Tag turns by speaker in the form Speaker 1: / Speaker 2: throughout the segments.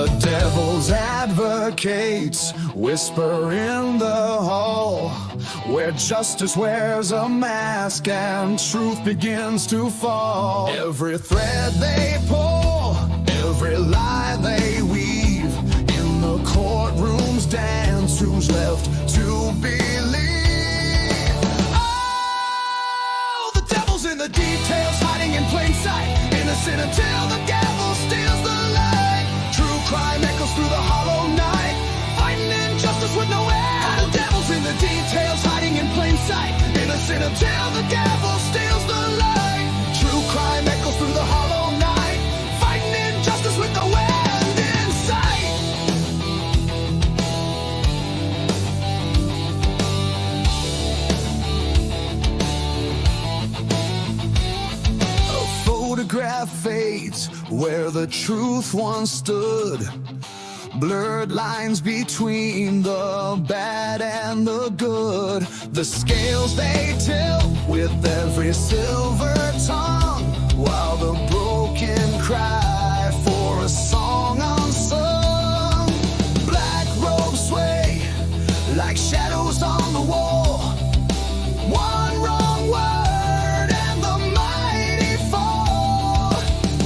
Speaker 1: The devil's advocates whisper in the hall, where justice wears a mask and truth begins to fall. Every thread they pull, every lie they weave, in the courtroom's dance, who's left to believe? Oh, the devil's in the details, hiding in plain sight, innocent until the gavel steals the light. True crime echoes through the hollow night, fighting injustice with no end. The devil's in the details, hiding in plain sight, innocent until the gavel steals the light. True crime echoes through the hollow night, fighting injustice with no end in sight. A photograph fades where the truth once stood. Blurred lines between the bad and the good. The scales they tilt with every silver tongue, while the broken cry for a song unsung. Black robes sway like shadows on the wall. One wrong word and the mighty fall.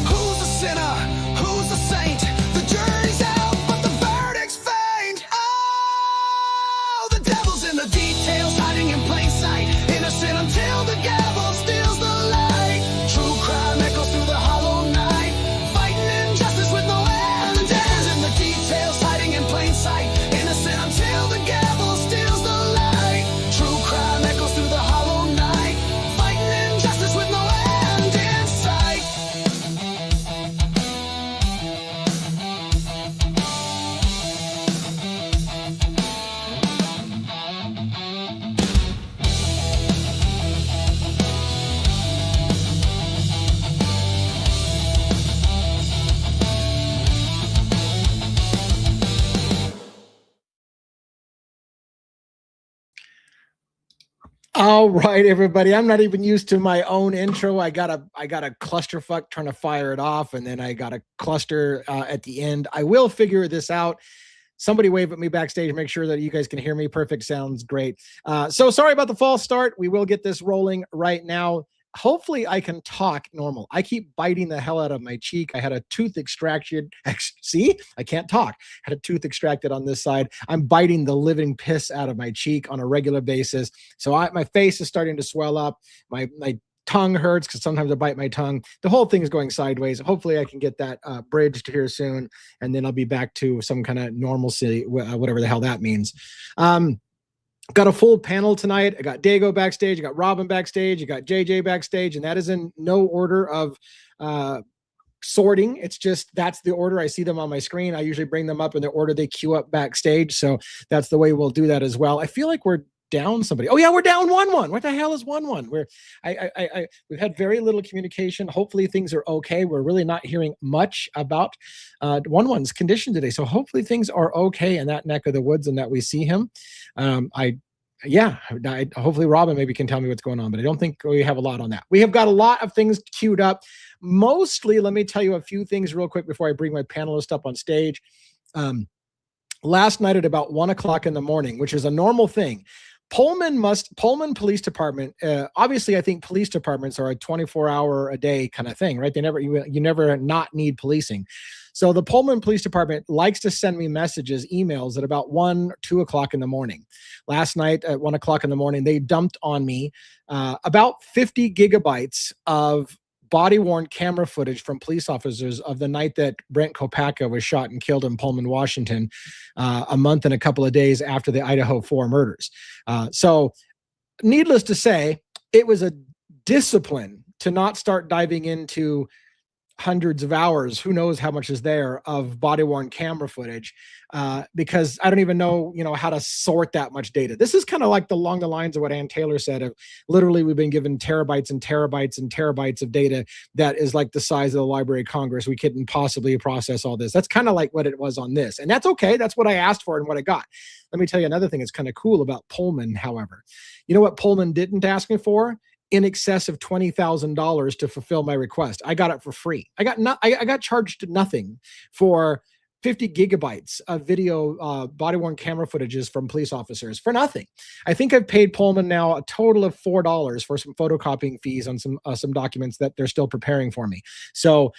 Speaker 1: Who's the sinner? Who's the saint? The jury's out, but the verdict's faint. Oh, the devil's in the details, hiding in plain sight, innocent until the gavel steals the light. True crime echoes through the hollow night, fighting injustice with no end. The devil's in the details, hiding in plain sight, innocent until the gavel steals the light. True crime echoes through the hollow night, fighting injustice with no end in sight.
Speaker 2: All right, everybody. I'm not even used to my own intro. I got a clusterfuck trying to fire it off, and then I got a cluster at the end. I will figure this out. Somebody wave at me backstage, make sure that you guys can hear me. Perfect. Sounds great. So sorry about the false start. We will get this rolling right now. Hopefully I can talk normal. I keep biting the hell out of my cheek. I had a tooth extraction. See, I can't talk. Had a tooth extracted on this side. I'm biting the living piss out of my cheek on a regular basis. So my face is starting to swell up. My tongue hurts because sometimes I bite my tongue. The whole thing is going sideways. Hopefully I can get that bridged here soon, and then I'll be back to some kind of normalcy, whatever the hell that means. Got a full panel tonight. I got Dago backstage. I got Robin backstage. I got JJ backstage, and that is in no order of sorting. It's just that's the order. I see them on my screen. I usually bring them up in the order they queue up backstage. So that's the way we'll do that as well. I feel like we're down somebody. Oh yeah, we're down 1-1. What the hell is 1-1? We've had very little communication. Hopefully things are okay. We're really not hearing much about 1-1's condition today. So hopefully things are okay in that neck of the woods and that we see him. Hopefully Robin maybe can tell me what's going on, but I don't think we have a lot on that. We have got a lot of things queued up. Mostly, let me tell you a few things real quick before I bring my panelist up on stage. Last night at about 1 o'clock in the morning, which is a normal thing, Pullman Police Department. Obviously, I think police departments are a 24-hour a day kind of thing, right? You never not need policing. So the Pullman Police Department likes to send me messages, emails at about 1 or 2 o'clock in the morning. Last night at 1 o'clock in the morning, they dumped on me about 50 gigabytes of body-worn camera footage from police officers of the night that Brent Kopacka was shot and killed in Pullman, Washington, a month and a couple of days after the Idaho 4 murders. So needless to say, it was a discipline to not start diving into hundreds of hours, who knows how much is there, of body-worn camera footage, because I don't even know, how to sort that much data. This is kind of like along the lines of what Ann Taylor said of literally we've been given terabytes and terabytes and terabytes of data that is like the size of the Library of Congress. We couldn't possibly process all this. That's kind of like what it was on this. And that's okay. That's what I asked for and what I got. Let me tell you another thing that's kind of cool about Pullman, however. You know what Pullman didn't ask me for? In excess of $20,000 to fulfill my request. I got it for free. I got charged nothing for 50 gigabytes of video body-worn camera footages from police officers for nothing. I think I've paid Pullman now a total of $4 for some photocopying fees on some documents that they're still preparing for me. So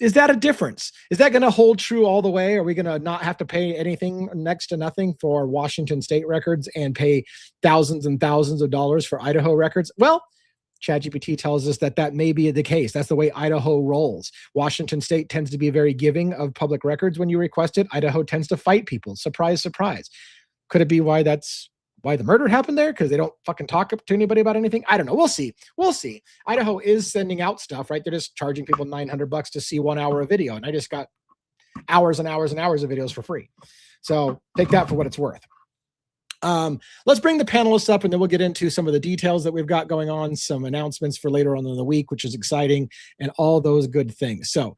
Speaker 2: is that a difference? Is that going to hold true all the way? Are we going to not have to pay anything, next to nothing, for Washington state records and pay thousands and thousands of dollars for Idaho records? Well, ChatGPT tells us that that may be the case. That's the way Idaho rolls. Washington state tends to be very giving of public records when you request it. Idaho tends to fight people. Surprise, surprise. Could it be why the murder happened there? Because they don't fucking talk to anybody about anything? I don't know. We'll see. Idaho is sending out stuff, right? They're just charging people $900 to see 1 hour of video. And I just got hours and hours and hours of videos for free. So take that for what it's worth. Let's bring the panelists up, and then we'll get into some of the details that we've got going on, some announcements for later on in the week, which is exciting, and all those good things. So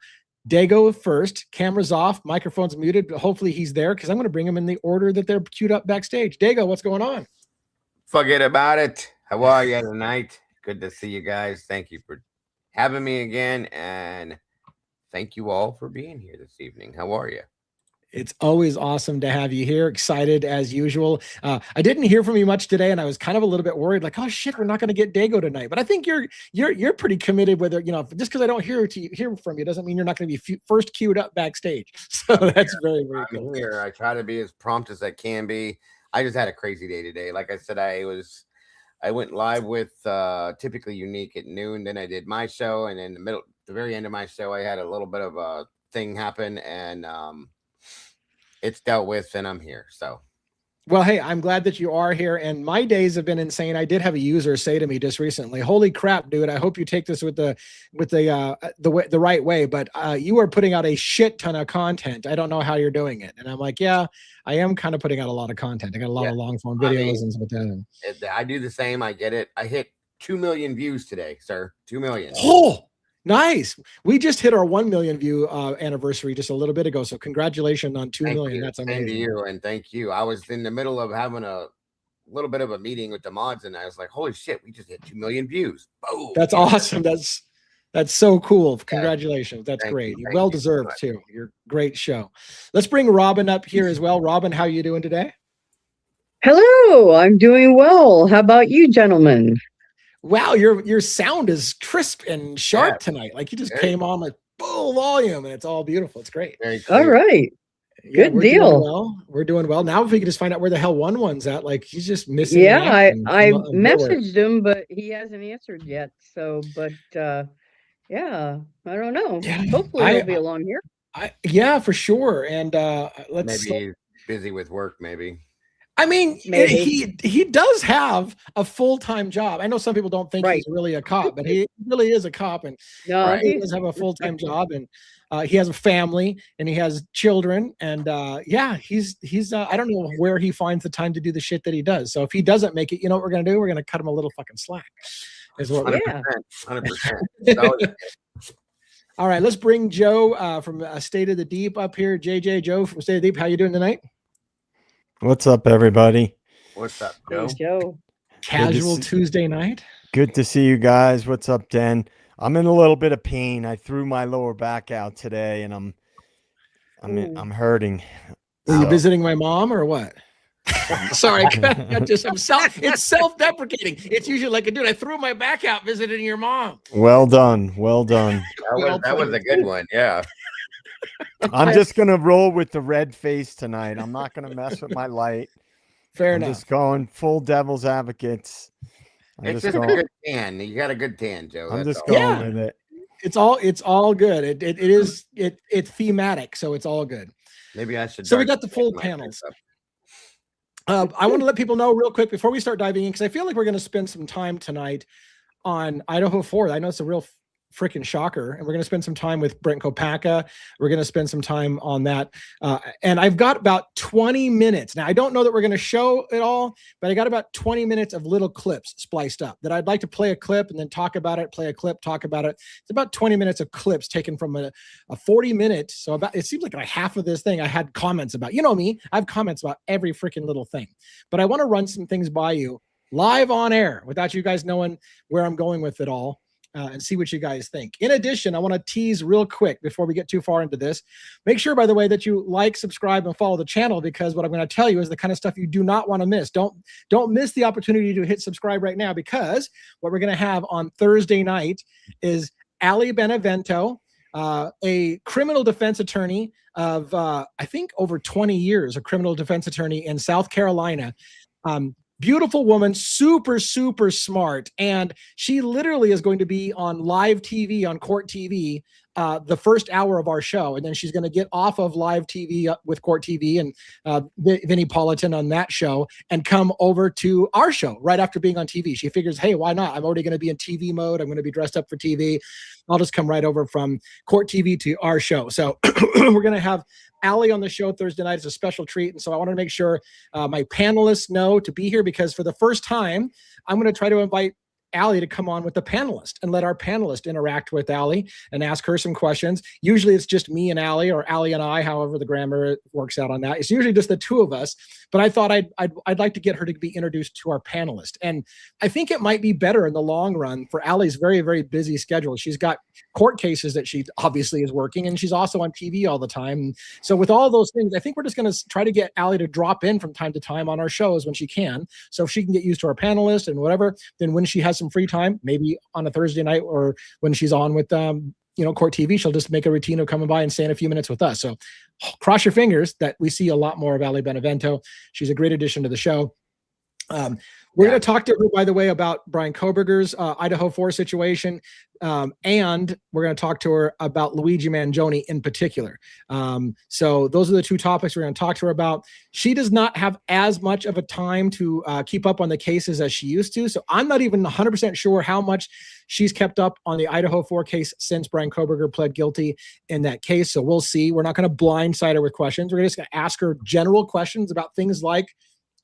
Speaker 2: Dago first, cameras off, microphones muted, but hopefully he's there because I'm going to bring him in the order that they're queued up backstage. Dago, what's going on?
Speaker 3: Forget about it. How are you tonight? Good to see you guys. Thank you for having me again, and thank you all for being here this evening. How are you?
Speaker 2: It's always awesome to have you here. Excited as usual. I didn't hear from you much today, and I was kind of a little bit worried, like, oh shit, we're not going to get Dago tonight. But I think you're pretty committed. Whether just because I don't hear from you doesn't mean you're not going to be first queued up backstage. So that's very, very cool.
Speaker 3: Here, I try to be as prompt as I can be. I just had a crazy day today. Like I said, I went live with Typically Unique at noon. Then I did my show, and in the very end of my show, I had a little bit of a thing happen, and it's dealt with, and I'm here. So,
Speaker 2: well, hey, I'm glad that you are here. And my days have been insane. I did have a user say to me just recently, "Holy crap, dude! I hope you take this with the right way." But you are putting out a shit ton of content. I don't know how you're doing it. And I'm like, yeah, I am kind of putting out a lot of content. I got a lot of long form videos and stuff like that.
Speaker 3: I do the same. I get it. I hit 2 million views today, sir. 2 million.
Speaker 2: Oh. Nice. We just hit our 1 million view anniversary just a little bit ago. So congratulations on 2 million. That's amazing.
Speaker 3: Thank you, and thank you. I was in the middle of having a little bit of a meeting with the mods, and I was like, holy shit, we just hit 2 million views. Boom.
Speaker 2: That's awesome. That's so cool. Congratulations. That's great. You're well deserved too. You're great show. Let's bring Robin up here as well. Robin, how are you doing today?
Speaker 4: Hello, I'm doing well. How about you, gentlemen?
Speaker 2: Wow, your sound is crisp and sharp tonight. Like you just came on like full volume, and it's all beautiful. It's great.
Speaker 4: All right.
Speaker 2: Yeah,
Speaker 4: good deal.
Speaker 2: We're doing well. Now if we could just find out where the hell one's at, like he's just missing.
Speaker 4: Yeah, I messaged him, but he hasn't answered yet. So, but yeah, I don't know. Yeah, hopefully he'll be along here.
Speaker 2: Yeah, for sure. And
Speaker 3: maybe he's busy with work, maybe.
Speaker 2: I mean, he does have a full-time job. I know some people don't think he's really a cop, but he really is a cop, and he does have a full-time job, and he has a family, and he has children, and yeah, he's I don't know where he finds the time to do the shit that he does. So if he doesn't make it, you know what we're gonna do? We're gonna cut him a little fucking slack. Is what
Speaker 3: 100%.
Speaker 2: All right, let's bring Joe from State of the Deep up here. Joe from State of the Deep, how you doing tonight?
Speaker 5: What's up, everybody?
Speaker 3: What's up, Joe?
Speaker 4: Joe.
Speaker 2: Casual Tuesday night.
Speaker 5: Good to see you guys. What's up, Den? I'm in a little bit of pain. I threw my lower back out today, and I'm hurting.
Speaker 2: Are you visiting my mom or what? Sorry, it's self-deprecating. It's usually like, dude, I threw my back out visiting your mom.
Speaker 5: Well done. Well done.
Speaker 3: That was a good one. Yeah.
Speaker 5: I'm just going to roll with the red face tonight. I'm not going to mess with my light.
Speaker 2: Fair enough.
Speaker 5: Just going full devil's advocates.
Speaker 3: It's just a good tan. You got a good tan, Joe.
Speaker 5: I'm just going with it.
Speaker 2: It's all good. It's thematic, so it's all good.
Speaker 3: Maybe I should.
Speaker 2: So we got the full panels. I want to let people know real quick before we start diving in, because I feel like we're going to spend some time tonight on Idaho 4. I know it's a real freaking shocker, and we're going to spend some time with Brent Kopacka. We're going to spend some time on that, and I've got about 20 minutes now. I don't know that we're going to show it all, but I got about 20 minutes of little clips spliced up that I'd like to play a clip and then talk about it, play a clip, talk about it. It's about 20 minutes of clips taken from a 40-minute. So about, it seems like half of this thing I had comments about. You know me, I have comments about every freaking little thing, but I want to run some things by you live on air without you guys knowing where I'm going with it all. and see what you guys think. In addition, I want to tease real quick before we get too far into this. Make sure, by the way, that you like, subscribe, and follow the channel, because what I'm going to tell you is the kind of stuff you do not want to miss. Don't miss the opportunity to hit subscribe right now, because what we're going to have on Thursday night is Ali Benevento, a criminal defense attorney of, I think, over 20 years, a criminal defense attorney in South Carolina. Beautiful woman, super, super smart. And she literally is going to be on live TV, on Court TV, the first hour of our show. And then she's going to get off of live TV with Court TV and Vinnie Politan on that show and come over to our show right after being on TV. She figures, hey, why not? I'm already going to be in TV mode. I'm going to be dressed up for TV. I'll just come right over from Court TV to our show. So we're going to have Ali on the show Thursday night. It's a special treat. And so I want to make sure my panelists know to be here, because for the first time, I'm going to try to invite Ali to come on with the panelist and let our panelist interact with Ali and ask her some questions. Usually it's just me and Ali, or Ali and I, however the grammar works out on that. It's usually just the two of us, but I thought I'd like to get her to be introduced to our panelist. And I think it might be better in the long run for Ali's very, very busy schedule. She's got court cases that she obviously is working, and she's also on TV all the time. So with all those things, I think we're just going to try to get Ali to drop in from time to time on our shows when she can. So if she can get used to our panelist and whatever, then when she has some free time, maybe on a Thursday night or when she's on with Court TV, she'll just make a routine of coming by and staying a few minutes with us. So cross your fingers that we see a lot more of Ali Benevento. She's a great addition to the show. We're going to talk to her, by the way, about Brian Koberger's Idaho 4 situation, and we're going to talk to her about Luigi Mangione in particular. So those are the two topics we're going to talk to her about. She does not have as much of a time to keep up on the cases as she used to, so I'm not even 100% sure how much she's kept up on the Idaho 4 case since Brian Koberger pled guilty in that case. So we'll see. We're not going to blindside her with questions. We're just going to ask her general questions about things like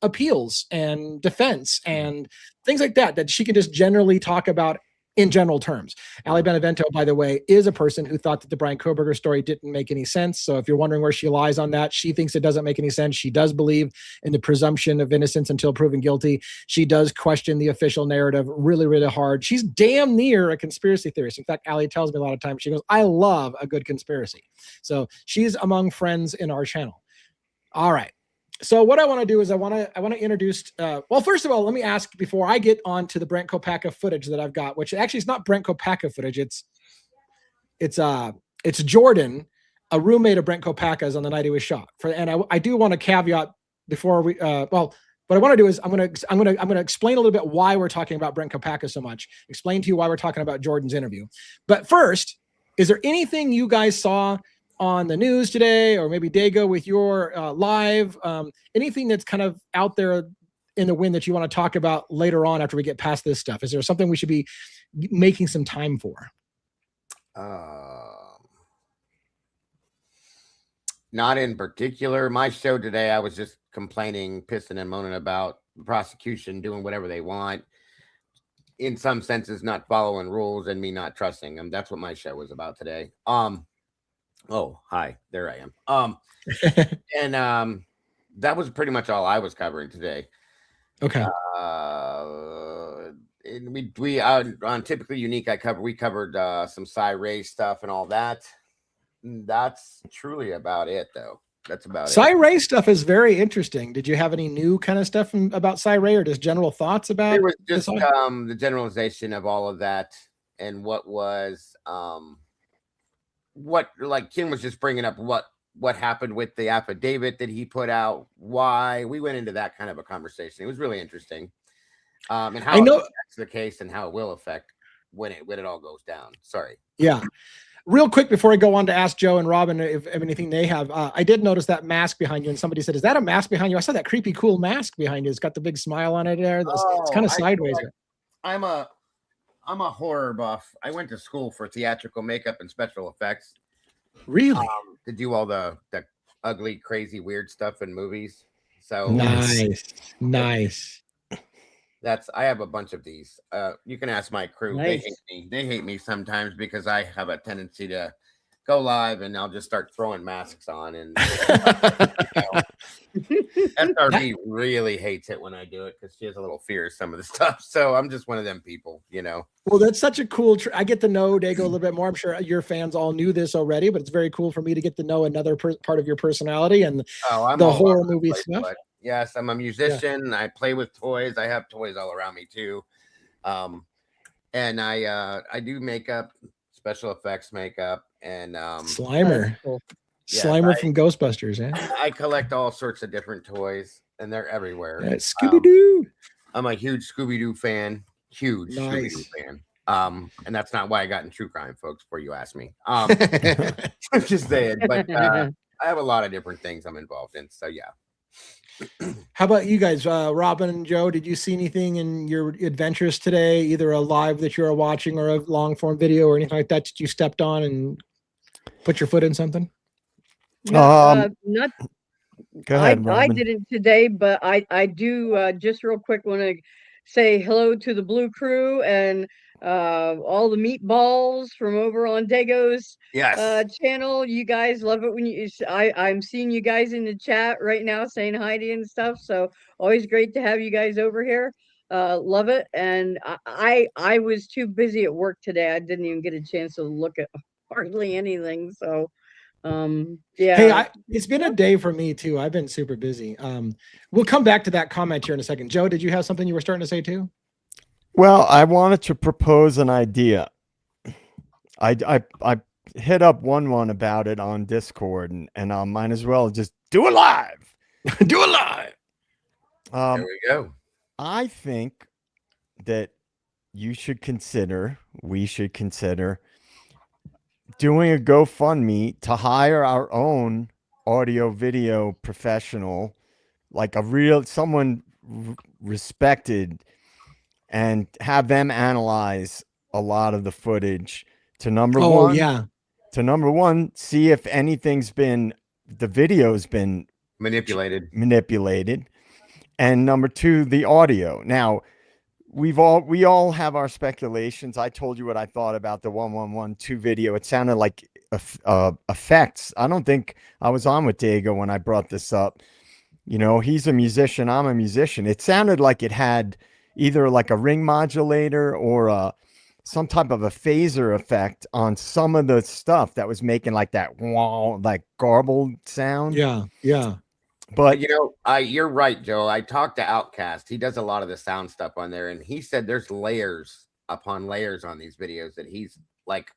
Speaker 2: appeals and defense and things like that she can just generally talk about in general terms. Ali Benevento, by the way, is a person who thought that the Brian Koberger story didn't make any sense. So if you're wondering where she lies on that, she thinks it doesn't make any sense. She does believe in the presumption of innocence until proven guilty. She does question the official narrative really, really hard. She's damn near a conspiracy theorist. In fact, Ali tells me a lot of times, she goes, I love a good conspiracy. So she's among friends in our channel. All right. So what I want to do is I want to introduce, well, first of all, let me ask before I get on to the Brent Kopacka footage that I've got, which actually is not Brent Kopacka footage. It's Jordan, a roommate of Brent Kopacka's on the night he was shot. And I do want to caveat before we, what I want to do is I'm going to explain a little bit why we're talking about Brent Kopacka so much, explain to you why we're talking about Jordan's interview. But first, is there anything you guys saw on the news today, or maybe Dago with your live, anything that's kind of out there in the wind that you want to talk about later on after we get past this stuff? Is there something we should be making some time for?
Speaker 3: Not in particular. My show today, I was just complaining, pissing and moaning about the prosecution doing whatever they want. In some senses, not following rules and me not trusting them. That's what my show was about today. Oh, hi, there I am. And that was pretty much all I was covering today.
Speaker 2: Okay.
Speaker 3: And we on Typically Unique, we covered some Cy Ray stuff and all that. That's truly about it, though. That's about it.
Speaker 2: Cy Ray stuff is very interesting. Did you have any new kind of stuff about Cy Ray, or just general thoughts about it?
Speaker 3: It was just the generalization of all of that, and what was what, like Kim was just bringing up what happened with the affidavit that he put out, why we went into that kind of a conversation. It was really interesting. And how it affects the case and how it will affect when it all goes down. Sorry.
Speaker 2: Yeah. Real quick before I go on to ask Joe and Robin if anything they have, I did notice that mask behind you, and somebody said, is that a mask behind you? I saw that creepy cool mask behind you. It's got the big smile on it there. It's kind of sideways.
Speaker 3: I'm a horror buff. I went to school for theatrical makeup and special effects.
Speaker 2: Really?
Speaker 3: To do all the ugly, crazy, weird stuff in movies. So
Speaker 2: nice.
Speaker 3: I have a bunch of these. You can ask my crew.
Speaker 4: Nice.
Speaker 3: They hate me sometimes because I have a tendency to go live and I'll just start throwing masks on and SRV really hates it when I do it because she has a little fear of some of the stuff. So I'm just one of them people, you know.
Speaker 2: Well, that's such a cool. I get to know Dago a little bit more. I'm sure your fans all knew this already, but it's very cool for me to get to know another part of your personality and
Speaker 3: I'm
Speaker 2: the
Speaker 3: all
Speaker 2: horror
Speaker 3: over the
Speaker 2: movie
Speaker 3: place,
Speaker 2: stuff.
Speaker 3: but yes, I'm a musician. I play with toys. I have toys all around me too. And I do makeup, special effects makeup, and
Speaker 2: Slimer.
Speaker 4: Cool.
Speaker 3: Yes,
Speaker 2: Slimer from Ghostbusters, yeah.
Speaker 3: I collect all sorts of different toys, and they're everywhere.
Speaker 2: Scooby-Doo.
Speaker 3: I'm a huge Scooby-Doo fan. Huge Scooby-Doo fan. And that's not why I got in true crime, folks, before you ask me. I'm just saying, but I have a lot of different things I'm involved in. So yeah.
Speaker 2: How about you guys, Robin and Joe? Did you see anything in your adventures today, either a live that you're watching or a long form video or anything like that that you stepped on and put your foot in something?
Speaker 4: Not
Speaker 5: Go ahead,
Speaker 4: I
Speaker 5: Robin.
Speaker 4: didn't today, but I do just real quick want to say hello to the Blue Crew and all the meatballs from over on Dago's channel. You guys love it when I'm seeing you guys in the chat right now saying hi to you and stuff. So always great to have you guys over here. Love it. And I was too busy at work today. I didn't even get a chance to look at hardly anything. So yeah.
Speaker 2: Hey, it's been a day for me too. I've been super busy. We'll come back to that comment here in a second. Joe, did you have something you were starting to say too?
Speaker 5: Well, I wanted to propose an idea. I hit up one about it on Discord, and I might as well just do it live.
Speaker 2: Do it live.
Speaker 3: There we go.
Speaker 5: I think that we should consider doing a GoFundMe to hire our own audio video professional, like someone respected, and have them analyze a lot of the footage to number one, see if the video's been manipulated. And number two, the audio. Now, we all have our speculations. I told you what I thought about the 1112 video. It sounded like effects. I don't think I was on with Dago when I brought this up. You know, he's a musician. I'm a musician. It sounded like it had either like a ring modulator or some type of a phaser effect on some of the stuff that was making like that like garbled sound.
Speaker 2: Yeah.
Speaker 3: But you know, you're right, Joe. I talked to Outcast. He does a lot of the sound stuff on there, and he said there's layers upon layers on these videos that he's like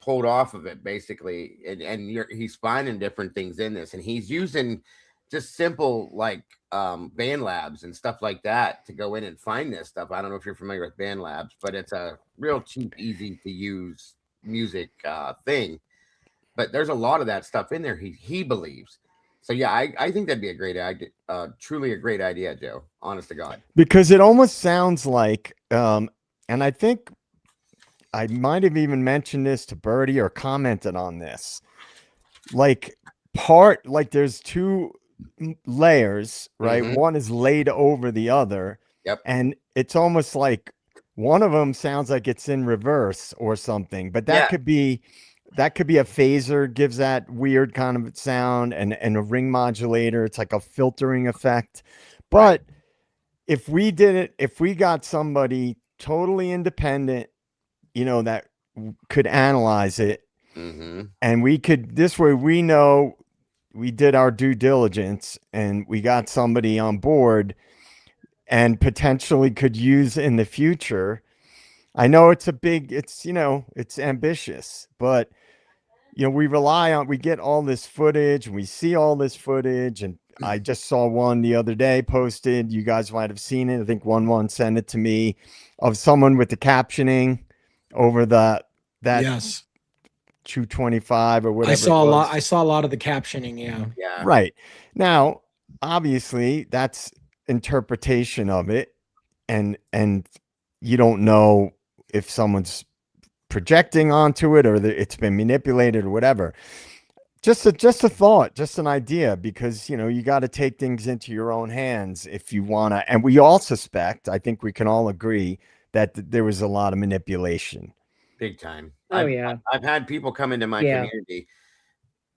Speaker 3: pulled off of it basically, and he's finding different things in this, and he's using just simple like BandLabs and stuff like that to go in and find this stuff. I don't know if you're familiar with BandLabs, but it's a real cheap, easy to use music thing. But there's a lot of that stuff in there. He believes. So yeah, I think that'd be a great idea. Truly a great idea, Joe. Honest to God.
Speaker 5: Because it almost sounds like, and I think I might have even mentioned this to Birdie or commented on this. Like there's two layers, right?
Speaker 3: Mm-hmm.
Speaker 5: One is laid over the other.
Speaker 3: Yep.
Speaker 5: And it's almost like one of them sounds like it's in reverse or something, but that could be a phaser, gives that weird kind of sound, and a ring modulator. It's like a filtering effect. But if we got somebody totally independent, you know, that could analyze it, and this way we know we did our due diligence and we got somebody on board and potentially could use in the future. I know it's ambitious, but you know, we get all this footage and we see all this footage. And I just saw one the other day posted. You guys might have seen it. I think one sent it to me, of someone with the captioning over that 225 or whatever.
Speaker 2: I saw a lot of the captioning.
Speaker 3: Yeah.
Speaker 5: Right. Now, obviously that's interpretation of it. And you don't know if someone's projecting onto it or it's been manipulated or whatever. Just a thought, just an idea, because, you know, you got to take things into your own hands if you want to. And we all suspect, I think we can all agree, that there was a lot of manipulation.
Speaker 3: Big time.
Speaker 4: I've had
Speaker 3: people come into my community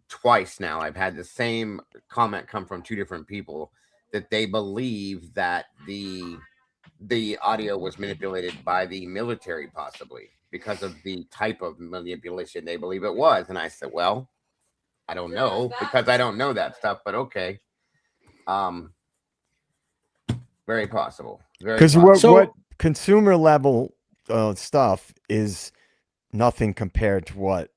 Speaker 3: twice now I've had the same comment come from two different people that they believe that the audio was manipulated by the military, possibly because of the type of manipulation they believe it was. And I said, well, I don't know, because I don't know that stuff, but okay. Very possible.
Speaker 5: Because what consumer level stuff is nothing compared to what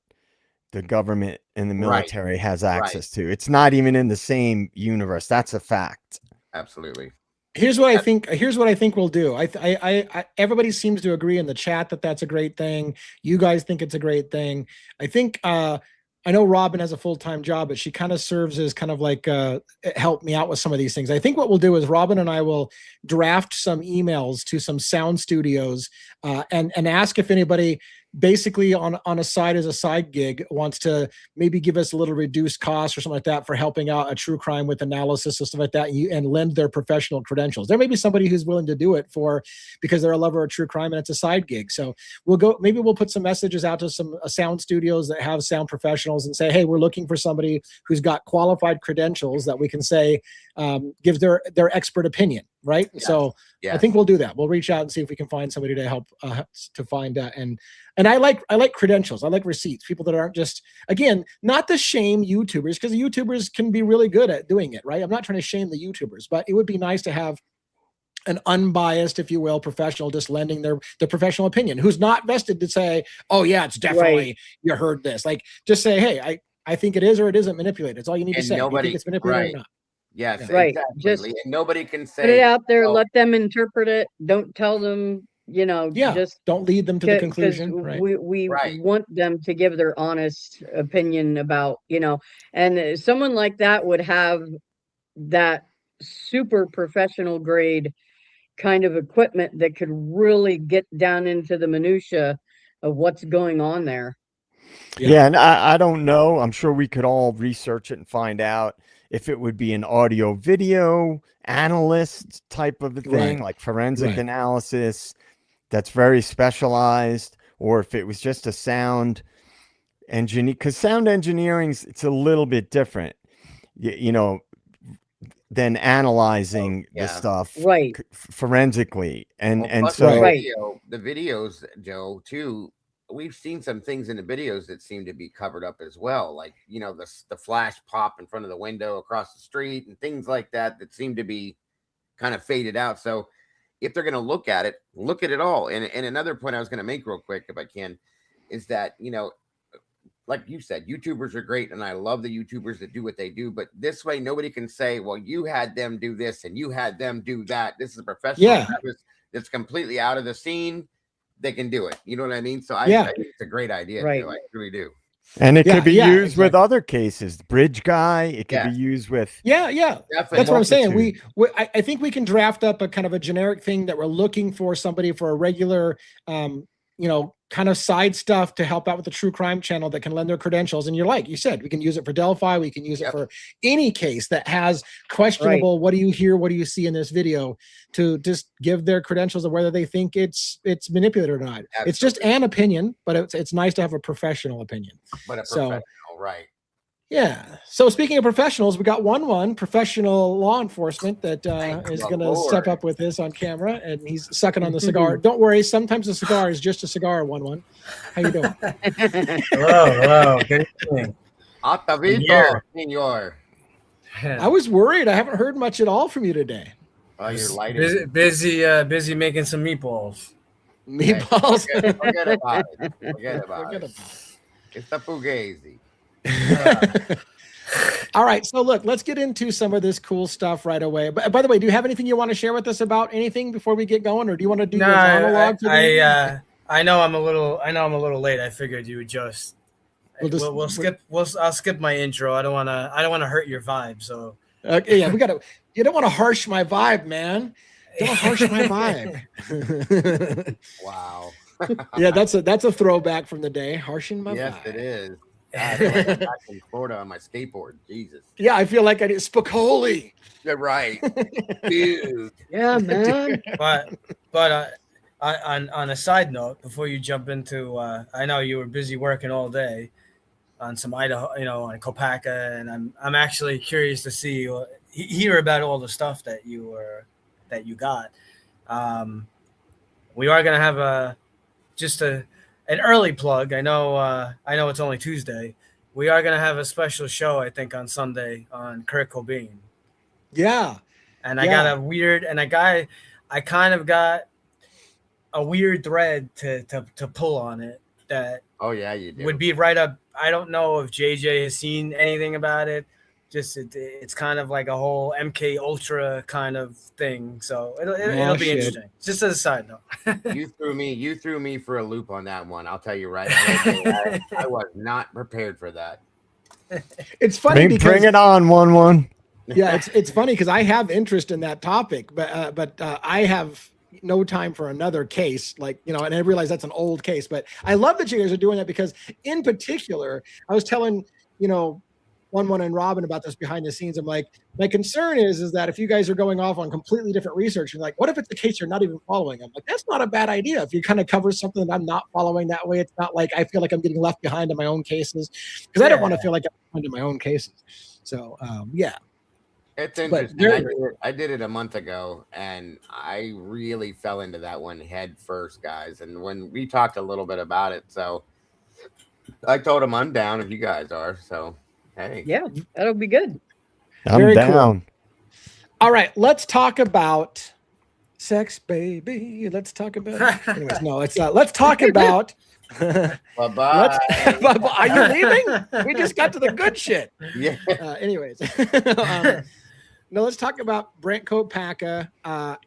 Speaker 5: the government and the military has access to. It's not even in the same universe. That's a fact.
Speaker 3: Absolutely.
Speaker 2: Here's what I think. Here's what I think we'll do. Everybody seems to agree in the chat that that's a great thing. You guys think it's a great thing. I think. I know Robin has a full-time job, but she kind of serves as kind of like help me out with some of these things. I think what we'll do is Robin and I will draft some emails to some sound studios and ask if anybody basically on a side as a side gig wants to maybe give us a little reduced cost or something like that for helping out a true crime with analysis and stuff like that, and lend their professional credentials. There may be somebody who's willing to do it because they're a lover of true crime and it's a side gig. So maybe we'll put some messages out to some sound studios that have sound professionals and say, hey, we're looking for somebody who's got qualified credentials that we can say gives their expert opinion. Right. Yes. So yes. I think we'll do that. We'll reach out and see if we can find somebody to help to find and I like credentials. I like receipts. People that aren't just, again, not to shame YouTubers, because the YouTubers can be really good at doing it. Right. I'm not trying to shame the YouTubers, but it would be nice to have an unbiased, if you will, professional just lending their professional opinion, who's not vested to say, oh yeah, it's definitely, you heard this. Like just say, hey, I think it is or it isn't manipulated. It's all you need to say. Do you think it's manipulated or not?
Speaker 3: Yes,
Speaker 4: right.
Speaker 3: Exactly.
Speaker 4: Just
Speaker 3: and nobody can say
Speaker 4: put it out there, let them interpret it. Don't tell them, just
Speaker 2: don't lead them to the conclusion. Right.
Speaker 4: We want them to give their honest opinion about, and someone like that would have that super professional grade kind of equipment that could really get down into the minutia of what's going on there.
Speaker 5: Yeah, and I don't know. I'm sure we could all research it and find out if it would be an audio video analyst type of a thing, like forensic analysis that's very specialized, or if it was just a sound engineer, because sound engineering, it's a little bit different, than analyzing the stuff forensically. And so
Speaker 3: the videos, Joe, too, we've seen some things in the videos that seem to be covered up as well, like the flash pop in front of the window across the street and things like that seem to be kind of faded out. So if they're going to look at it all. And another point I was going to make real quick, if I can, is that like you said, YouTubers are great, and I love the YouTubers that do what they do, but this way nobody can say, well, you had them do this and you had them do that. This is a professional that's completely out of the scene. They can do it. You know what I mean? So I think it's a great idea. Right. I really do.
Speaker 5: And it could be used with other cases. Bridge guy. It could be used with.
Speaker 2: Yeah. That's what I'm saying. I think we can draft up a kind of a generic thing that we're looking for somebody for a regular, kind of side stuff to help out with the true crime channel that can lend their credentials. And like you said, we can use it for Delphi. We can use it for any case that has questionable, what do you hear? What do you see in this video, to just give their credentials of whether they think it's manipulated or not. Absolutely. It's just an opinion, but it's nice to have a professional opinion.
Speaker 3: But a professional, right.
Speaker 2: Yeah. So speaking of professionals, we got one professional law enforcement that is going to step up with this on camera, and he's sucking on the cigar. Don't worry. Sometimes a cigar is just a cigar. One. How you doing?
Speaker 6: Hello. Good evening.
Speaker 3: Senor.
Speaker 2: I was worried. I haven't heard much at all from you today.
Speaker 3: Oh, you're lighting.
Speaker 6: Busy making some meatballs.
Speaker 2: Meatballs.
Speaker 3: Forget about it. It's the fugazi.
Speaker 2: All right, so look, let's get into some of this cool stuff right away. But by the way, do you have anything you want to share with us about anything before we get going, or do you want to do your monologue?
Speaker 6: I know I'm a little late. I figured you would just. We'll skip. I'll skip my intro. I don't want to hurt your vibe. So.
Speaker 2: Okay, we gotta. You don't want to harsh my vibe, man. Don't harsh my vibe.
Speaker 3: Wow.
Speaker 2: Yeah, that's a throwback from the day. Harshing my vibe.
Speaker 3: Yes, it is. I feel like I'm back in Florida on my skateboard. Jesus.
Speaker 2: Yeah, I feel like I did Spicoli.
Speaker 3: You're right. Dude.
Speaker 4: Yeah, man.
Speaker 6: But on a side note, before you jump into, I know you were busy working all day. some Idaho, on Kopaka, and I'm actually curious to hear about all the stuff that you got. We are gonna have an early plug. I know it's only Tuesday. We are gonna have a special show, I think, on Sunday on Kurt Cobain.
Speaker 2: Yeah.
Speaker 6: And I got I kind of got a weird thread to pull on it that
Speaker 3: you do.
Speaker 6: Would be right up. I don't know if JJ has seen anything about it. Just it's kind of like a whole MK Ultra kind of thing. So it'll be interesting. Just as a side note.
Speaker 3: You threw me for a loop on that one. I'll tell you right now. I was not prepared for that.
Speaker 2: It's funny because
Speaker 5: bring it on, 1-1.
Speaker 2: Yeah, it's funny because I have interest in that topic, but I have no time for another case, and I realize that's an old case, but I love that you guys are doing that because in particular, I was telling, 1-1 and Robin about this behind the scenes. I'm like, my concern is that if you guys are going off on completely different research, you're like, what if it's a case you're not even following? I'm like, that's not a bad idea. If you kind of cover something that I'm not following that way, it's not like I feel like I'm getting left behind in my own cases because I don't want to feel like I'm behind in my own cases. So, yeah.
Speaker 3: It's interesting. I did it a month ago, and I really fell into that one head first, guys. And when we talked a little bit about it, so I told him I'm down if you guys are. So, hey.
Speaker 4: Yeah, that'll be good.
Speaker 5: I'm
Speaker 2: Very
Speaker 5: down.
Speaker 2: Cool. All right, let's talk about sex, baby. Let's talk about. Anyways, no, let's talk about.
Speaker 3: Bye-bye.
Speaker 2: Are you leaving? We just got to the good shit.
Speaker 3: Yeah.
Speaker 2: Anyways. No, let's talk about Brent Kopaka.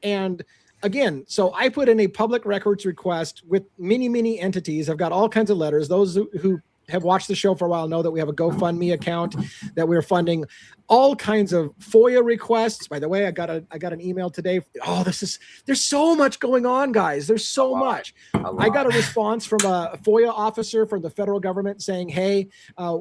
Speaker 2: And again, so I put in a public records request with many entities. I've got all kinds of letters. Those who have watched the show for a while know that we have a GoFundMe account that we're funding all kinds of FOIA requests. By the way, I got an email today. Oh, there's so much going on, guys. There's so much. I got a response from a FOIA officer from the federal government saying, hey,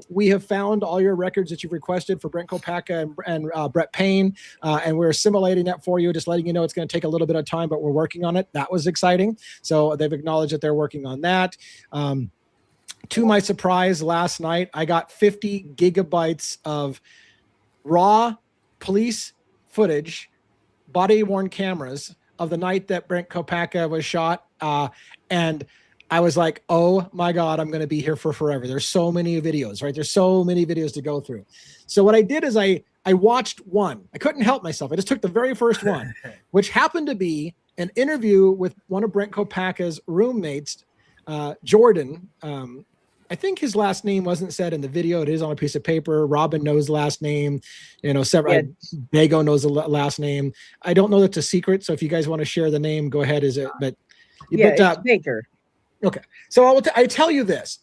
Speaker 2: we have found all your records that you've requested for Brent Kopaka and Brett Payne, and we're assimilating that for you, just letting you know it's going to take a little bit of time, but we're working on it. That was exciting. So they've acknowledged that they're working on that. To my surprise, last night, I got 50 gigabytes of raw police footage, body-worn cameras of the night that Brent Kopaka was shot. And I was like, oh my God, I'm going to be here for forever. There's so many videos, right? There's so many videos to go through. So what I did is I watched one. I couldn't help myself. I just took the very first one, which happened to be an interview with one of Brent Kopaka's roommates, Jordan. I think his last name wasn't said in the video. It is on a piece of paper. Robin knows the last name. Dago knows the last name. I don't know that's a secret. So if you guys want to share the name, go ahead.
Speaker 4: It's Baker.
Speaker 2: Okay. So I tell you this.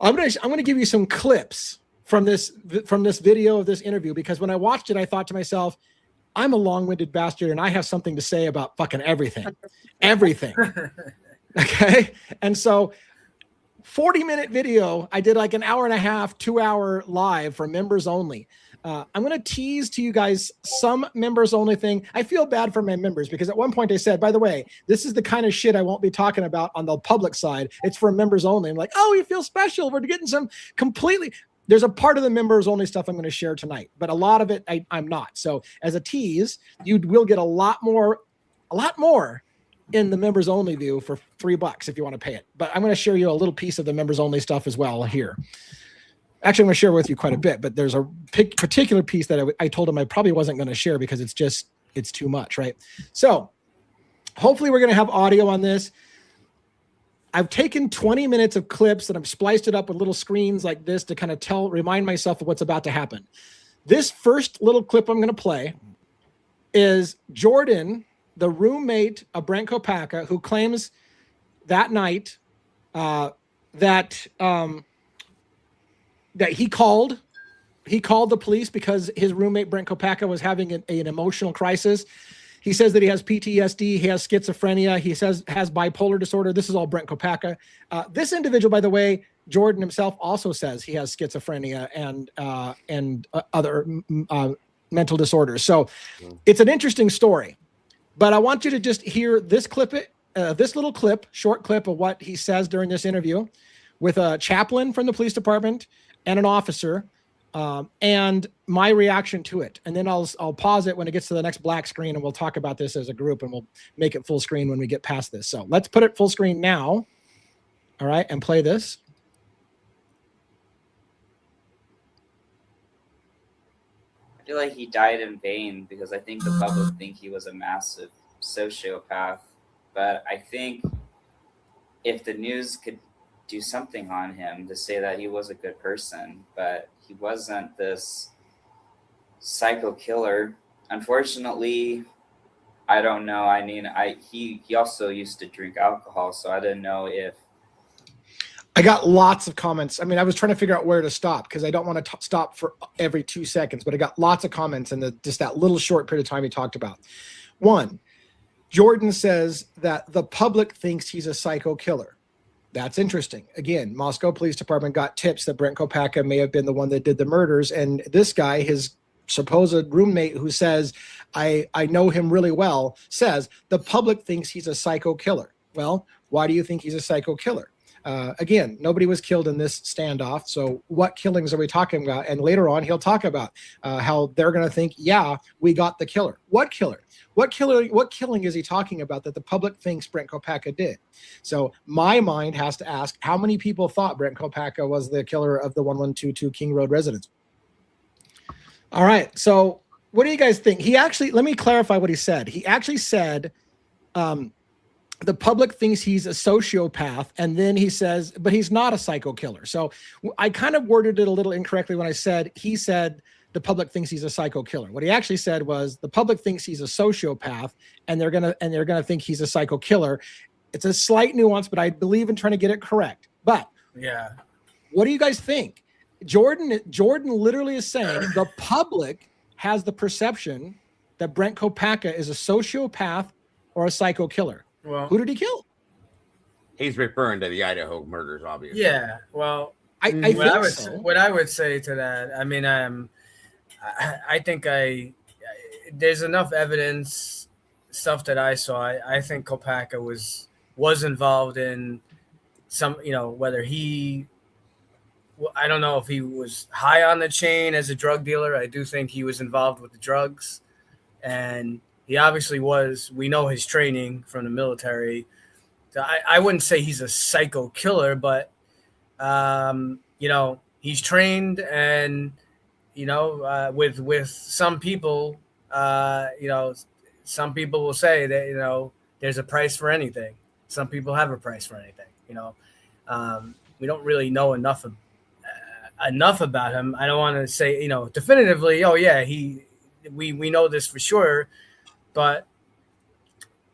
Speaker 2: I'm gonna give you some clips from this video of this interview because when I watched it, I thought to myself, I'm a long-winded bastard and I have something to say about fucking everything. Okay. And so 40-minute video. I did like an hour and a half, 2-hour live for members only. I'm going to tease to you guys some members only thing. I feel bad for my members because at one point I said, by the way, this is the kind of shit I won't be talking about on the public side. It's for members only. I'm like, oh, you feel special. We're getting some completely. There's a part of the members only stuff I'm going to share tonight, but a lot of it I'm not. So as a tease, you will get a lot more in the members only view for $3 if you want to pay it. But I'm going to share you a little piece of the members only stuff as well here. Actually, I'm going to share with you quite a bit, but there's a particular piece that I told him I probably wasn't going to share because it's too much, right? So hopefully we're going to have audio on this. I've taken 20 minutes of clips and I've spliced it up with little screens like this to kind of remind myself of what's about to happen. This first little clip I'm going to play is Jordan, the roommate of Brent Kopaka, who claims that night that he called the police because his roommate Brent Kopaka was having an emotional crisis. He says that he has PTSD, he has schizophrenia, he says has bipolar disorder. This is all Brent Kopaka. This individual, by the way, Jordan himself also says he has schizophrenia and other mental disorders. So it's an interesting story. But I want you to just hear this little short clip of what he says during this interview with a chaplain from the police department and an officer, and my reaction to it. And then I'll pause it when it gets to the next black screen, and we'll talk about this as a group, and we'll make it full screen when we get past this. So let's put it full screen now. All right, and play this.
Speaker 7: I feel like he died in vain because I think the public think he was a massive sociopath. But I think if the news could do something on him to say that he was a good person, but he wasn't this psycho killer. Unfortunately, I don't know. I mean, he also used to drink alcohol, so I didn't know if.
Speaker 2: I got lots of comments. I mean, I was trying to figure out where to stop because I don't want to stop for every 2 seconds, but I got lots of comments in just that little short period of time he talked about. One, Jordan says that the public thinks he's a psycho killer. That's interesting. Again, Moscow Police Department got tips that Brent Kopacka may have been the one that did the murders. And this guy, his supposed roommate who says, I know him really well, says the public thinks he's a psycho killer. Well, why do you think he's a psycho killer? Again, nobody was killed in this standoff. So what killings are we talking about? And later on, he'll talk about how they're going to think, yeah, we got the killer. What killer? What killing is he talking about that the public thinks Brent Kopacka did? So my mind has to ask, how many people thought Brent Kopacka was the killer of the 1122 King Road residents? All right. So what do you guys think? He actually, let me clarify what he said. He actually said, the public thinks he's a sociopath, and then he says, but he's not a psycho killer. So I kind of worded it a little incorrectly when I said, he said the public thinks he's a psycho killer. What he actually said was the public thinks he's a sociopath, and they're gonna think he's a psycho killer. It's a slight nuance, but I believe in trying to get it correct. But
Speaker 6: yeah,
Speaker 2: what do you guys think? Jordan literally is saying the public has the perception that Brent Kopacka is a sociopath or a psycho killer.
Speaker 6: Well,
Speaker 2: who did he kill?
Speaker 3: He's referring to the Idaho murders, obviously.
Speaker 6: Yeah. Well,
Speaker 2: I think
Speaker 6: what I would say to that, I mean, I think there's enough evidence, stuff that I saw. I think Kopacka was involved in some, whether I don't know if he was high on the chain as a drug dealer. I do think he was involved with the drugs, and he obviously was. We know his training from the military. So I wouldn't say he's a psycho killer, but he's trained, and with some people, some people will say that there's a price for anything. Some people have a price for anything. We don't really know enough about him. I don't want to say definitively. Oh yeah, we know this for sure. But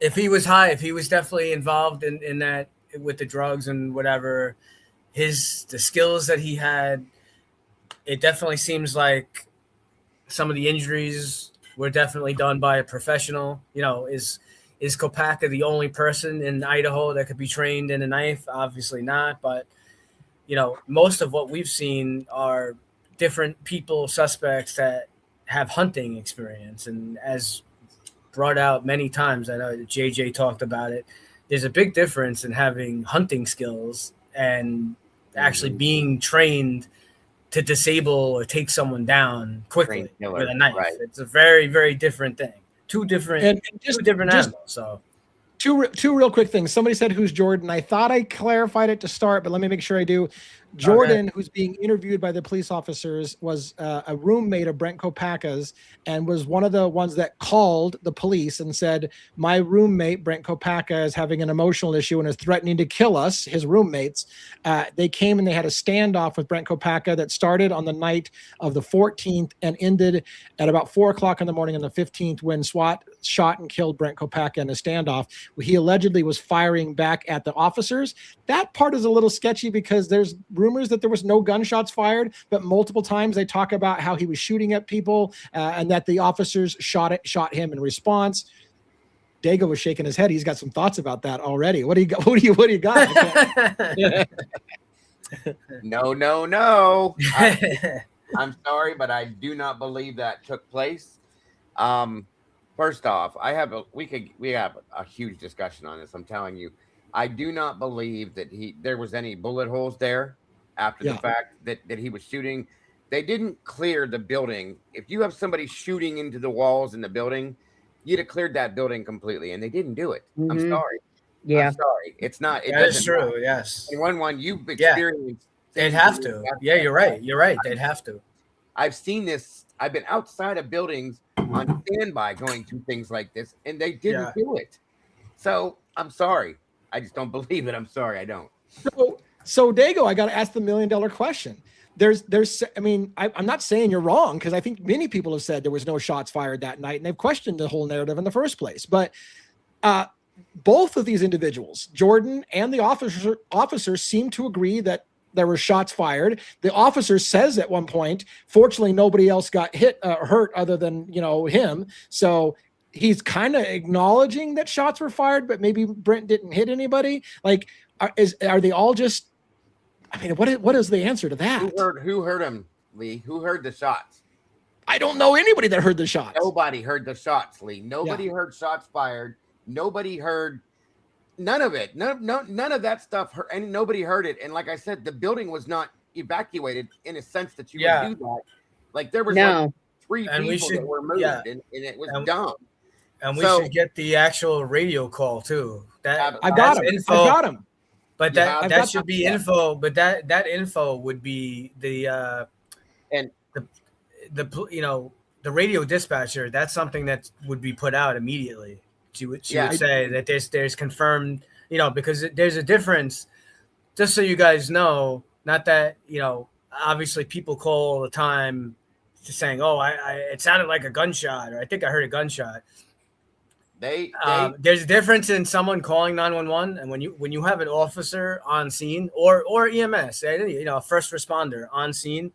Speaker 6: if he was high, if he was definitely involved in that with the drugs and whatever, the skills that he had, it definitely seems like some of the injuries were definitely done by a professional. Is Kopacka the only person in Idaho that could be trained in a knife? Obviously not. But, most of what we've seen are different people, suspects that have hunting experience. And as brought out many times, I know JJ talked about it, there's a big difference in having hunting skills and actually being trained to disable or take someone down quickly with a knife. Right. It's a very, very different thing. Two different animals. So two real quick things. Somebody said, who's Jordan? I thought I clarified it to start, but let me make sure I do. Jordan, who's being interviewed by the police officers, was a roommate of Brent Kopacka's and was one of the ones that called the police and said, my roommate, Brent Kopacka, is having an emotional issue and is threatening to kill us, his roommates. They came and they had a standoff with Brent Kopacka that started on the night of the 14th and ended at about 4 o'clock in the morning on the 15th when SWAT shot and killed Brent Kopacka in a standoff. He allegedly was firing back at the officers. That part is a little sketchy because there's rumors that there was no gunshots fired, but multiple times they talk about how he was shooting at people and that the officers shot him in response. Dago was shaking his head. He's got some thoughts about that already. What do you got? What do you got?
Speaker 3: No. I'm sorry, but I do not believe that took place. First off, we have a huge discussion on this. I'm telling you, I do not believe that there was any bullet holes there. after the fact that he was shooting. They didn't clear the building. If you have somebody shooting into the walls in the building, you'd have cleared that building completely, and they didn't do it. I'm sorry.
Speaker 4: Yeah.
Speaker 3: I'm sorry. It's not. It
Speaker 6: That
Speaker 3: doesn't
Speaker 6: is true.
Speaker 3: matter.
Speaker 6: Yes.
Speaker 3: In one, you've experienced.
Speaker 6: They'd have to. Yeah, you're right. You're right. They'd have to.
Speaker 3: I've seen this. I've been outside of buildings on standby going through things like this, and they didn't do it. So I'm sorry. I just don't believe it. I'm sorry. I don't.
Speaker 2: So Dago, I got to ask the $1 million question. I mean, I'm not saying you're wrong, because I think many people have said there was no shots fired that night, and they've questioned the whole narrative in the first place. But both of these individuals, Jordan and the officer, seem to agree that there were shots fired. The officer says at one point, fortunately, nobody else got hurt other than, him. So he's kind of acknowledging that shots were fired, but maybe Brent didn't hit anybody. Like, are they all just? I mean, what is the answer to that?
Speaker 3: Who heard him, Lee? Who heard the shots?
Speaker 2: I don't know anybody that heard the shots.
Speaker 3: Nobody heard the shots, Lee. Nobody heard shots fired. Nobody heard none of it. None of that stuff. And nobody heard it. And like I said, the building was not evacuated in a sense that you would do that. Like there was like 3 people that were moved, and it was dumb.
Speaker 6: And we should get the actual radio call too.
Speaker 2: I got him.
Speaker 6: But that should be info. But that info would be the radio dispatcher. That's something that would be put out immediately. She would say that there's confirmed. Because there's a difference. Just so you guys know, not that obviously people call all the time, just saying, "Oh, it sounded like a gunshot," or "I think I heard a gunshot." There's a difference in someone calling 911 and when you have an officer on scene or EMS, a first responder on scene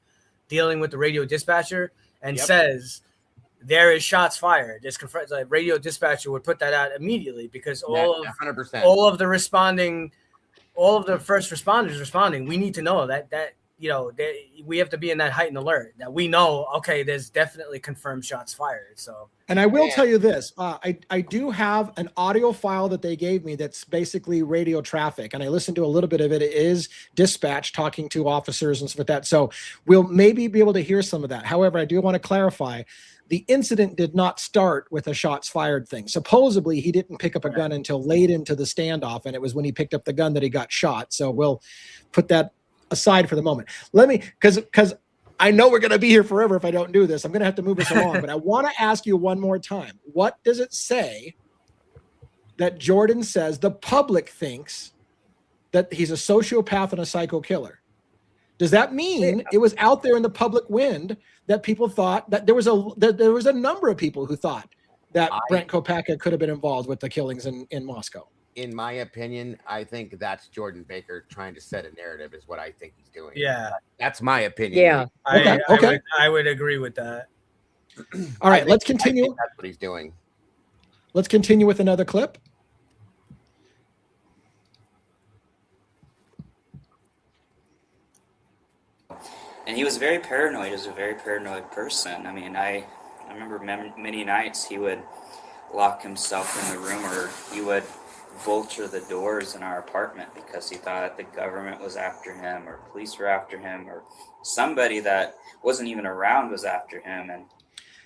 Speaker 6: dealing with the radio dispatcher and says there is shots fired. This radio dispatcher would put that out immediately, because all of the first responders responding, we need to know that we have to be in that heightened alert that we know, okay, there's definitely confirmed shots fired. So, and
Speaker 2: I will tell you this, I do have an audio file that they gave me that's basically radio traffic, and I listened to a little bit of it. It is dispatch talking to officers and stuff like that. So we'll maybe be able to hear some of that. However, I do want to clarify, the incident did not start with a shots fired thing. Supposedly, he didn't pick up a gun until late into the standoff, and it was when he picked up the gun that he got shot. So we'll put that aside for the moment. Let me, because I know we're going to be here forever if I don't do this. I'm going to have to move this along, but I want to ask you one more time. What does it say that Jordan says the public thinks that he's a sociopath and a psycho killer? Does that mean it was out there in the public wind that people thought that there was a number of people who thought that Brent Kopacka could have been involved with the killings in Moscow?
Speaker 3: In my opinion, I think that's Jordan Baker trying to set a narrative is what I think he's doing.
Speaker 6: Yeah.
Speaker 3: That's my opinion.
Speaker 4: Yeah.
Speaker 6: I would agree with that.
Speaker 2: All right, let's continue.
Speaker 3: That's what he's doing.
Speaker 2: Let's continue with another clip.
Speaker 7: And he was very paranoid. He was a very paranoid person. I mean, I remember many nights he would lock himself in the room, or he would vulture the doors in our apartment because he thought the government was after him, or police were after him, or somebody that wasn't even around was after him. And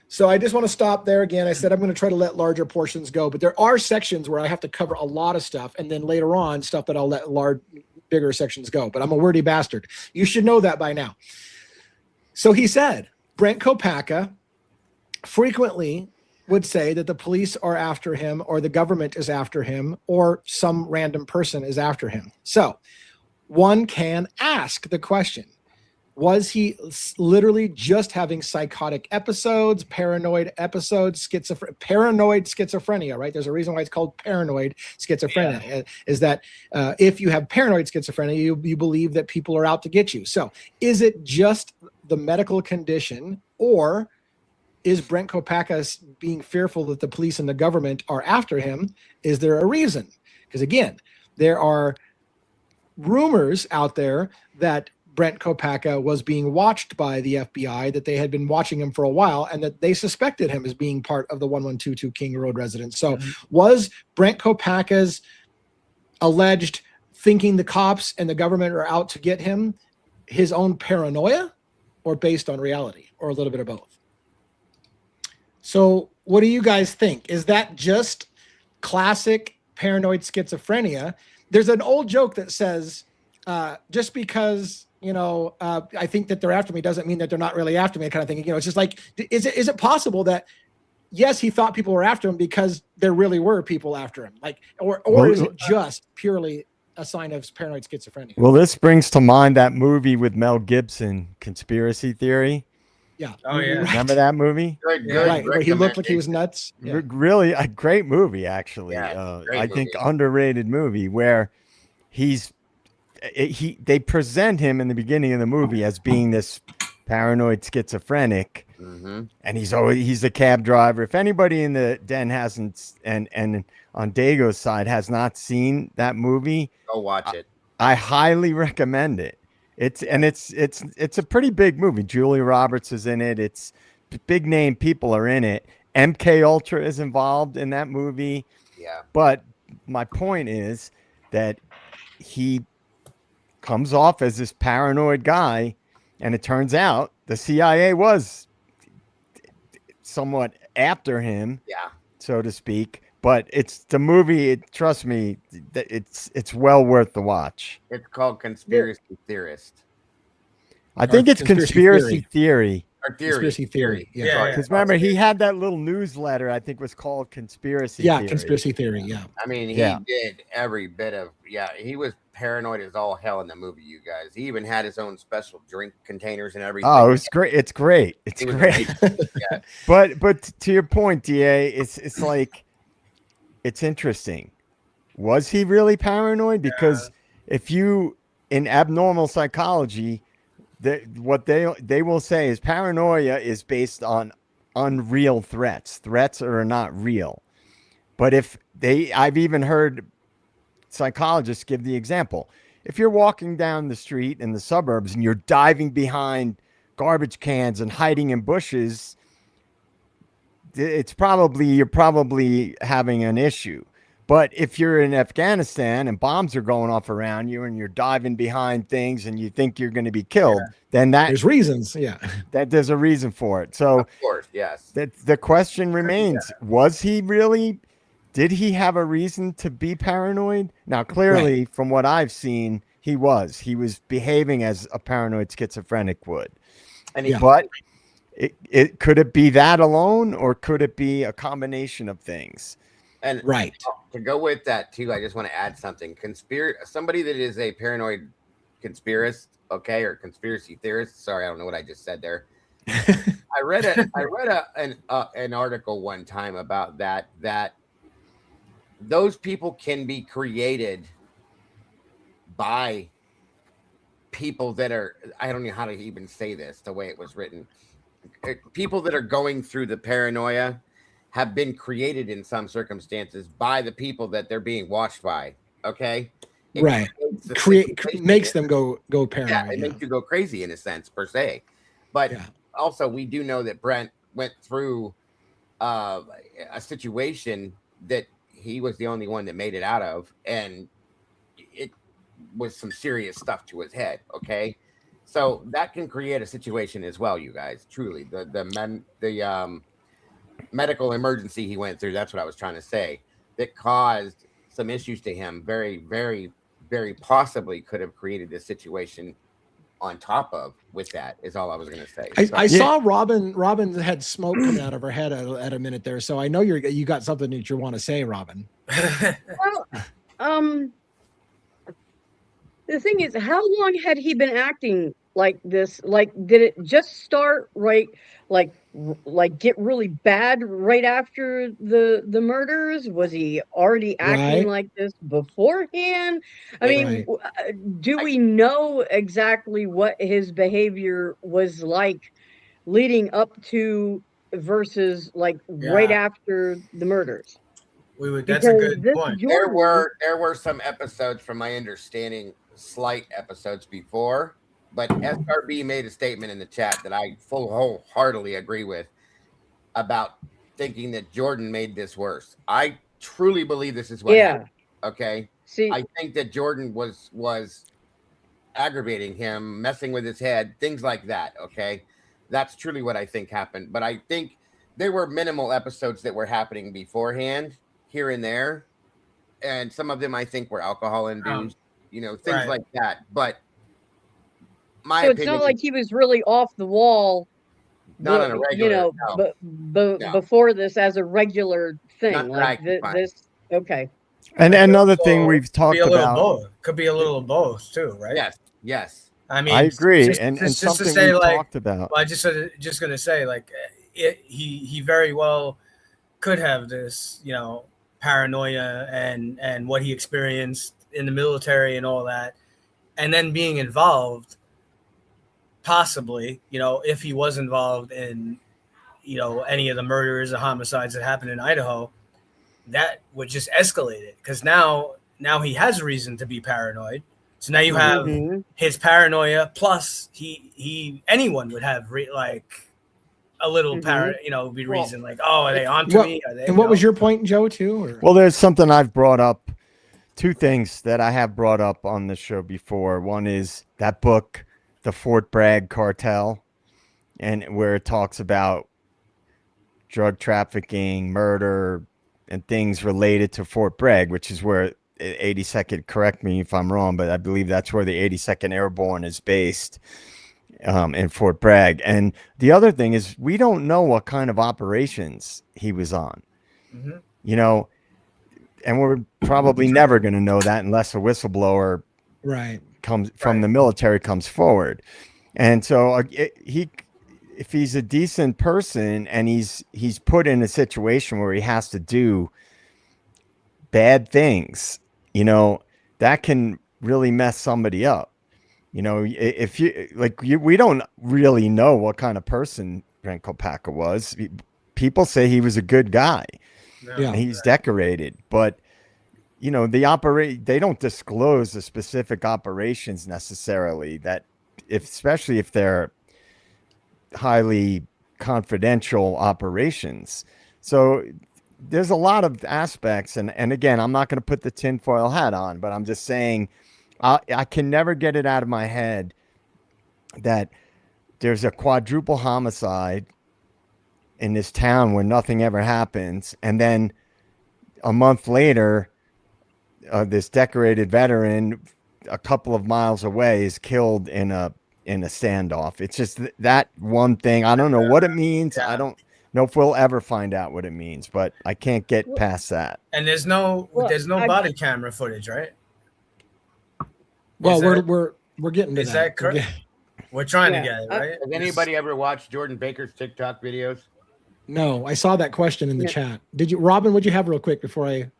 Speaker 2: so I just want to stop there again. I said I'm going to try to let larger portions go, but there are sections where I have to cover a lot of stuff, and then later on stuff that I'll let bigger sections go. But I'm a wordy bastard. You should know that by now. So he said Brent Kopacka frequently would say that the police are after him, or the government is after him, or some random person is after him. So one can ask the question, was he literally just having psychotic episodes, paranoid episodes, paranoid schizophrenia, right? There's a reason why it's called paranoid schizophrenia, is that if you have paranoid schizophrenia, you believe that people are out to get you. So is it just the medical condition, or is Brent Kopacka being fearful that the police and the government are after him? Is there a reason? Because again, there are rumors out there that Brent Kopacka was being watched by the FBI, that they had been watching him for a while, and that they suspected him as being part of the 1122 King Road residence. So was Brent Kopacka's alleged thinking the cops and the government are out to get him, his own paranoia or based on reality or a little bit of both? So what do you guys think? Is that just classic paranoid schizophrenia? There's an old joke that says, just because, I think that they're after me doesn't mean that they're not really after me, kind of thing. It's just like, is it possible that, yes, he thought people were after him because there really were people after him? Like, or is it just purely a sign of paranoid schizophrenia?
Speaker 5: Well, this brings to mind that movie with Mel Gibson, Conspiracy Theory.
Speaker 2: Yeah.
Speaker 6: Oh yeah.
Speaker 5: Remember that movie?
Speaker 3: Good,
Speaker 2: right. Where he looked like he was nuts. Yeah.
Speaker 5: Really a great movie, actually.
Speaker 3: Yeah,
Speaker 5: I think underrated movie where they present him in the beginning of the movie as being this paranoid schizophrenic, and he's a cab driver. If anybody in the den hasn't and on Dago's side has not seen that movie,
Speaker 3: go watch it.
Speaker 5: I highly recommend it. It's a pretty big movie. Julia Roberts is in it. It's big name people are in it. MK Ultra is involved in that movie.
Speaker 3: Yeah.
Speaker 5: But my point is that he comes off as this paranoid guy, and it turns out the CIA was somewhat after him, so to speak. But it's the movie. Trust me, it's well worth the watch.
Speaker 3: It's called Conspiracy Theorist.
Speaker 5: I think it's Conspiracy Theory.
Speaker 3: Or Theory.
Speaker 2: Conspiracy Theory.
Speaker 6: Yeah.
Speaker 5: Because remember, he had that little newsletter. I think was called Conspiracy.
Speaker 2: Yeah,
Speaker 5: Theory.
Speaker 2: Conspiracy Theory. Yeah.
Speaker 3: I mean, he did every bit of. Yeah, he was paranoid as all hell in the movie. You guys. He even had his own special drink containers and everything.
Speaker 5: Oh, it's great. It's great. It's great.
Speaker 3: Yeah.
Speaker 5: But to your point, Da, it's like. It's interesting. Was he really paranoid? Because if you, in abnormal psychology, what they will say is paranoia is based on unreal threats. Threats are not real. But I've even heard psychologists give the example. If you're walking down the street in the suburbs and you're diving behind garbage cans and hiding in bushes, you're probably having an issue. But if you're in Afghanistan and bombs are going off around you and you're diving behind things and you think you're going to be killed, then there's
Speaker 2: reasons. Yeah.
Speaker 5: That there's a reason for it. So
Speaker 3: of course, yes.
Speaker 5: The question remains, was he really, did he have a reason to be paranoid? Now, clearly from what I've seen, he was behaving as a paranoid schizophrenic would. But could it be that alone, or could it be a combination of things?
Speaker 3: And to go with that too, I just want to add something. Somebody that is a paranoid conspiracist, or conspiracy theorist. Sorry, I don't know what I just said there. I read an article one time about that those people can be created by people that are, I don't know how to even say this the way it was written. People that are going through the paranoia have been created in some circumstances by the people that they're being watched by. Okay.
Speaker 2: Makes them go paranoid.
Speaker 3: Yeah, it makes you go crazy in a sense, per se. But also, we do know that Brent went through a situation that he was the only one that made it out of, and it was some serious stuff to his head. Okay. So that can create a situation as well, you guys. Truly, the medical emergency he went through, that's what I was trying to say, that caused some issues to him. Very, very, very possibly could have created this situation on top of with that, is all I was going to say.
Speaker 2: I saw Robin had smoke coming out of her head at a minute there. So I know you got something that you want to say, Robin.
Speaker 4: Well, the thing is, how long had he been acting like this? Like, did it just start like get really bad right after the murders? Was he already acting like this beforehand? I mean, do we know exactly what his behavior was like leading up to versus right after the murders?
Speaker 6: That's a good point.
Speaker 3: There were some episodes, from my understanding, slight episodes before, but SRB made a statement in the chat that I wholeheartedly agree with, about thinking that Jordan made this worse. I truly believe this is what happened. Okay.
Speaker 4: See,
Speaker 3: I think that Jordan was aggravating him, messing with his head, things like that. Okay, that's truly what I think happened. But I think there were minimal episodes that were happening beforehand, here and there, and some of them I think were alcohol induced, things like that. But my
Speaker 4: so it's
Speaker 3: opinion
Speaker 4: not like
Speaker 3: is
Speaker 4: he was really off the wall,
Speaker 3: not on a regular. No, no,
Speaker 4: before this as a regular thing,
Speaker 3: not that I
Speaker 4: like
Speaker 3: can find.
Speaker 4: this. Okay.
Speaker 5: And
Speaker 6: I think
Speaker 5: another
Speaker 6: also
Speaker 5: thing we've
Speaker 6: could be
Speaker 5: talked
Speaker 6: a little
Speaker 5: about.
Speaker 6: both. Could be a little of both too, right?
Speaker 3: Yes, yes.
Speaker 6: I mean,
Speaker 5: I agree,
Speaker 6: just
Speaker 5: and
Speaker 6: to
Speaker 5: something
Speaker 6: say,
Speaker 5: we
Speaker 6: like,
Speaker 5: talked about.
Speaker 6: well, I just gonna say, like, he very well could have this, paranoia and what he experienced in the military and all that, and then being involved, possibly, if he was involved in, any of the murders or homicides that happened in Idaho, that would just escalate it, because now he has reason to be paranoid. So now you have his paranoia plus anyone would have like a little be reason, like, oh, are they onto me? Are they,
Speaker 2: and what was your point, Joe, too? Or?
Speaker 5: Well, there's something I've brought up, two things that I have brought up on the show before. One is that book, The Fort Bragg Cartel, and where it talks about drug trafficking, murder, and things related to Fort Bragg, which is where 82nd, correct me if I'm wrong, but I believe that's where the 82nd Airborne is based, in Fort Bragg. And the other thing is, we don't know what kind of operations he was on, and we're probably never going to know that unless a whistleblower comes from the military comes forward. And so if he's a decent person and he's put in a situation where he has to do bad things, that can really mess somebody up. If we don't really know what kind of person Brent Kopacka was. People say he was a good guy.
Speaker 2: Yeah,
Speaker 5: he's decorated, but they don't disclose the specific operations necessarily, that especially if they're highly confidential operations. So there's a lot of aspects, and again, I'm not going to put the tinfoil hat on, but I'm just saying I can never get it out of my head that there's a quadruple homicide in this town where nothing ever happens, and then a month later, this decorated veteran a couple of miles away is killed in a standoff. It's just that one thing. I don't know what it means. I don't know if we'll ever find out what it means, but I can't get past that.
Speaker 6: And there's no body camera footage, right?
Speaker 2: Well, we're getting to that.
Speaker 6: Is that correct? We're trying to get it, right?
Speaker 3: Has anybody ever watched Jordan Baker's TikTok videos?
Speaker 2: No, I saw that question in the chat. Did you, Robin? What'd you have real quick before I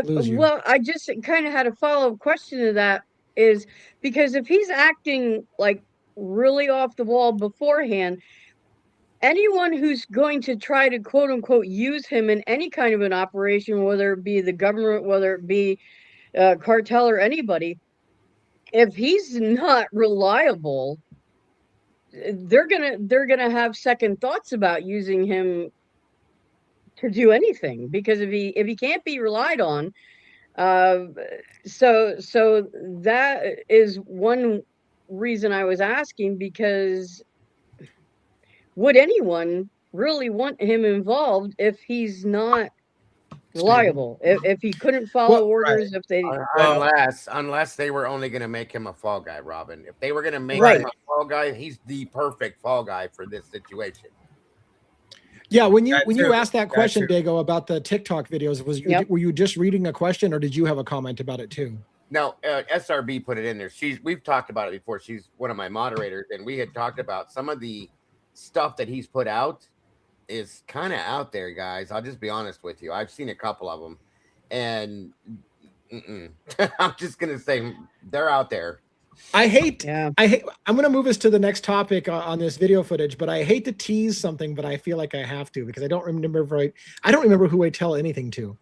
Speaker 2: lose you?
Speaker 4: Well, I just kind of had a follow-up question to that, is because if he's acting like really off the wall beforehand, anyone who's going to try to quote unquote use him in any kind of an operation, whether it be the government, whether it be cartel or anybody, if he's not reliable, they're gonna have second thoughts about using him to do anything, because if he can't be relied on, so that is one reason I was asking, because would anyone really want him involved if he's not reliable, if he couldn't follow orders, if they
Speaker 3: unless they were only going to make him a fall guy, Robin. If they were going to make him a fall guy, he's the perfect fall guy for this situation.
Speaker 2: Yeah, when you asked that question, Dago, about the TikTok videos, were you just reading a question, or did you have a comment about it too?
Speaker 3: No, SRB put it in there. We've talked about it before. She's one of my moderators, and we had talked about some of the stuff that he's put out is kind of out there, guys. I'll just be honest with you. I've seen a couple of them, and I'm just gonna say they're out there.
Speaker 2: I'm going to move us to the next topic on this video footage, but I hate to tease something, but I feel like I have to, because I don't remember who I tell anything to.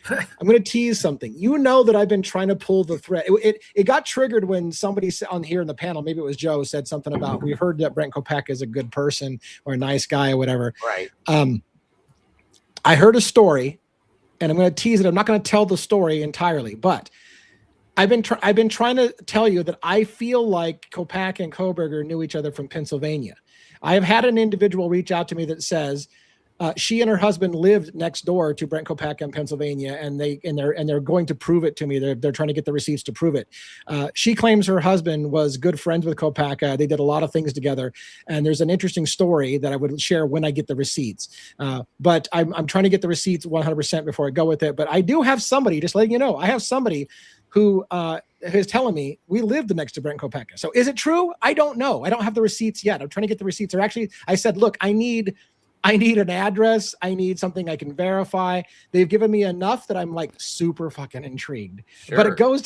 Speaker 2: I'm going to tease something. You know that I've been trying to pull the thread. It got triggered when somebody on here in the panel, maybe it was Joe, said something about, we heard that Brent Kopacka is a good person or a nice guy or whatever.
Speaker 3: Right.
Speaker 2: I heard a story, and I'm going to tease it. I'm not going to tell the story entirely, but I've been trying to tell you that I feel like Kopacka and Koberger knew each other from Pennsylvania. I have had an individual reach out to me that says she and her husband lived next door to Brent Kopacka in Pennsylvania, and they're going to prove it to me. They're trying to get the receipts to prove it. She claims her husband was good friends with Kopacka. They did a lot of things together, and there's an interesting story that I would share when I get the receipts. But I'm trying to get the receipts 100% before I go with it. But I do have somebody, just letting you know, I have somebody who is telling me we lived next to Brent Kopacka. So is it true? I don't know. I don't have the receipts yet. I'm trying to get the receipts. Or actually, I said, look, I need an address. I need something I can verify. They've given me enough that I'm like super fucking intrigued. Sure. But it goes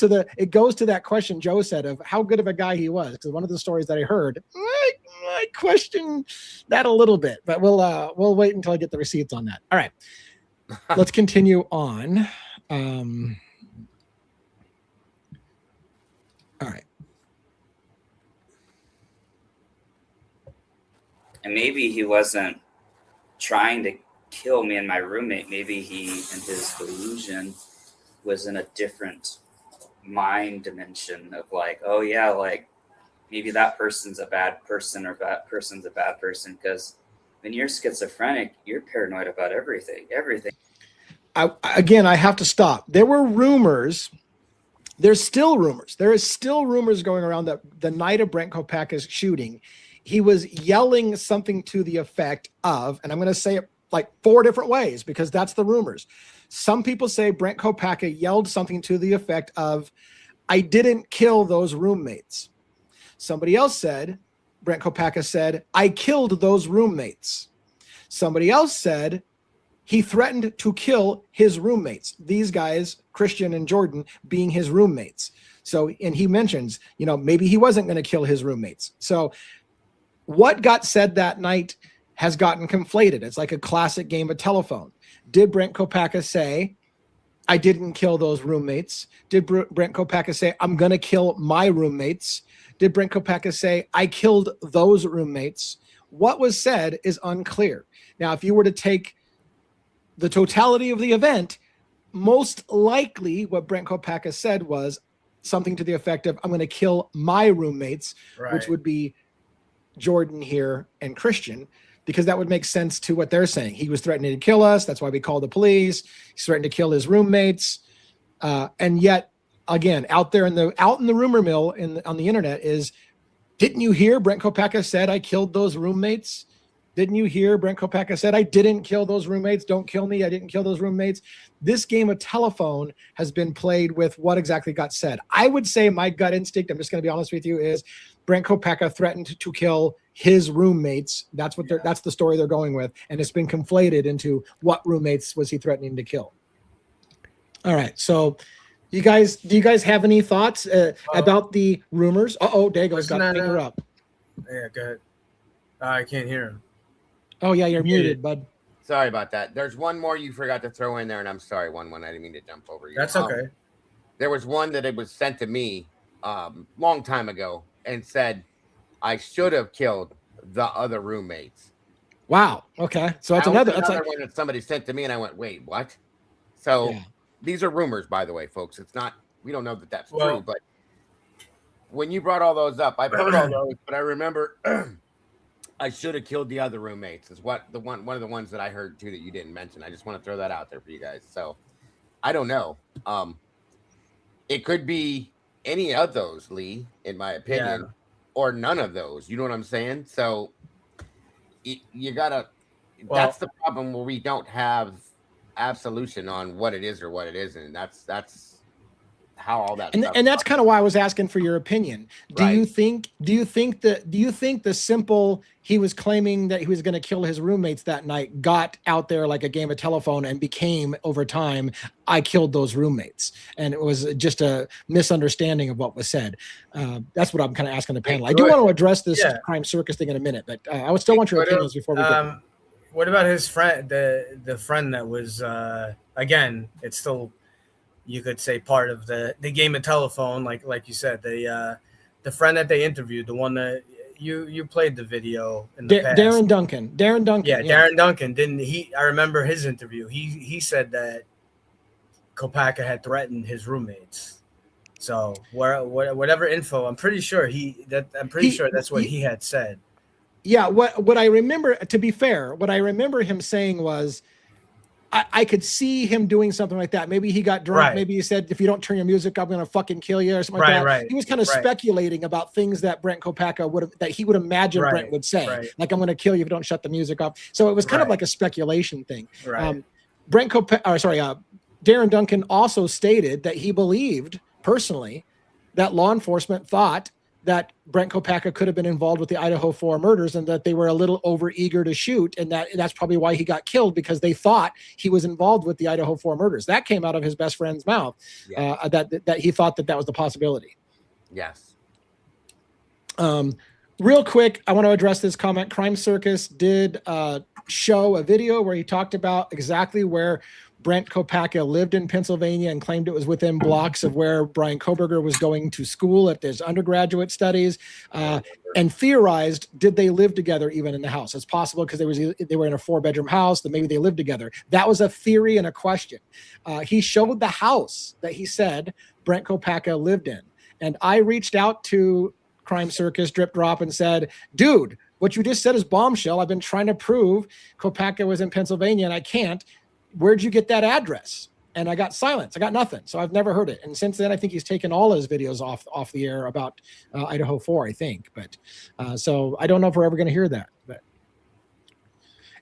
Speaker 2: to that question Joe said of how good of a guy he was. Because one of the stories that I heard, I question that a little bit. But we'll wait until I get the receipts on that. All right, let's continue on. All right.
Speaker 7: And maybe he wasn't trying to kill me and my roommate. Maybe he, in his delusion, was in a different mind dimension of like, oh yeah, like maybe that person's a bad person or that person's a bad person. Because when you're schizophrenic, you're paranoid about everything.
Speaker 2: I have to stop. There were rumors. There's still rumors. There is still rumors going around that the night of Brent Kopacka's shooting, he was yelling something to the effect of, and I'm going to say it like 4 different ways because that's the rumors. Some people say Brent Kopacka yelled something to the effect of, I didn't kill those roommates. Somebody else said, Brent Kopacka said, I killed those roommates. Somebody else said, he threatened to kill his roommates. These guys, Christian and Jordan, being his roommates. So, and he mentions, maybe he wasn't going to kill his roommates. So what got said that night has gotten conflated. It's like a classic game of telephone. Did Brent Kopacka say, I didn't kill those roommates? Did Brent Kopacka say, I'm going to kill my roommates? Did Brent Kopacka say, I killed those roommates? What was said is unclear. Now, if you were to take the totality of the event, most likely what Brent Kopacka said was something to the effect of, I'm going to kill my roommates, right, which would be Jordan here and Christian, because that would make sense to what they're saying. He was threatening to kill us. That's why we called the police. He's threatened to kill his roommates. And yet, again, out in the rumor mill on the internet is, didn't you hear Brent Kopacka said, I killed those roommates? Didn't you hear Brent Kopacka said, I didn't kill those roommates. Don't kill me. I didn't kill those roommates. This game of telephone has been played with what exactly got said. I would say my gut instinct, I'm just going to be honest with you, is Brent Kopacka threatened to kill his roommates. That's the story they're going with. And it's been conflated into what roommates was he threatening to kill. All right. So do you guys have any thoughts about the rumors? Dago's got to finger up.
Speaker 6: Yeah, go ahead. I can't hear him.
Speaker 2: Oh, yeah, you're muted, bud.
Speaker 3: Sorry about that. There's one more you forgot to throw in there, and I'm sorry, one. I didn't mean to jump over you.
Speaker 6: That's okay.
Speaker 3: There was one that it was sent to me long time ago and said I should have killed the other roommates.
Speaker 2: Wow. Okay. So that's another
Speaker 3: one that somebody sent to me, and I went, wait, what? So these are rumors, by the way, folks. It's not, we don't know that that's true, but when you brought all those up, I've heard all those, but I remember I should have killed the other roommates is one of the ones that I heard too that you didn't mention. I just want to throw that out there for you guys. So I don't know. It could be any of those, Lee, in my opinion, or none of those. You know what I'm saying? So you gotta. That's the problem where we don't have absolution on what it is or what it isn't. That's how all that
Speaker 2: and that's kind of why I was asking for your opinion. Do you think the simple he was claiming that he was going to kill his roommates that night got out there like a game of telephone and became over time, I killed those roommates, and it was just a misunderstanding of what was said? That's what I'm kind of asking the panel. I do want to address this crime circus thing in a minute, but I would still want your opinions before we go.
Speaker 6: What about his friend, the friend that was again, it's still, you could say, part of the game of telephone, like you said, the friend that they interviewed, the one that you played the video in the past.
Speaker 2: Darren Duncan.
Speaker 6: Yeah, Darren Duncan. Didn't he? I remember his interview. He said that Kopacka had threatened his roommates. So whatever info, I'm pretty sure that's what he had said.
Speaker 2: Yeah, what I remember, to be fair, what I remember him saying was, I could see him doing something like that. Maybe he got drunk.
Speaker 6: Right.
Speaker 2: Maybe he said, if you don't turn your music up, I'm going to fucking kill you or something like that.
Speaker 6: Right.
Speaker 2: He was kind of speculating about things that Brent Kopacka that he would imagine Brent would say. Like, I'm going to kill you if you don't shut the music off. So it was kind of like a speculation thing.
Speaker 6: Right.
Speaker 2: Darren Duncan also stated that he believed personally that law enforcement thought that Brent Kopacka could have been involved with the Idaho 4 murders and that they were a little over eager to shoot. And that's probably why he got killed, because they thought he was involved with the Idaho 4 murders. That came out of his best friend's mouth, that he thought that was the possibility.
Speaker 3: Yes.
Speaker 2: Real quick, I want to address this comment. Crime Circus did show a video where he talked about exactly where Brent Kopacka lived in Pennsylvania and claimed it was within blocks of where Brian Kohberger was going to school at his undergraduate studies, and theorized, did they live together even in the house? It's possible because they were in a 4-bedroom house, that maybe they lived together. That was a theory and a question. He showed the house that he said Brent Kopacka lived in. And I reached out to Crime Circus Drip Drop and said, dude, what you just said is bombshell. I've been trying to prove Kopacka was in Pennsylvania and I can't. Where'd you get that address? And I got silence. I got nothing. So I've never heard it. And since then, I think he's taken all his videos off the air about Idaho 4, I think. But so I don't know if we're ever going to hear that. But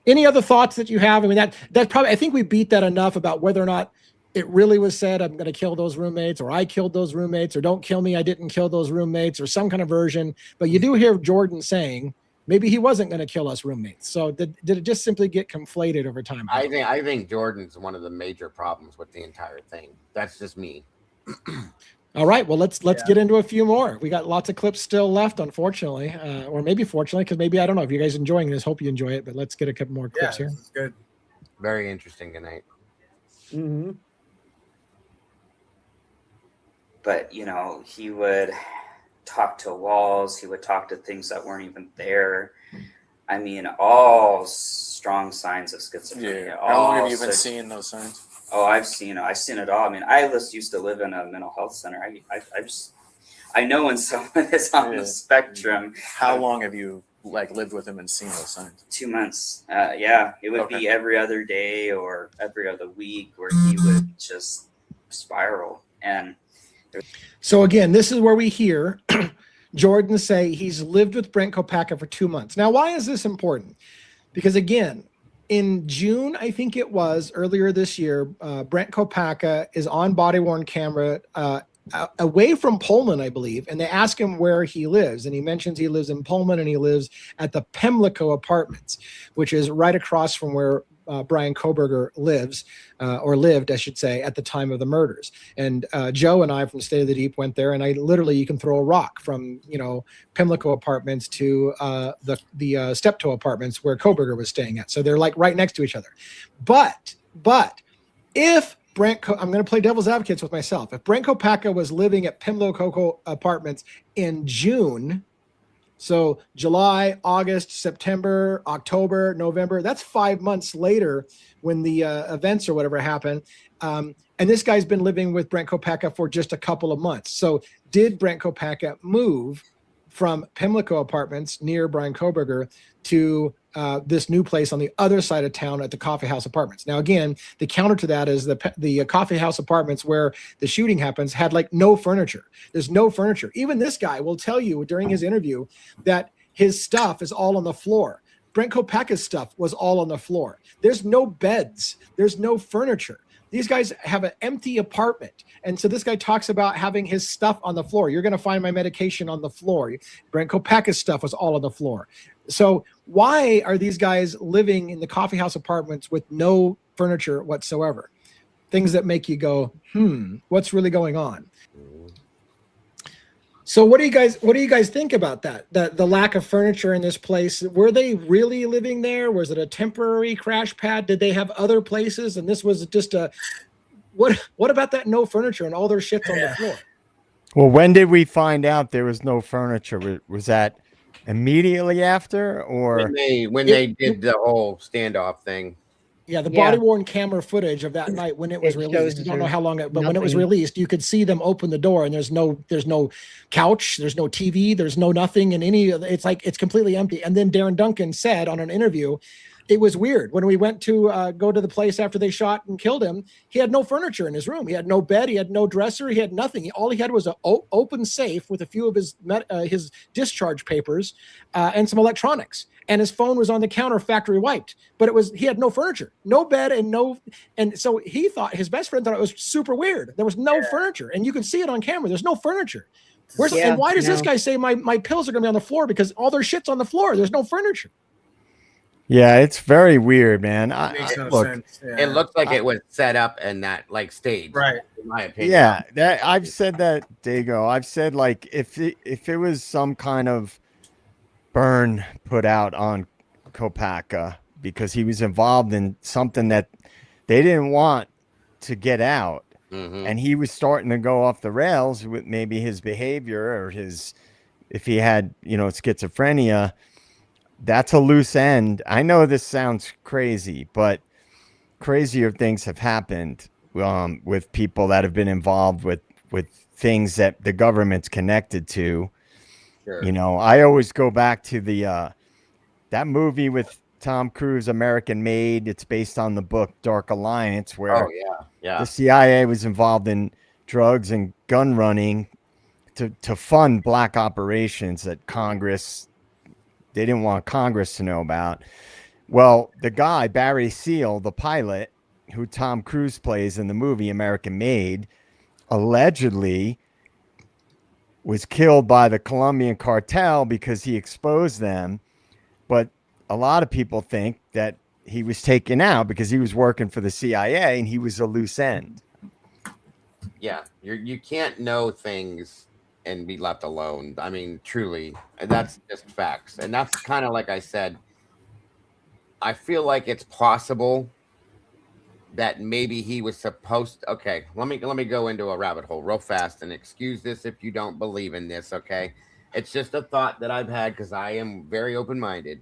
Speaker 2: any other thoughts that you have? I mean, that probably, I think we beat that enough about whether or not it really was said, I'm going to kill those roommates, or I killed those roommates, or don't kill me, I didn't kill those roommates, or some kind of version. But you do hear Jordan saying, maybe he wasn't going to kill us roommates. So did it just simply get conflated over time?
Speaker 3: I think Jordan's one of the major problems with the entire thing. That's just me.
Speaker 2: All right. Well, let's get into a few more. We got lots of clips still left, unfortunately, or maybe fortunately, because maybe, I don't know if you guys are enjoying this. Hope you enjoy it, but let's get a couple more clips here.
Speaker 6: Good.
Speaker 3: Very interesting tonight.
Speaker 4: Mm-hmm.
Speaker 7: But, he would talk to walls. He would talk to things that weren't even there. I mean, all strong signs of schizophrenia.
Speaker 8: Yeah. How long have you been seeing those signs?
Speaker 7: Oh, I've seen it all. I mean, I just used to live in a mental health center. I know when someone is on the spectrum.
Speaker 8: How long have you lived with him and seen those signs?
Speaker 7: 2 months. It would be every other day or every other week where he would just spiral. And
Speaker 2: so again, this is where we hear Jordan say he's lived with Brent Kopacka for 2 months. Now, why is this important? Because again, in June, I think it was earlier this year, Brent Kopacka is on body-worn camera away from Pullman, I believe, and they ask him where he lives, and he mentions he lives in Pullman and he lives at the Pimlico Apartments, which is right across from where Brian Kohberger lives, or lived, I should say, at the time of the murders. And Joe and I from State of the Deep went there, and you can throw a rock from, Pimlico Apartments to the Steptoe Apartments where Kohberger was staying at. So they're right next to each other. But if I'm going to play devil's advocate with myself. If Brent Kopacka was living at Pimlico Apartments in June, so July, August, September, October, November, that's 5 months later when the events or whatever happened. And this guy's been living with Brent Kopacka for just a couple of months. So did Brent Kopacka move from Pimlico Apartments near Brian Kohberger to this new place on the other side of town at the Coffee House Apartments? Now, again, the counter to that is the Coffee House Apartments where the shooting happens had no furniture. There's no furniture. Even this guy will tell you during his interview that his stuff is all on the floor. Brent Kopacka's stuff was all on the floor. There's no beds. There's no furniture. These guys have an empty apartment. And so this guy talks about having his stuff on the floor. You're going to find my medication on the floor. Brent Kopacka's stuff was all on the floor. So why are these guys living in the Coffee House Apartments with no furniture whatsoever? Things that make you go, what's really going on? So what do you guys think about that? The lack of furniture in this place? Were they really living there? Was it a temporary crash pad? Did they have other places? And this was just what about that no furniture and all their shit's on the floor?
Speaker 5: Well, when did we find out there was no furniture? Was that immediately after, or
Speaker 3: when they did the whole standoff thing?
Speaker 2: Yeah, the body worn camera footage of that night when it was released. You don't know how long, but when it was released, you could see them open the door, and there's no couch, there's no TV, there's no nothing in any of it's like it's completely empty. And then Darren Duncan said on an interview, it was weird when we went to go to the place after they shot and killed him. He had no furniture in his room. He had no bed. He had no dresser. He had nothing. All he had was an open safe with a few of his discharge papers and some electronics. And his phone was on the counter, factory wiped. But he had no furniture, no bed, and so he thought, his best friend thought it was super weird. There was no furniture, and you can see it on camera. There's no furniture. And why does this guy say my pills are gonna be on the floor? Because all their shit's on the floor. There's no furniture.
Speaker 5: Yeah, it's very weird, man.
Speaker 6: Makes no sense. Yeah.
Speaker 3: It looks like it was set up in that like stage,
Speaker 6: right?
Speaker 3: In my opinion.
Speaker 5: Yeah, I've said that, Dago. I've said like if it was some kind of burn put out on Kopacka because he was involved in something that they didn't want to get out, and he was starting to go off the rails with maybe his behavior or if he had schizophrenia. That's a loose end. I know this sounds crazy, but crazier things have happened with people that have been involved with things that the government's connected to. Sure. I always go back to that movie with Tom Cruise, American Made. It's based on the book Dark Alliance, where the CIA was involved in drugs and gun running to fund black operations that they didn't want Congress to know about. Well, the guy, Barry Seal, the pilot, who Tom Cruise plays in the movie American Made, allegedly was killed by the Colombian cartel because he exposed them. But a lot of people think that he was taken out because he was working for the CIA and he was a loose end.
Speaker 3: Yeah, you can't know things and be left alone. I mean, truly, that's just facts. And that's kind of like I said, I feel like it's possible that maybe he was supposed to, okay, let me go into a rabbit hole real fast, and excuse this if you don't believe in this, okay? It's just a thought that I've had because I am very open-minded.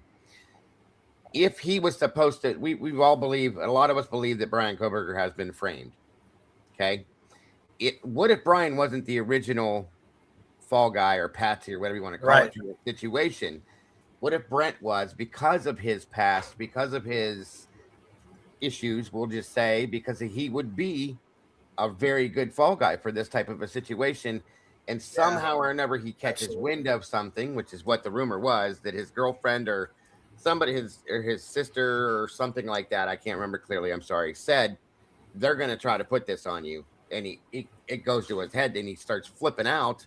Speaker 3: If he was supposed to, we all believe, a lot of us believe that Brian Kohberger has been framed, okay? What if Brian wasn't the original fall guy or patsy or whatever you want to call it in the situation? What if Brent was, because of his past, because of his issues, we'll just say, because he would be a very good fall guy for this type of a situation, and somehow or another he catches wind of something, which is what the rumor was, that his girlfriend or somebody, his sister or something like that, I can't remember clearly, I'm sorry, said they're going to try to put this on you, and it goes to his head and he starts flipping out.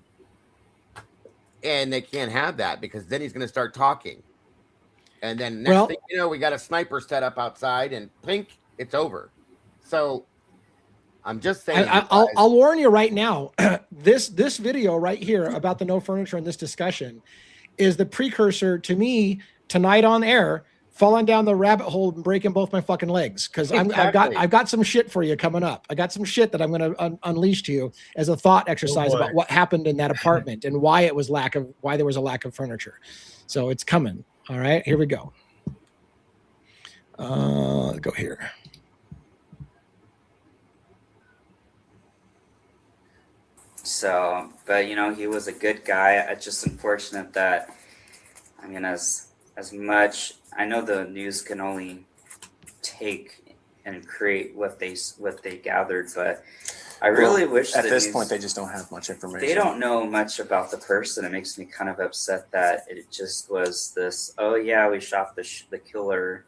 Speaker 3: And they can't have that because then he's going to start talking. And then next thing you know, we got a sniper set up outside and pink, it's over. So I'm just saying.
Speaker 2: I'll warn you right now. This video right here about the no furniture in this discussion is the precursor to me tonight on air falling down the rabbit hole and breaking both my fucking legs, because I've got some shit for you coming up. I got some shit that I'm going to unleash to you as a thought exercise about what happened in that apartment and why there was a lack of furniture. So it's coming. All right, here we go. Go here.
Speaker 7: So, but he was a good guy. It's just unfortunate that, I mean, as much, I know the news can only take and create what they gathered, but I really wish
Speaker 8: at this point they just don't have much information.
Speaker 7: They don't know much about the person. It makes me kind of upset that it just was this, oh yeah, we shot the killer,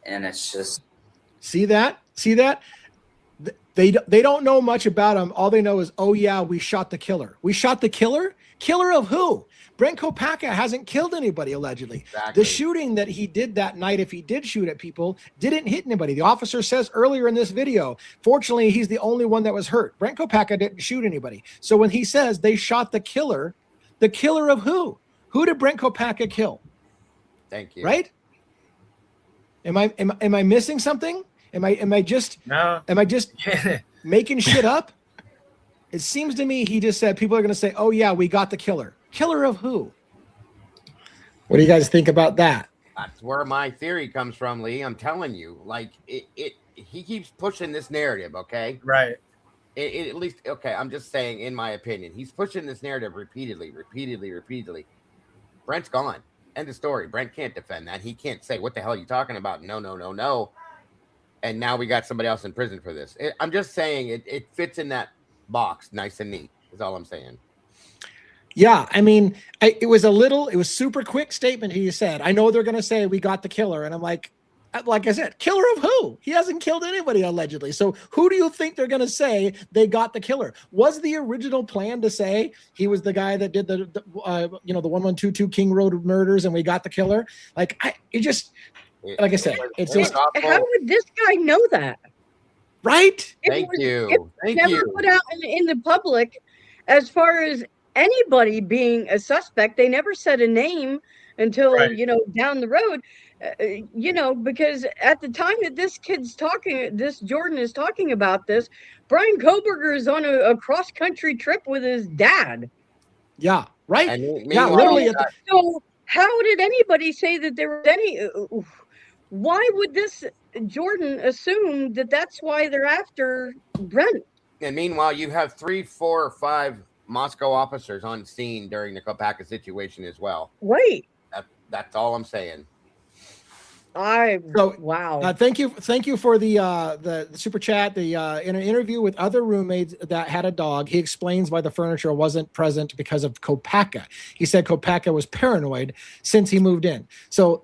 Speaker 7: and it's just
Speaker 2: see that they don't know much about him. All they know is, oh yeah, we shot the killer. We shot the killer. Killer of who? Brent Kopacka hasn't killed anybody, allegedly. Exactly. The shooting that he did that night, if he did shoot at people, didn't hit anybody. The officer says earlier in this video, fortunately, he's the only one that was hurt. Brent Kopacka didn't shoot anybody. So when he says they shot the killer of who? Who did Brent Kopacka kill?
Speaker 3: Thank you.
Speaker 2: Right? Am I missing something? Am I just making shit up? It seems to me he just said people are going to say, oh yeah, we got the killer. Killer of who? What do you guys think about that?
Speaker 3: That's where my theory comes from, Lee. I'm telling you, like he keeps pushing this narrative. Okay,
Speaker 6: Right.
Speaker 3: At least, okay. I'm just saying, in my opinion, he's pushing this narrative repeatedly. Brent's gone. End of story. Brent can't defend that. He can't say, "What the hell are you talking about?" No. And now we got somebody else in prison for this. I'm just saying it fits in that box, nice and neat. Is all I'm saying.
Speaker 2: Yeah, I mean, it was super quick statement he said. I know they're going to say we got the killer, and I'm like I said, killer of who? He hasn't killed anybody allegedly. So who do you think they're going to say they got the killer? Was the original plan to say he was the guy that did the 1122 King Road murders and we got the killer? Like I said, it's just
Speaker 4: how would this guy know that?
Speaker 2: Right?
Speaker 3: Thank you.
Speaker 4: Never put out in the public as far as anybody being a suspect. They never said a name until down the road. Because at the time that this Jordan is talking about this, Brian Koberger is on a cross-country trip with his dad.
Speaker 2: Yeah, right.
Speaker 3: Yeah,
Speaker 2: literally.
Speaker 4: So how did anybody say that there was any? Why would this Jordan assume that that's why they're after Brent?
Speaker 3: And meanwhile, you have 3, 4, or 5 Moscow officers on scene during the Kopacka situation as well.
Speaker 4: Right.
Speaker 3: That's all I'm saying.
Speaker 4: Wow.
Speaker 2: Thank you for the super chat. In an interview with other roommates that had a dog, he explains why the furniture wasn't present because of Kopacka. He said Kopacka was paranoid since he moved in. So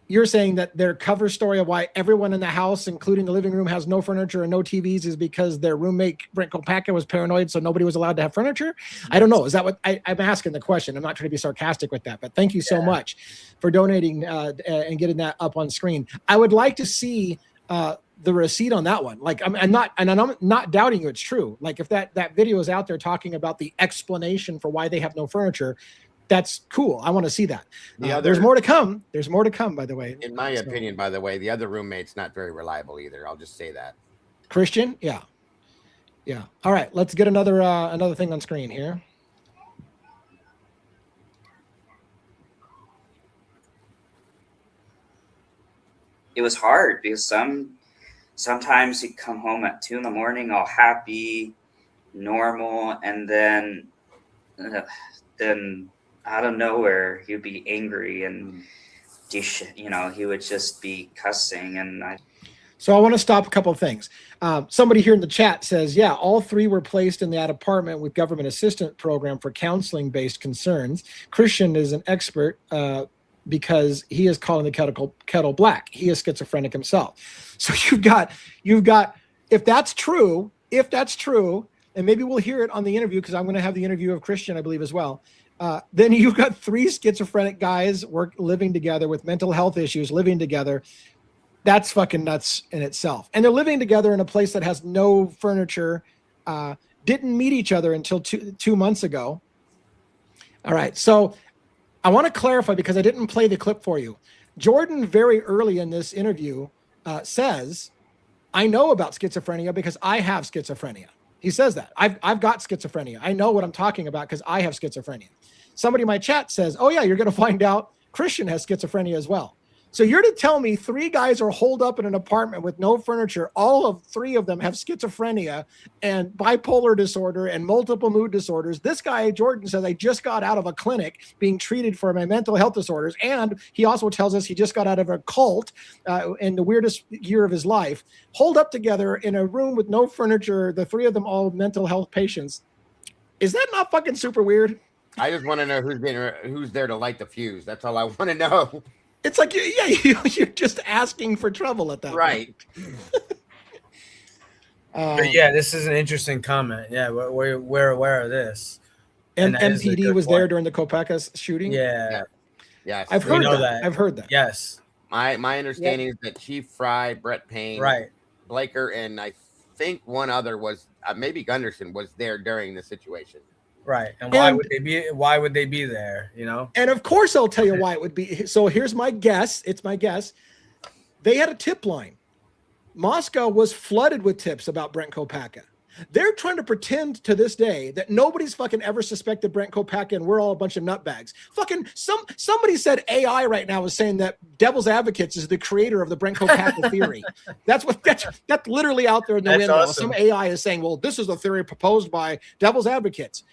Speaker 2: you're saying that their cover story of why everyone in the house, including the living room, has no furniture and no TVs is because their roommate Brent Kopacka was paranoid, so nobody was allowed to have furniture? I don't know. Is that what I'm asking the question? I'm not trying to be sarcastic with that, but thank you so much for donating and getting that up on screen. I would like to see the receipt on that one. Like I'm not doubting you. It's true. Like if that video is out there talking about the explanation for why they have no furniture, that's cool. I want to see that. There's more to come. There's more to come, by the way.
Speaker 3: In my opinion, by the way, the other roommate's not very reliable either. I'll just say that.
Speaker 2: Christian? Yeah. All right. Let's get another thing on screen here.
Speaker 7: It was hard because sometimes he'd come home at 2 a.m, all happy, normal, and then out of nowhere he'd be angry and he would just be cussing.
Speaker 2: So I want to stop a couple of things. Somebody here in the chat says, yeah, all 3 were placed in that apartment with government assistance program for counseling based concerns. Christian is an expert because he is calling the kettle black. He is schizophrenic himself. So you've got if that's true, and maybe we'll hear it on the interview because I'm going to have the interview of Christian, I believe, as well. Then you've got 3 schizophrenic guys living together with mental health issues, living together. That's fucking nuts in itself. And they're living together in a place that has no furniture, didn't meet each other until 2 months ago. All right. So I want to clarify because I didn't play the clip for you. Jordan, very early in this interview, says, I know about schizophrenia because I have schizophrenia. He says that. I've got schizophrenia. I know what I'm talking about because I have schizophrenia. Somebody in my chat says, oh, yeah, you're going to find out Christian has schizophrenia as well. So you're to tell me 3 guys are holed up in an apartment with no furniture. All of 3 of them have schizophrenia and bipolar disorder and multiple mood disorders. This guy, Jordan, says, I just got out of a clinic being treated for my mental health disorders. And he also tells us he just got out of a cult in the weirdest year of his life, holed up together in a room with no furniture, the 3 of them all mental health patients. Is that not fucking super weird?
Speaker 3: I just want to know who's there to light the fuse. That's all I want to know.
Speaker 2: It's like, you're just asking for trouble at that
Speaker 3: right.
Speaker 6: But yeah, this is an interesting comment. Yeah, we're aware of this.
Speaker 2: And MPD was there during the Kopacka shooting?
Speaker 6: Yeah.
Speaker 3: Yes.
Speaker 2: I've heard that.
Speaker 6: Yes.
Speaker 3: My understanding is that Chief Fry, Brett Payne, Blaker, and I think one other was maybe Gunderson was there during the situation.
Speaker 6: Right. And why would they be there,
Speaker 2: And of course I'll tell you why it would be. So here's my guess. It's my guess. They had a tip line. Moscow was flooded with tips about Brent Kopacka. They're trying to pretend to this day that nobody's fucking ever suspected Brent Kopacka and we're all a bunch of nutbags. Fucking somebody said AI right now is saying that Devil's Advocates is the creator of the Brent Kopacka theory. That's literally out there in the window.
Speaker 6: Awesome.
Speaker 2: Some AI is saying, well, this is a theory proposed by Devil's Advocates.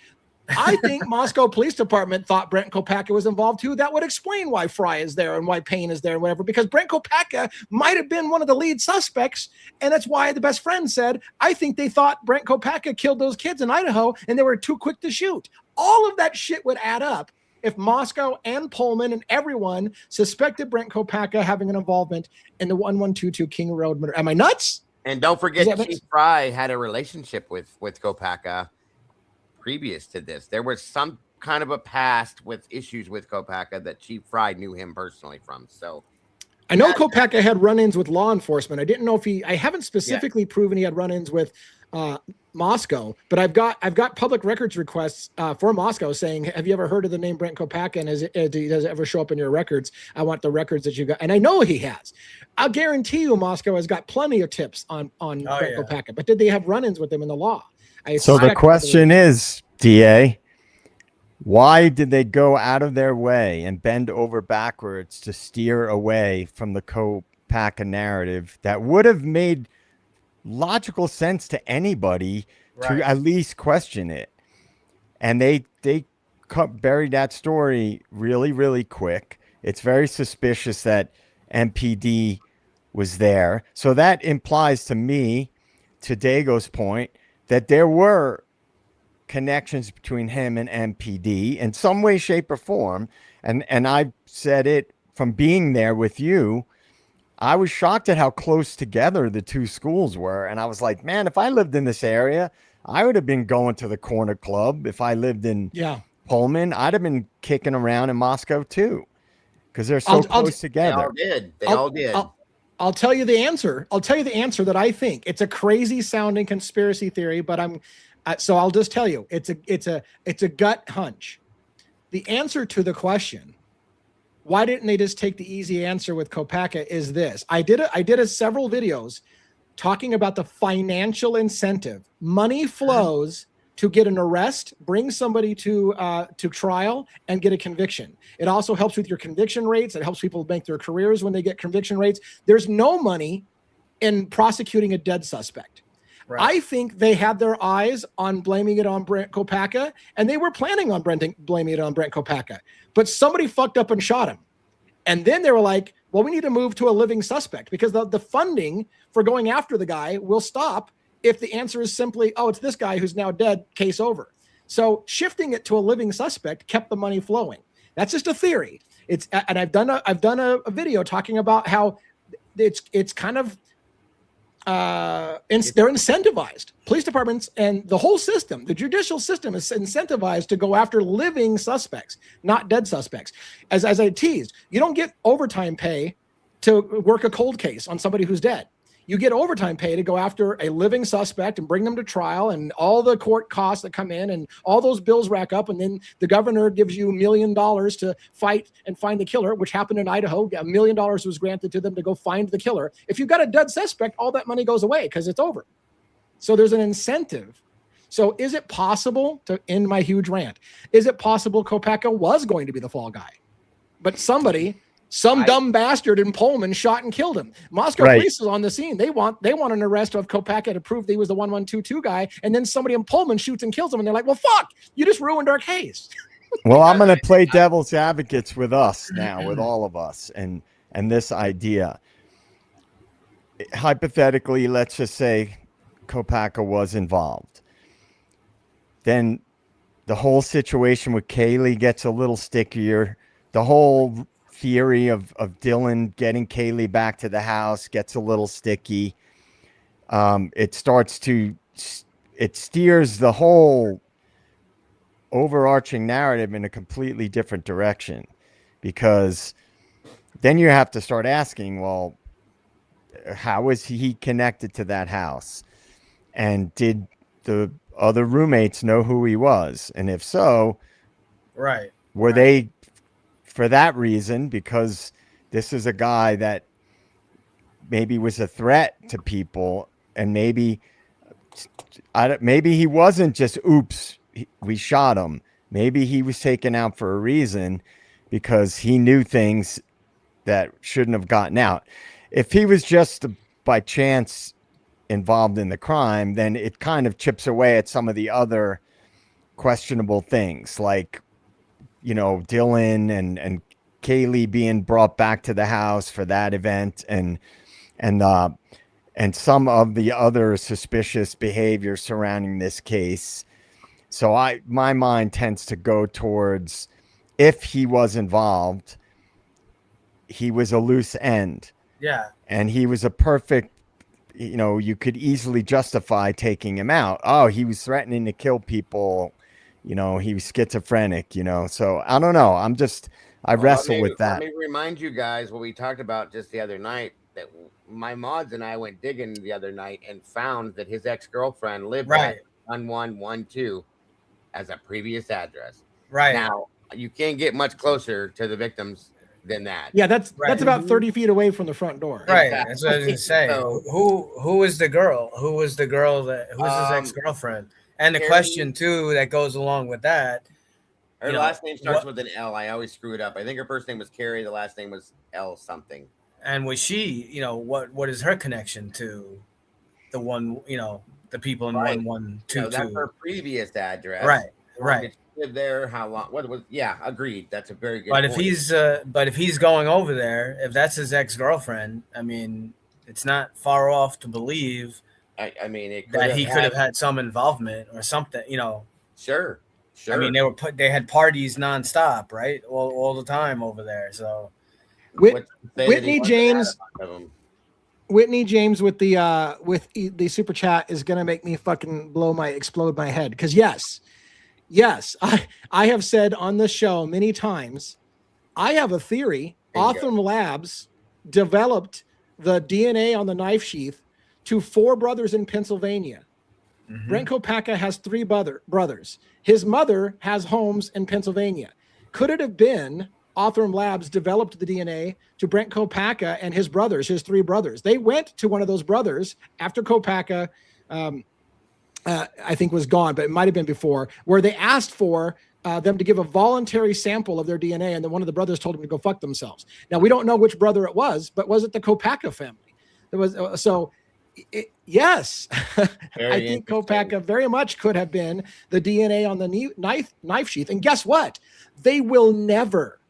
Speaker 2: I think Moscow Police Department thought Brent Kopacka was involved too. That would explain why Fry is there and why Payne is there and whatever, because Brent Kopacka might have been one of the lead suspects. And that's why the best friend said, I think they thought Brent Kopacka killed those kids in Idaho and they were too quick to shoot. All of that shit would add up if Moscow and Pullman and everyone suspected Brent Kopacka having an involvement in the 1122 King Road murder. Am I nuts?
Speaker 3: And don't forget, Chief Fry had a relationship with Kopacka previous to this. There was some kind of a past with issues with Kopacka that Chief Fry knew him personally from. So
Speaker 2: I know Kopacka had run-ins with law enforcement. I didn't know if I haven't specifically proven he had run-ins with Moscow, but I've got public records requests for Moscow saying, have you ever heard of the name Brent Kopacka? And does it ever show up in your records? I want the records that you got. And I know he has. I'll guarantee you Moscow has got plenty of tips on Brent Kopacka, but did they have run-ins with him in the law?
Speaker 5: So the question is, DA, why did they go out of their way and bend over backwards to steer away from the Kopacka narrative that would have made logical sense to anybody to at least question it? And they buried that story really, really quick. It's very suspicious that MPD was there. So that implies to me, to Dago's point, that there were connections between him and MPD in some way, shape, or form. And I said it from being there with you. I was shocked at how close together the two schools were. And I was like, man, if I lived in this area, I would have been going to the corner club. If I lived in Pullman, I'd have been kicking around in Moscow too, because they're so close together.
Speaker 3: They all did.
Speaker 2: I'll tell you the answer. I'll tell you the answer that I think. It's a crazy sounding conspiracy theory, but so I'll just tell you, it's a gut hunch. The answer to the question, why didn't they just take the easy answer with Kopacka, is this. I did several videos talking about the financial incentive. Money flows to get an arrest, bring somebody to trial, and get a conviction. It also helps with your conviction rates. It helps people make their careers when they get conviction rates. There's no money in prosecuting a dead suspect. Right. I think they had their eyes on blaming it on Brent Kopacka, and they were planning on blaming it on Brent Kopacka. But somebody fucked up and shot him. And then they were like, well, we need to move to a living suspect, because the funding for going after the guy will stop if the answer is simply, oh, it's this guy who's now dead, case over. So shifting it to a living suspect kept the money flowing. That's just a theory. And I've done a video talking about how it's kind of they're incentivized. Police departments and the whole system, the judicial system, is incentivized to go after living suspects, not dead suspects. As I teased, you don't get overtime pay to work a cold case on somebody who's dead. You get overtime pay to go after a living suspect and bring them to trial, and all the court costs that come in and all those bills rack up. And then the governor gives you $1 million to fight and find the killer, which happened in Idaho. $1 million was granted to them to go find the killer. If you've got a dead suspect, all that money goes away because it's over. So there's an incentive. So is it possible, to end my huge rant, is it possible Kopacka was going to be the fall guy, but some dumb bastard in Pullman shot and killed him? Moscow police is on the scene. They want an arrest of Kopacka to prove that he was the 1122 guy, and then somebody in Pullman shoots and kills him, and they're like, well, fuck, you just ruined our case.
Speaker 5: Well, I'm going to play devil's advocates with us now, with all of us, and this idea. Hypothetically, let's just say Kopacka was involved. Then the whole situation with Kaylee gets a little stickier. The whole theory of Dylan getting Kaylee back to the house gets a little sticky. It steers the whole overarching narrative in a completely different direction, because then you have to start asking, well, how is he connected to that house? And did the other roommates know who he was? And if so, were they, for that reason, because this is a guy that maybe was a threat to people, and maybe maybe he wasn't just, oops, we shot him. Maybe he was taken out for a reason because he knew things that shouldn't have gotten out. If he was just by chance involved in the crime, then it kind of chips away at some of the other questionable things, like, you know, Dylan and Kaylee being brought back to the house for that event, and some of the other suspicious behavior surrounding this case. So my mind tends to go towards, if he was involved, he was a loose end.
Speaker 6: Yeah.
Speaker 5: And he was a perfect, you know, you could easily justify taking him out. Oh, he was threatening to kill people. You know, he was schizophrenic, you know. So I don't know. I wrestle with that.
Speaker 3: Let me remind you guys what we talked about just the other night, that my mods and I went digging the other night and found that his ex-girlfriend lived at 1112 as a previous address.
Speaker 6: Right.
Speaker 3: Now, you can't get much closer to the victims than that.
Speaker 2: Yeah, that's about 30 feet away from the front door.
Speaker 6: Right.
Speaker 3: Exactly.
Speaker 6: That's what I was gonna say.
Speaker 3: So,
Speaker 6: who was the girl? Who was the girl that who was his ex-girlfriend? And the
Speaker 3: Carrie,
Speaker 6: question too that goes along with that.
Speaker 3: Her last name starts with an L. I always screw it up. I think her first name was Carrie. The last name was L something.
Speaker 6: And was she, you know, what is her connection to the one, you know, the people in 1122?
Speaker 3: No, that's her previous address.
Speaker 6: Right. Right.
Speaker 3: Did she live there? How long? What was? Yeah, agreed. That's a very good.
Speaker 6: But
Speaker 3: point.
Speaker 6: if he's going over there, if that's his ex-girlfriend, I mean, it's not far off to believe.
Speaker 3: I mean,
Speaker 6: he could have had some involvement or something, you know.
Speaker 3: Sure.
Speaker 6: I mean, they had parties nonstop, right? All the time over there. So
Speaker 2: Whitney James with the super chat is gonna make me fucking explode my head. Because yes, I have said on the show many times, I have a theory. Otham Labs developed the DNA on the knife sheath to 4 brothers in Pennsylvania. Mm-hmm. Brent Kopacka has 3 brothers. His mother has homes in Pennsylvania. Could it have been Otham Labs developed the DNA to Brent Kopacka and his brothers, his 3 brothers? They went to one of those brothers after Kopacka, I think was gone, but it might have been before, where they asked for them to give a voluntary sample of their DNA, and then one of the brothers told them to go fuck themselves. Now, we don't know which brother it was, but was it the Kopacka family? There was yes. I think Kopacka very much could have been the DNA on the knife sheath. And guess what? They will never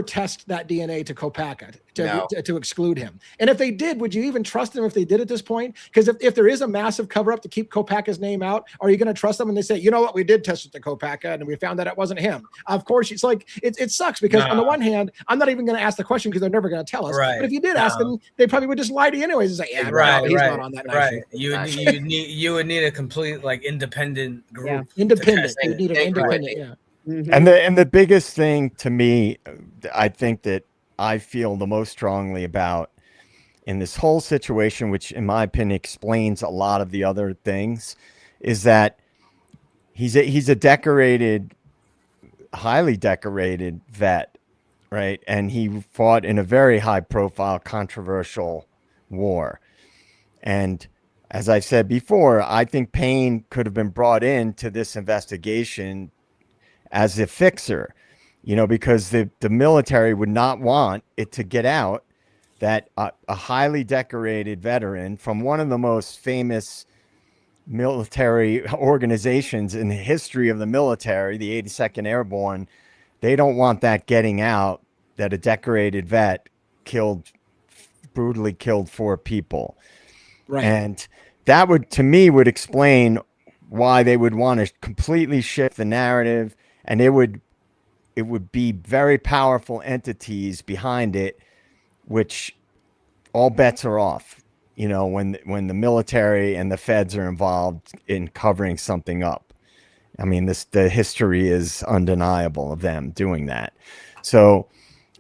Speaker 2: test that DNA to Kopacka to exclude him. And if they did, would you even trust them if they did at this point? Because if there is a massive cover-up to keep Kopacka's name out, are you going to trust them when they say, you know what, we did test it to Kopacka and we found that it wasn't him? Of course, it's like, it sucks because on the one hand, I'm not even going to ask the question because they're never going to tell us.
Speaker 6: Right.
Speaker 2: But if you did ask them, they probably would just lie to you anyways and say, yeah, he's not on that knife sheet.
Speaker 6: You would need a complete independent group.
Speaker 2: Yeah. Independent. You need an independent, yeah.
Speaker 5: Mm-hmm. And the biggest thing to me, I think that I feel the most strongly about in this whole situation, which in my opinion explains a lot of the other things, is that he's a decorated, highly decorated vet, right? And he fought in a very high profile, controversial war. And as I said before, I think Payne could have been brought into this investigation as a fixer, you know, because the military would not want it to get out that a highly decorated veteran from one of the most famous military organizations in the history of the military, the 82nd Airborne, they don't want that getting out, that a decorated vet brutally killed 4 people. Right. And that would, to me, would explain why they would want to completely shift the narrative. And it would be very powerful entities behind it, which all bets are off, you know, when the military and the feds are involved in covering something up. I mean, the history is undeniable of them doing that. So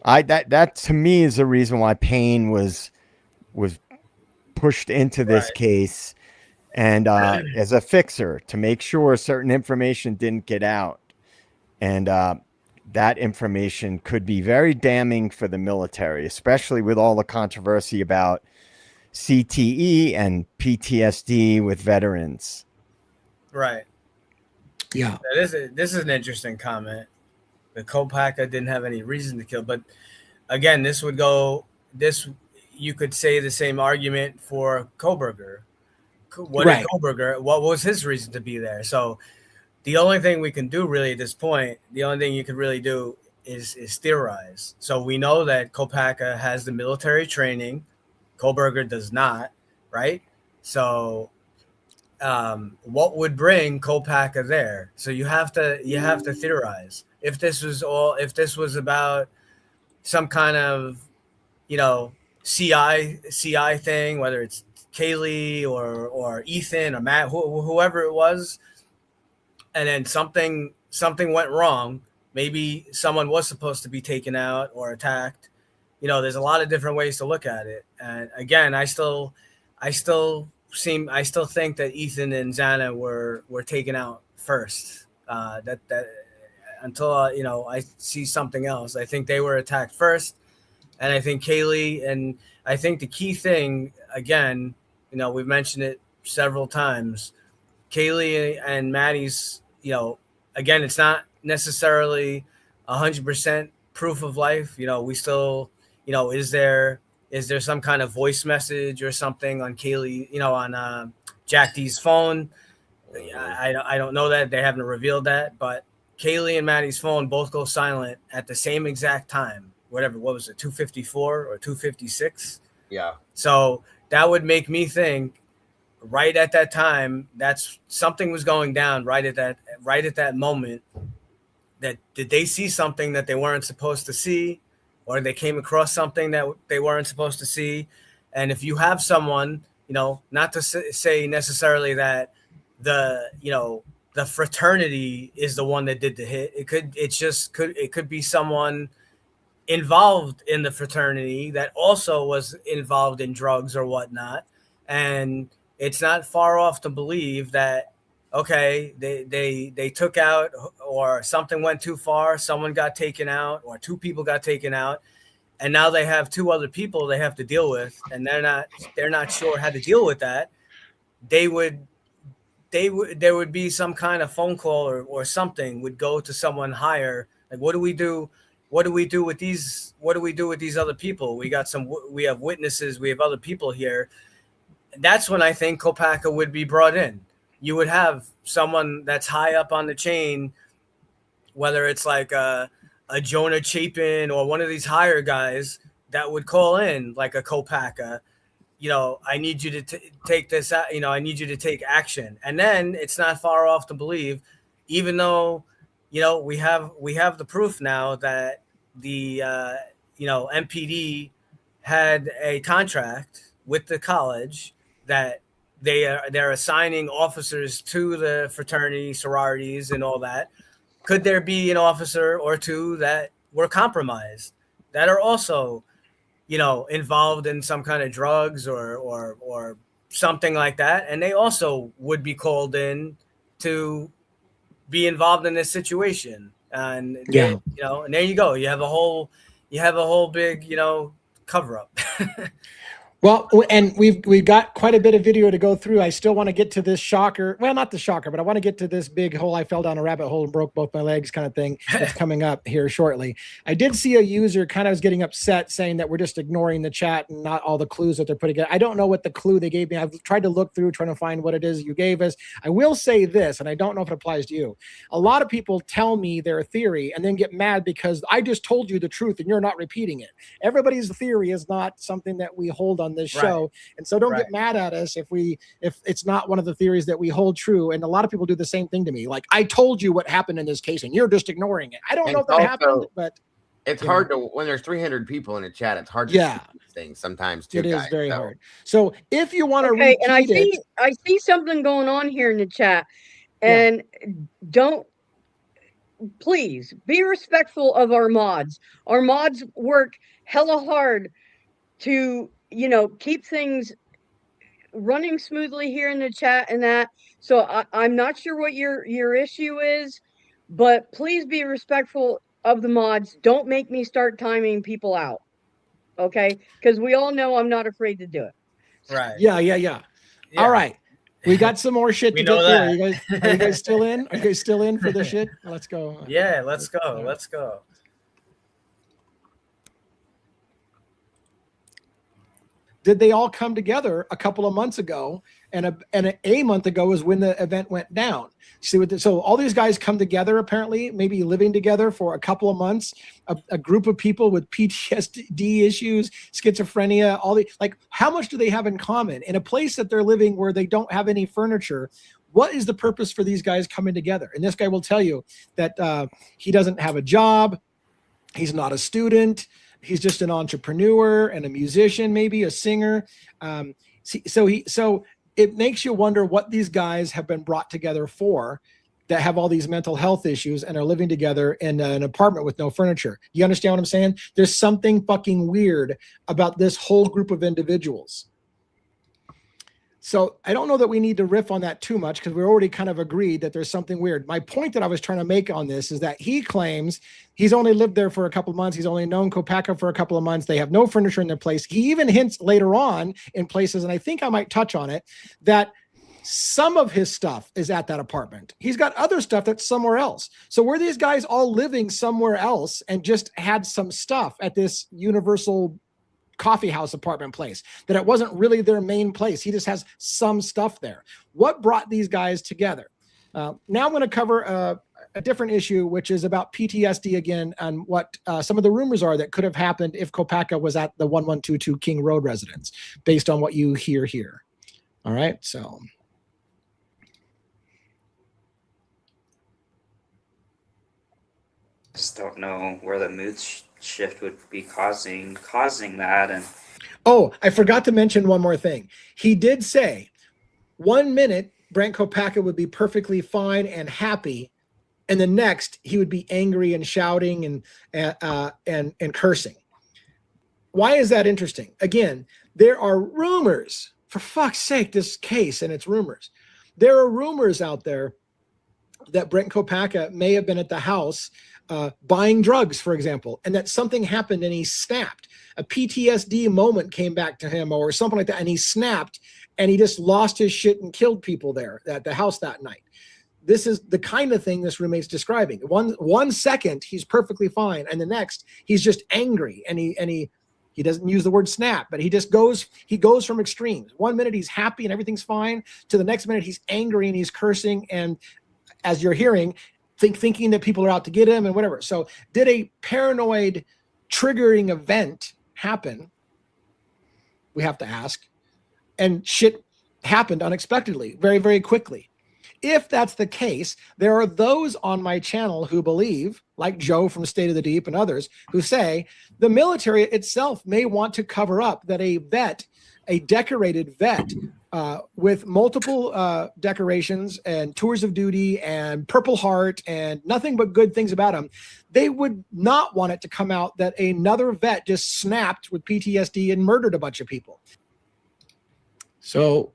Speaker 5: that to me is the reason why Payne was pushed into this case, and as a fixer to make sure certain information didn't get out. And that information could be very damning for the military, especially with all the controversy about CTE and PTSD with veterans.
Speaker 6: Right.
Speaker 2: Yeah.
Speaker 6: This is an interesting comment. The co-packer didn't have any reason to kill, but again, you could say the same argument for Koberger. What
Speaker 2: Right.
Speaker 6: did Koberger? What was his reason to be there? So the only thing we can do really at this point, the only thing you can really do is theorize. So we know that Kopaka has the military training, Koberger does not, right? So what would bring Kopaka there? So you have to theorize. If this was about some kind of, CI thing, whether it's Kaylee or Ethan or Matt, whoever it was, and then something went wrong. Maybe someone was supposed to be taken out or attacked. There's a lot of different ways to look at it. And again, I still think that Ethan and Xana were taken out first. That until I see something else. I think they were attacked first, and I think Kaylee, and I think the key thing again, we've mentioned it several times. Kaylee and Maddie's, again, it's not necessarily 100% proof of life. We still, is there some kind of voice message or something on Kaylee, on Jack D's phone? I don't know that. They haven't revealed that, but Kaylee and Maddie's phone both go silent at the same exact time. What was it, 2:54 or 2:56?
Speaker 3: Yeah.
Speaker 6: So that would make me think, right at that time, that's something was going down right at that moment. That did they see something that they weren't supposed to see, or they came across something that they weren't supposed to see? And if you have someone, not to say necessarily that the fraternity is the one that did the hit. It could be someone involved in the fraternity that also was involved in drugs or whatnot, and it's not far off to believe that, okay, they took out, or something went too far, someone got taken out, or two people got taken out, and now they have two other people they have to deal with, and they're not sure how to deal with that. There would be some kind of phone call or something would go to someone higher. Like, what do we do? What do we do with these? What do we do with these other people? We have witnesses. We have other people here. That's when I think Kopaka would be brought in. You would have someone that's high up on the chain, whether it's like a Jonah Chapin or one of these higher guys that would call in, like a Kopaka. I need you to take this out. I need you to take action. And then it's not far off to believe, even though, we have the proof now that the, MPD had a contract with the college that they're assigning officers to the fraternity, sororities, and all that. Could there be an officer or two that were compromised that are also, involved in some kind of drugs or something like that, and they also would be called in to be involved in this situation? And
Speaker 2: yeah,
Speaker 6: and there you go. You have a whole big, cover up.
Speaker 2: Well, and we've got quite a bit of video to go through. I still want to get to this shocker. Well, not the shocker, but I want to get to this big hole. I fell down a rabbit hole and broke both my legs kind of thing that's coming up here shortly. I did see a user kind of was getting upset saying that we're just ignoring the chat and not all the clues that they're putting in. I don't know what the clue they gave me. I've tried to look through, trying to find what it is you gave us. I will say this, and I don't know if it applies to you. A lot of people tell me their theory and then get mad because I just told you the truth and you're not repeating it. Everybody's theory is not something that we hold on this show. And so don't get mad at us if it's not one of the theories that we hold true. And a lot of people do the same thing to me. Like, I told you what happened in this case and you're just ignoring it. I don't know if that happened, but
Speaker 3: it's hard to, when there's 300 people in a chat, it's hard to see these things sometimes too.
Speaker 2: It is very hard. So if you want to
Speaker 4: repeat and I see something going on here in the chat, and please be respectful of our mods. Our mods work hella hard to, keep things running smoothly here in the chat and that. So I'm not sure what your issue is, but please be respectful of the mods. Don't make me start timing people out. Okay? Because we all know I'm not afraid to do it.
Speaker 6: Right.
Speaker 2: Yeah. All right. We got some more shit to get through. Are you guys still in? Are you guys still in for the shit? Let's go.
Speaker 6: Yeah, let's go. Let's go.
Speaker 2: Did they all come together a couple of months ago? And a month ago is when the event went down. See, so all these guys come together, apparently, maybe living together for a couple of months, a group of people with PTSD issues, schizophrenia, how much do they have in common? In a place that they're living where they don't have any furniture, what is the purpose for these guys coming together? And this guy will tell you that he doesn't have a job. He's not a student. He's just an entrepreneur and a musician, maybe a singer. So it makes you wonder what these guys have been brought together for, that have all these mental health issues and are living together in an apartment with no furniture. You understand what I'm saying? There's something fucking weird about this whole group of individuals. So I don't know that we need to riff on that too much, because we already kind of agreed that there's something weird. My point that I was trying to make on this is that he claims he's only lived there for a couple of months. He's only known Kopacka for a couple of months. They have no furniture in their place. He even hints later on in places, and I think I might touch on it, that some of his stuff is at that apartment. He's got other stuff that's somewhere else. So were these guys all living somewhere else and just had some stuff at this universal coffee house apartment place, that it wasn't really their main place? He just has some stuff there. What brought these guys together? Now I'm going to cover a different issue, which is about PTSD again, and what some of the rumors are that could have happened if Kopacka was at the 1122 King Road residence, based on what you hear here. All right, so.
Speaker 7: Just don't know where the mood shift would be causing that. And
Speaker 2: oh, I forgot to mention one more thing. He did say 1 minute Brent Kopacka would be perfectly fine and happy, and the next he would be angry and shouting and cursing. Why is that interesting? Again, there are rumors. For fuck's sake, this case and its rumors. There are rumors out there that Brent Kopacka may have been at the house buying drugs, for example, and that something happened and he snapped. A PTSD moment came back to him or something like that, and he snapped and he just lost his shit and killed people there at the house that night. This is the kind of thing this roommate's describing. One second he's perfectly fine, and the next he's just angry, and he doesn't use the word snap, but he goes from extremes. 1 minute he's happy and everything's fine, to the next minute he's angry and he's cursing, and as you're hearing, thinking that people are out to get him and whatever. So did a paranoid triggering event happen? We have to ask. And shit happened unexpectedly, very, very quickly. If that's the case, there are those on my channel who believe, like Joe from State of the Deep and others, who say the military itself may want to cover up that a decorated vet, with multiple decorations and tours of duty and Purple Heart and nothing but good things about him, they would not want it to come out that another vet just snapped with PTSD and murdered a bunch of people. So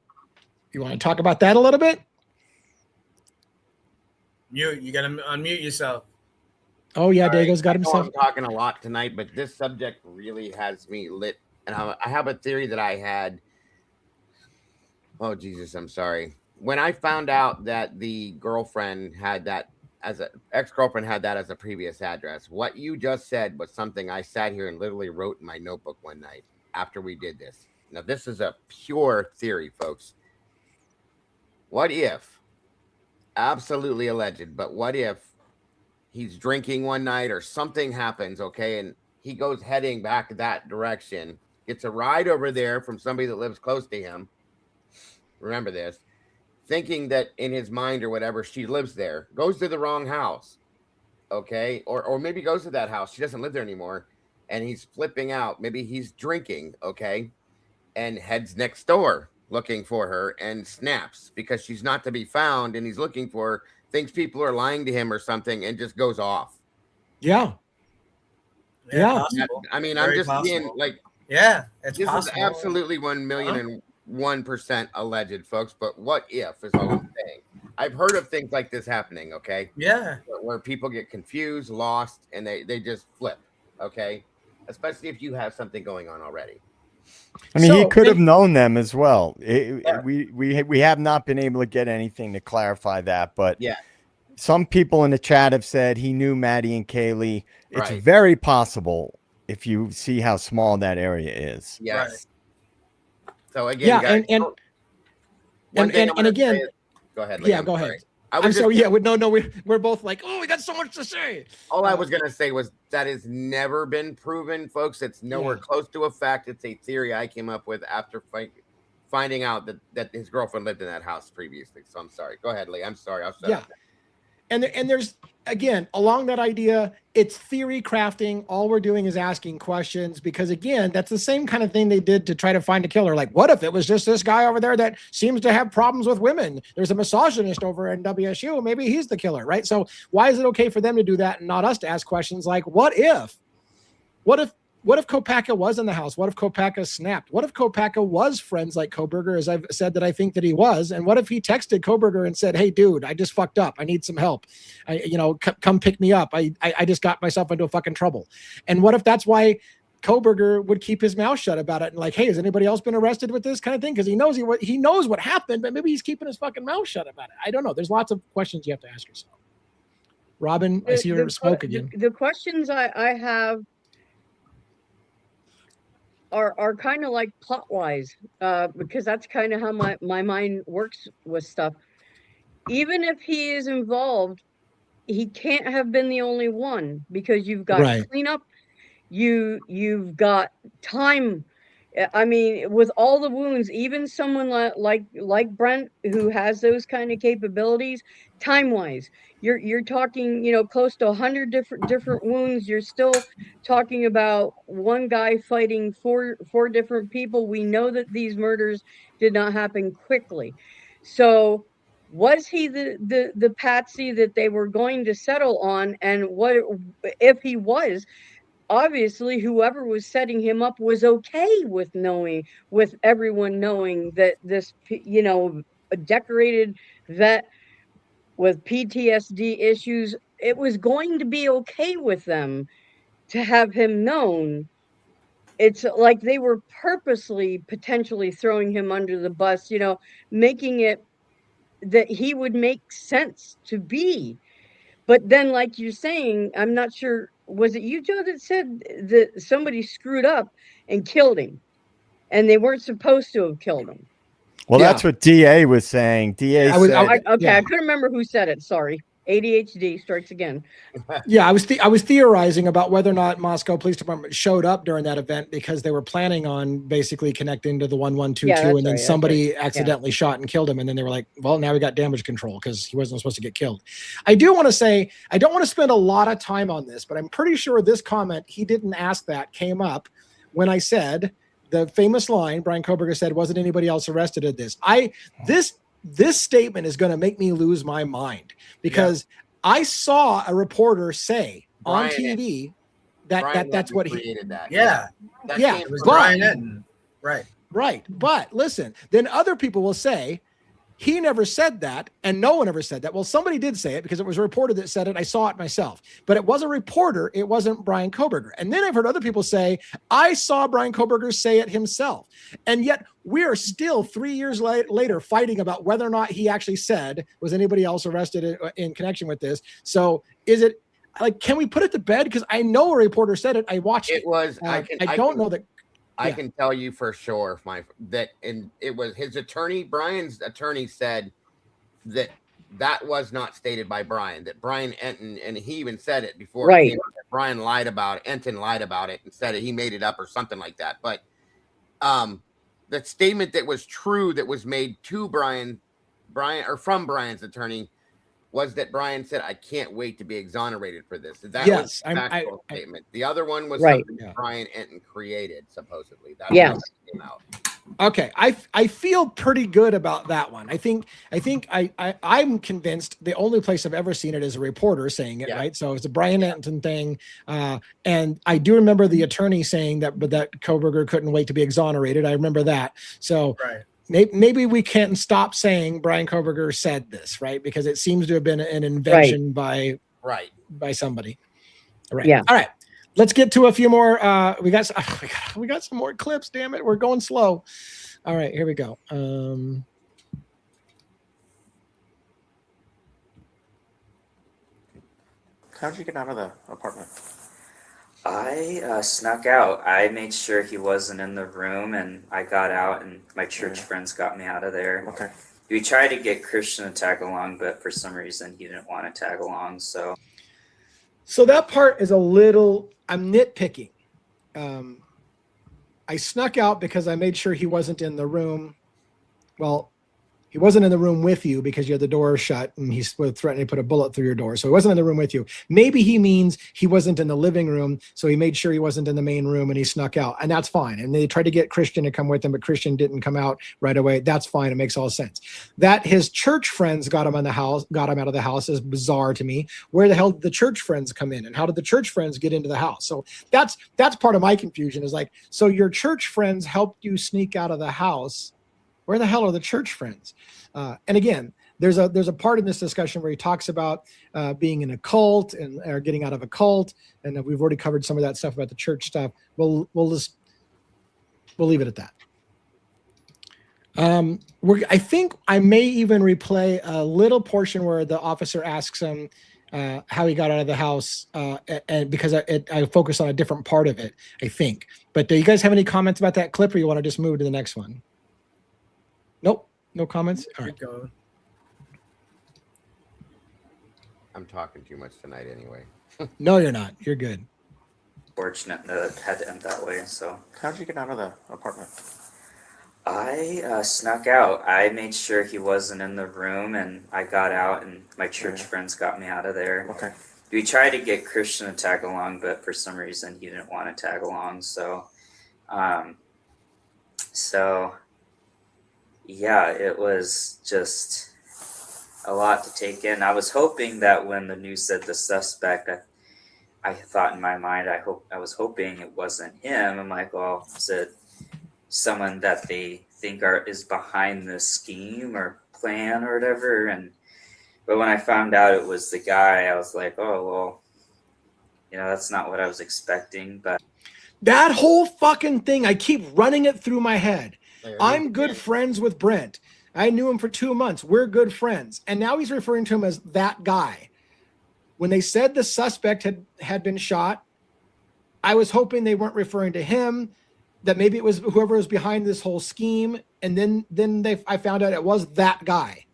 Speaker 2: you want to talk about that a little bit?
Speaker 6: You got to unmute yourself.
Speaker 2: Oh, yeah, Dago's got himself.
Speaker 3: I'm talking a lot tonight, but this subject really has me lit. And I have a theory that I had. Oh, Jesus, I'm sorry. When I found out that the girlfriend had that as an ex-girlfriend had that as a previous address, what you just said was something I sat here and literally wrote in my notebook one night after we did this. Now, this is a pure theory, folks. What if, absolutely alleged, but what if he's drinking one night or something happens, okay, and he goes heading back that direction, gets a ride over there from somebody that lives close to him, remember this, thinking that in his mind or whatever, she lives there, goes to the wrong house, okay, or maybe goes to that house, she doesn't live there anymore, and he's flipping out, maybe he's drinking, okay, and heads next door looking for her and snaps because she's not to be found, and he's looking for her, thinks people are lying to him or something, and just goes off.
Speaker 2: Yeah.
Speaker 3: I mean,
Speaker 6: Very
Speaker 3: I'm just
Speaker 6: possible.
Speaker 3: being like,
Speaker 6: yeah, it's
Speaker 3: this
Speaker 6: possible.
Speaker 3: is absolutely 1,000,001% alleged, folks. But what if is all I'm saying. I've heard of things like this happening, okay?
Speaker 6: Yeah.
Speaker 3: Where people get confused, lost, and they just flip, okay? Especially if you have something going on already.
Speaker 5: I mean,
Speaker 2: So,
Speaker 5: he could have
Speaker 2: and-
Speaker 5: known them as well.
Speaker 6: Right.
Speaker 5: We have not been able to get anything to clarify that, but
Speaker 3: Yeah.
Speaker 5: some people in the chat have said he knew Maddie and Kaylee. It's
Speaker 3: Right.
Speaker 5: very possible if you see how small that area is.
Speaker 3: Yes. So again,
Speaker 2: yeah,
Speaker 3: guys,
Speaker 2: and
Speaker 3: one thing I'm
Speaker 2: and
Speaker 3: gonna
Speaker 2: again,
Speaker 3: say is, go ahead. Lee,
Speaker 2: yeah,
Speaker 3: I'm
Speaker 2: go
Speaker 3: sorry.
Speaker 2: ahead.
Speaker 3: I was
Speaker 2: I'm
Speaker 3: just
Speaker 2: sorry. Yeah, no, we're both like, oh, we got so much to say.
Speaker 3: all I was gonna say was that has never been proven, folks. It's nowhere
Speaker 2: Yeah.
Speaker 3: close to a fact. It's a theory I came up with after finding out that his girlfriend lived in that house previously. So I'm sorry. Go ahead, Lee. I'm sorry. I'll shut up.
Speaker 2: And there's, again, along that idea, it's theory crafting. All we're doing is asking questions because, again, that's the same kind of thing they did to try to find a killer. Like, what if it was just this guy over there that seems to have problems with women? There's a misogynist over in WSU. Maybe he's the killer, right? So why is it okay for them to do that and not us to ask questions like, what if Kopacka was in the house? What if Kopacka snapped? What if Kopacka was friends like Kohberger, as I've said that I think that he was? And what if he texted Kohberger and said, hey, dude, I just fucked up. I need some help. Come pick me up. I just got myself into a fucking trouble. And what if that's why Kohberger would keep his mouth shut about it and like, hey, has anybody else been arrested with this kind of thing? Because he knows what happened, but maybe he's keeping his fucking mouth shut about it. I don't know. There's lots of questions you have to ask yourself. Robin, I see your smoke again.
Speaker 4: The questions I have are kind of like plot wise, because that's kind of how my mind works with stuff. Even if he is involved, he can't have been the only one because you've got cleanup, you've got time. I mean, with all the wounds, even someone like Brent who has those kind of capabilities, time wise, you're talking, close to 100 different wounds. You're still talking about one guy fighting four different people. We know that these murders did not happen quickly. So was he the patsy that they were going to settle on? And what if he was? Obviously, whoever was setting him up was okay with everyone knowing that this, a decorated vet with PTSD issues, it was going to be okay with them to have him known. It's like they were purposely potentially throwing him under the bus, making it that he would make sense to be. But then, like you're saying, I'm not sure, was it you, Joe, that said that somebody screwed up and killed him and they weren't supposed to have killed him?
Speaker 5: Well, that's what DA was saying. DA said,
Speaker 4: I couldn't remember who said it. Sorry. ADHD strikes again.
Speaker 2: Yeah, I was theorizing about whether or not Moscow Police Department showed up during that event because they were planning on basically connecting to the 1122, and then somebody accidentally shot and killed him, and then they were like, "Well, now we got damage control because he wasn't supposed to get killed." I do want to say I don't want to spend a lot of time on this, but I'm pretty sure this comment he didn't ask that came up when I said the famous line Brian Kohberger said, "Wasn't anybody else arrested at this?" This statement is going to make me lose my mind because I saw a reporter say on TV that's what he
Speaker 3: created. That
Speaker 6: it was Brian Etten.
Speaker 2: Right. But listen, then other people will say he never said that, and no one ever said that. Well, somebody did say it because it was a reporter that said it. I saw it myself, but it was a reporter. It wasn't Brian Kohberger. And then I've heard other people say, I saw Brian Kohberger say it himself. And yet we are still 3 years later fighting about whether or not he actually said, was anybody else arrested in connection with this? So is it like, can we put it to bed? Because I know a reporter said it. I watched it.
Speaker 3: It was,
Speaker 2: I don't know that.
Speaker 3: I can tell you for sure, it was his attorney. Brian's attorney said that was not stated by Brian. That Brian Enton, and he even said it before.
Speaker 4: Right.
Speaker 3: It came out that Brian lied about it. Enton lied about it and said it. He made it up or something like that. But the statement that was true that was made to Brian or from Brian's attorney was that Brian said, "I can't wait to be exonerated for this." That was the factual statement. The other one was something Brian Enton created, supposedly. That's how it came out.
Speaker 2: Okay, I feel pretty good about that one. I think I'm convinced the only place I've ever seen it is a reporter saying it, right? So it's a Brian Enton thing, and I do remember the attorney saying that Kohberger couldn't wait to be exonerated. I remember that. So.
Speaker 6: Right.
Speaker 2: Maybe we can't stop saying Brian Kohberger said this, right? Because it seems to have been an invention by somebody. Right. Yeah. All right. let's get to a few more. We got some more clips. Damn it, we're going slow. All right, here we go.
Speaker 8: How did you get out of the apartment?
Speaker 7: I snuck out. I made sure he wasn't in the room, and I got out, and my church friends got me out of there.
Speaker 8: Okay.
Speaker 7: We tried to get Christian to tag along, but for some reason he didn't want to tag along. So
Speaker 2: that part is a little. I'm nitpicking. I snuck out because I made sure he wasn't in the room. Well, he wasn't in the room with you because you had the door shut and he's threatening to put a bullet through your door. So he wasn't in the room with you. Maybe he means he wasn't in the living room. So he made sure he wasn't in the main room and he snuck out, and that's fine. And they tried to get Christian to come with him, but Christian didn't come out right away. That's fine. It makes all sense. That his church friends got him out of the house is bizarre to me. Where the hell did the church friends come in, and how did the church friends get into the house? So that's part of my confusion is like, so your church friends helped you sneak out of the house. Where the hell are the church friends? And again, there's a part in this discussion where he talks about being in a cult or getting out of a cult, and we've already covered some of that stuff about the church stuff. We'll leave it at that. I think I may even replay a little portion where the officer asks him how he got out of the house, and because I focus on a different part of it, I think. But do you guys have any comments about that clip, or you want to just move to the next one? Nope, no comments. All right.
Speaker 3: I'm talking too much tonight anyway.
Speaker 2: No, you're not. You're good.
Speaker 7: Fortunate that it had to end that way. So
Speaker 8: how did you get out of the apartment?
Speaker 7: I snuck out. I made sure he wasn't in the room, and I got out, and my church friends got me out of there.
Speaker 8: Okay.
Speaker 7: We tried to get Christian to tag along, but for some reason he didn't want to tag along. So, yeah, it was just a lot to take in. I was hoping that when the news said the suspect, I thought in my mind, I was hoping it wasn't him. I'm like, well, is it someone that they think is behind this scheme or plan or whatever? But when I found out it was the guy, I was like, oh, well, that's not what I was expecting. But
Speaker 2: that whole fucking thing, I keep running it through my head. I'm good friends with Brent. I knew him for 2 months. We're good friends. And now he's referring to him as that guy. When they said the suspect had been shot, I was hoping they weren't referring to him, that maybe it was whoever was behind this whole scheme. And then I found out it was that guy.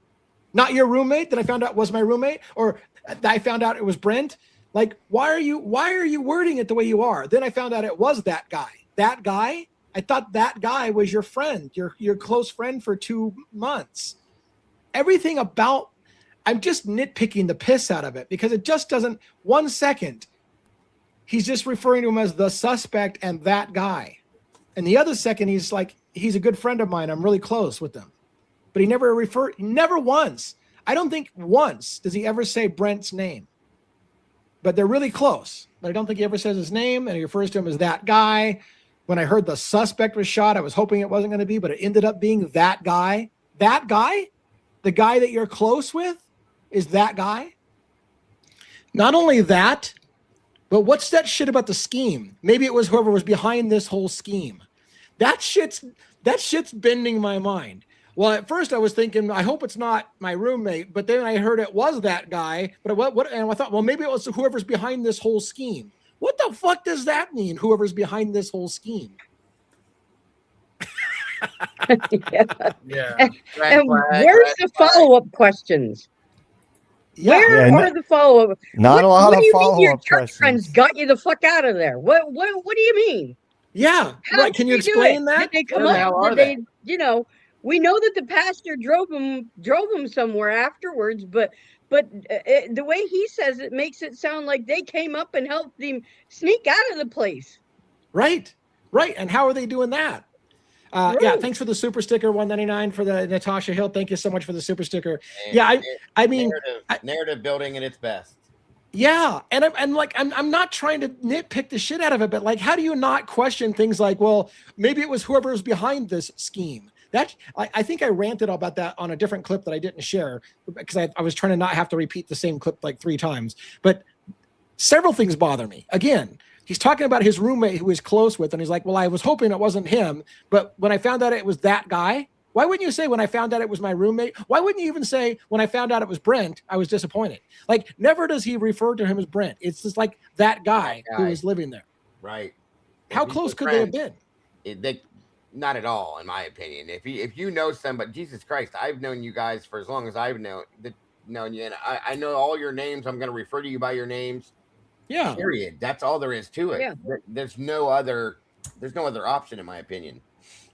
Speaker 2: Not your roommate that I found out was my roommate, or I found out it was Brent. Like, why are you wording it the way you are? Then I found out it was that guy. That guy? I thought that guy was your friend, your close friend for 2 months. Everything about, I'm just nitpicking the piss out of it because it just doesn't, 1 second, he's just referring to him as the suspect and that guy. And the other second, he's like, he's a good friend of mine. I'm really close with him. But he never once. I don't think once does he ever say Brent's name. But they're really close. But I don't think he ever says his name, and he refers to him as that guy. When I heard the suspect was shot, I was hoping it wasn't going to be, but it ended up being that guy. That guy? The guy that you're close with is that guy? Not only that, but what's that shit about the scheme? Maybe it was whoever was behind this whole scheme. That shit's bending my mind. Well, at first I was thinking, I hope it's not my roommate, but then I heard it was that guy. But and I thought, well, maybe it was whoever's behind this whole scheme. What the fuck does that mean? Whoever's behind this whole scheme.
Speaker 4: Yeah. And where's the follow-up questions? Where are the follow-up?
Speaker 5: Not a lot of follow-up
Speaker 4: your church
Speaker 5: questions.
Speaker 4: friends got you the fuck out of there. What do you mean?
Speaker 2: Yeah. Right. Can you explain that?
Speaker 4: Did they come up? We know that the pastor drove him somewhere afterwards, but the way he says it makes it sound like they came up and helped him sneak out of the place.
Speaker 2: Right. And how are they doing that?
Speaker 4: Right.
Speaker 2: Yeah, thanks for the super sticker, 199 for the Natasha Hill. Thank you so much for the super sticker. And I mean,
Speaker 3: narrative building at its best.
Speaker 2: Yeah, and I'm not trying to nitpick the shit out of it, but like, how do you not question things like, well, maybe it was whoever was behind this scheme? I think I ranted about that on a different clip that I didn't share because I was trying to not have to repeat the same clip like 3 times. But several things bother me. Again, He's talking about his roommate who he's close with, and he's like, well, I was hoping it wasn't him, but when I found out it was that guy, why wouldn't you say when I found out it was my roommate? Why wouldn't you even say when I found out it was Brent, I was disappointed? Like, never does he refer to him as Brent. It's just like that guy who was living there.
Speaker 3: Right.
Speaker 2: How close could they have been?
Speaker 3: Not at all, in my opinion. If you know somebody, Jesus Christ, I've known you guys for as long as I've known you, and I know all your names. I'm going to refer to you by your names.
Speaker 2: Yeah.
Speaker 3: Period. That's all there is to it.
Speaker 4: Yeah.
Speaker 3: There's no other option, in my opinion.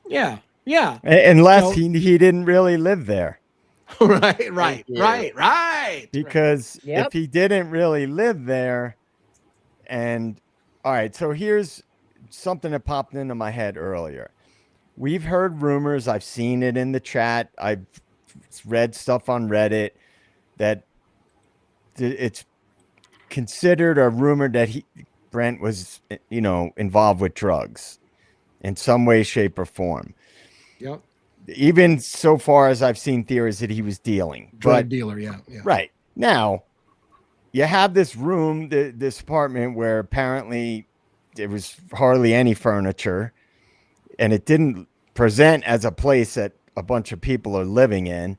Speaker 2: Yeah. Yeah.
Speaker 5: Unless he didn't really live there.
Speaker 2: Right.
Speaker 5: Because if he didn't really live there, and all right, so here's something that popped into my head earlier. We've heard rumors. I've seen it in the chat. I've read stuff on Reddit that it's considered or rumored that Brent was, involved with drugs in some way, shape, or form.
Speaker 2: Yep.
Speaker 5: Even so far as I've seen theories that he was dealing.
Speaker 2: Drug dealer, yeah.
Speaker 5: Right. Now, you have this room, this apartment where apparently there was hardly any furniture, and it didn't present as a place that a bunch of people are living in,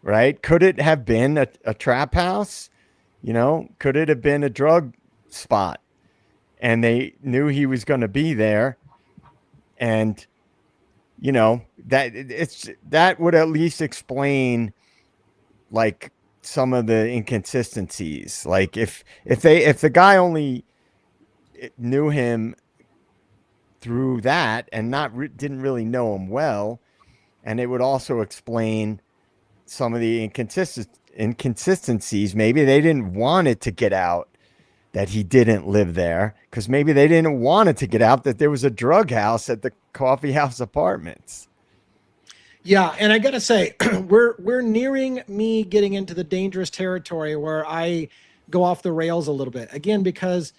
Speaker 5: right? Could it have been a trap house? Could it have been a drug spot? And they knew he was going to be there. And, that would at least explain like some of the inconsistencies. Like if the guy only knew him through that and didn't really know him well, and it would also explain some of the inconsistencies. Maybe they didn't want it to get out that he didn't live there, because maybe they didn't want it to get out that there was a drug house at the Coffee House Apartments.
Speaker 2: Yeah, and I gotta say, we're nearing me getting into the dangerous territory where I go off the rails a little bit again, because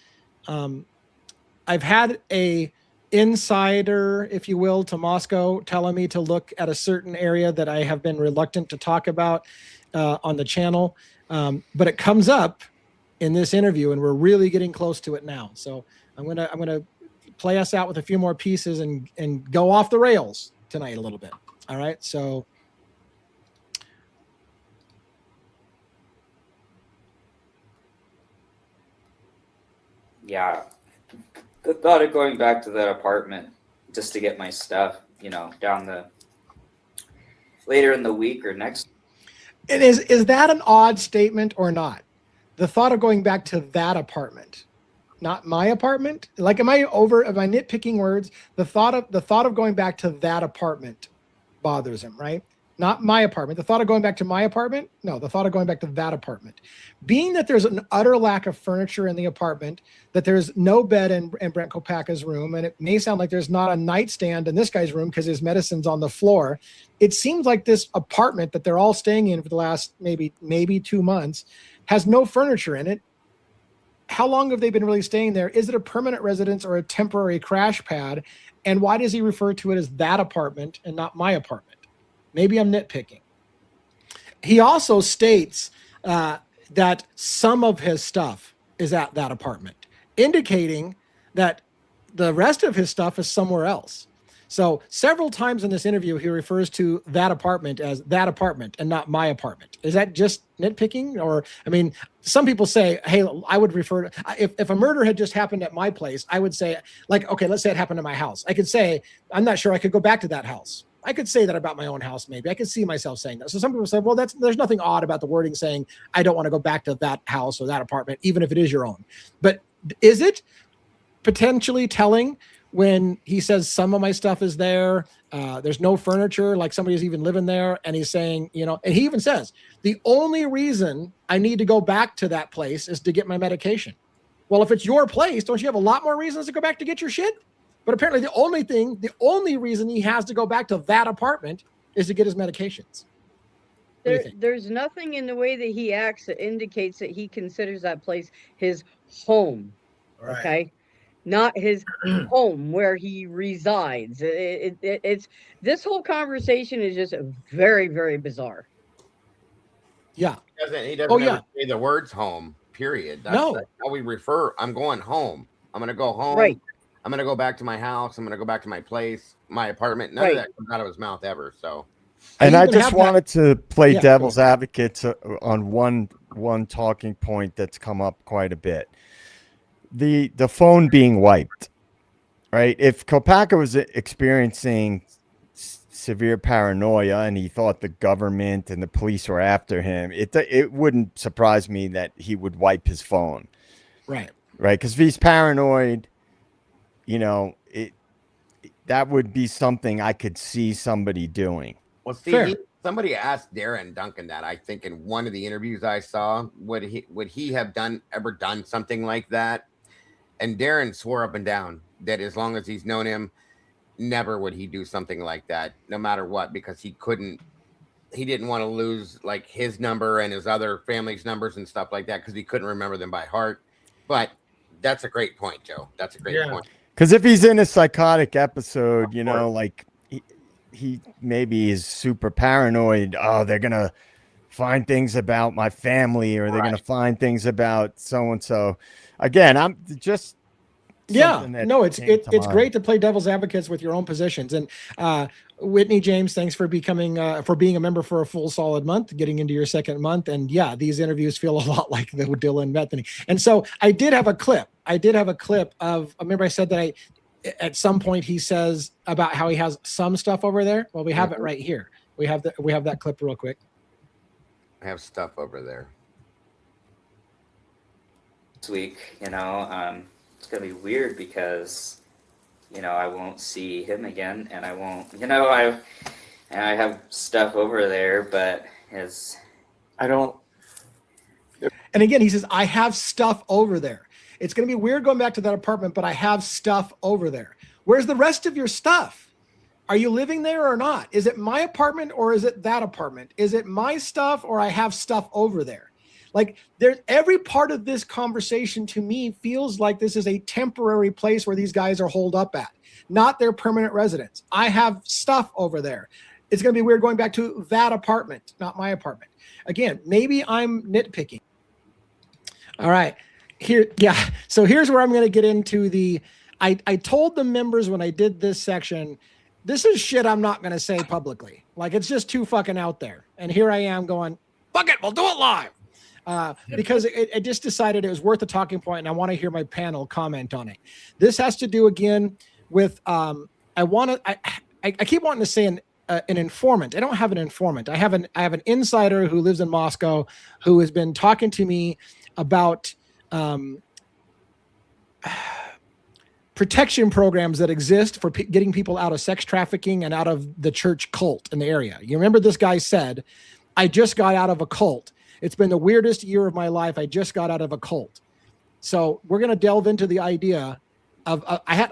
Speaker 2: I've had a insider, if you will, to Moscow telling me to look at a certain area that I have been reluctant to talk about on the channel, but it comes up in this interview, and we're really getting close to it now. So I'm gonna play us out with a few more pieces and go off the rails tonight a little bit. All right, so.
Speaker 7: Yeah, the thought of going back to that apartment just to get my stuff, down later in the week or next.
Speaker 2: And is that an odd statement or not? The thought of going back to that apartment, not my apartment. Like, am I nitpicking words? The thought of going back to that apartment bothers him, right? Not my apartment. The thought of going back to my apartment? No, the thought of going back to that apartment. Being that there's an utter lack of furniture in the apartment, that there's no bed in Brent Kopacka's room, and it may sound like there's not a nightstand in this guy's room because his medicine's on the floor. It seems like this apartment that they're all staying in for the last maybe 2 months has no furniture in it. How long have they been really staying there? Is it a permanent residence or a temporary crash pad? And why does he refer to it as that apartment and not my apartment? Maybe I'm nitpicking. He also states that some of his stuff is at that apartment, indicating that the rest of his stuff is somewhere else. So several times in this interview, he refers to that apartment as that apartment and not my apartment. Is that just nitpicking? Or, I mean, some people say, hey, I would refer to, if a murder had just happened at my place, I would say, like, okay, let's say it happened at my house. I could say, I'm not sure I could go back to that house. I could say that about my own house, maybe. I could see myself saying that. So some people say, well, there's nothing odd about the wording saying, I don't want to go back to that house or that apartment, even if it is your own. But is it potentially telling when he says some of my stuff is there, there's no furniture, like somebody's even living there, and he's saying, and he even says, the only reason I need to go back to that place is to get my medication. Well, if it's your place, don't you have a lot more reasons to go back to get your shit? But apparently the only reason he has to go back to that apartment is to get his medications.
Speaker 4: There's nothing in the way that he acts that indicates that he considers that place his home. Right. Okay. Not his home where he resides. It's this whole conversation is just very, very bizarre.
Speaker 2: Yeah.
Speaker 3: He doesn't say the words home, period. That's how we refer. I'm going home. I'm going to go home.
Speaker 4: Right.
Speaker 3: I'm going to go back to my house. I'm going to go back to my place, my apartment. None of that comes out of his mouth ever. So,
Speaker 5: and I just wanted to play devil's advocate on one talking point that's come up quite a bit. The phone being wiped, right? If Kopacka was experiencing severe paranoia and he thought the government and the police were after him, it wouldn't surprise me that he would wipe his phone.
Speaker 2: Right.
Speaker 5: Because if he's paranoid, that would be something I could see somebody doing.
Speaker 3: Well, see, somebody asked Darren Duncan that, I think, in one of the interviews I saw, would he have ever done something like that? And Darren swore up and down that as long as he's known him, never would he do something like that, no matter what, because he didn't want to lose like his number and his other family's numbers and stuff like that, because he couldn't remember them by heart. But that's a great point, Joe. That's a great point.
Speaker 5: Because if he's in a psychotic episode, like he maybe is super paranoid. Oh, they're going to find things about my family, or they're going to find things about so-and-so. Again, I'm just...
Speaker 2: it's great to play devil's advocates with your own positions. And Whitney James, thanks for being a member for a full solid month, getting into your second month. And yeah, these interviews feel a lot like the Dylan Bethany. And so I did have a clip of, remember I said that at some point he says about how he has some stuff over there. Well, we have it right here. We have that clip real quick.
Speaker 3: I have stuff over there.
Speaker 7: This week, it's gonna be weird because, I won't see him again, and I won't, I have stuff over there, but
Speaker 8: I don't.
Speaker 2: And again, he says, I have stuff over there. It's going to be weird going back to that apartment, but I have stuff over there. Where's the rest of your stuff? Are you living there or not? Is it my apartment or is it that apartment? Is it my stuff or I have stuff over there? Like, every part of this conversation to me feels like this is a temporary place where these guys are holed up at, not their permanent residence. I have stuff over there. It's going to be weird going back to that apartment, not my apartment. Again, maybe I'm nitpicking. All right. So here's where I'm going to get into I told the members when I did this section, this is shit I'm not going to say publicly. Like, it's just too fucking out there. And here I am going, fuck it, we'll do it live. Because I just decided it was worth a talking point, and I want to hear my panel comment on it. This has to do again with I keep wanting to say an informant. I don't have an informant. I have an insider who lives in Moscow who has been talking to me about protection programs that exist for getting people out of sex trafficking and out of the church cult in the area. You remember this guy said, I just got out of a cult. It's been the weirdest year of my life. I just got out of a cult. So we're going to delve into the idea of,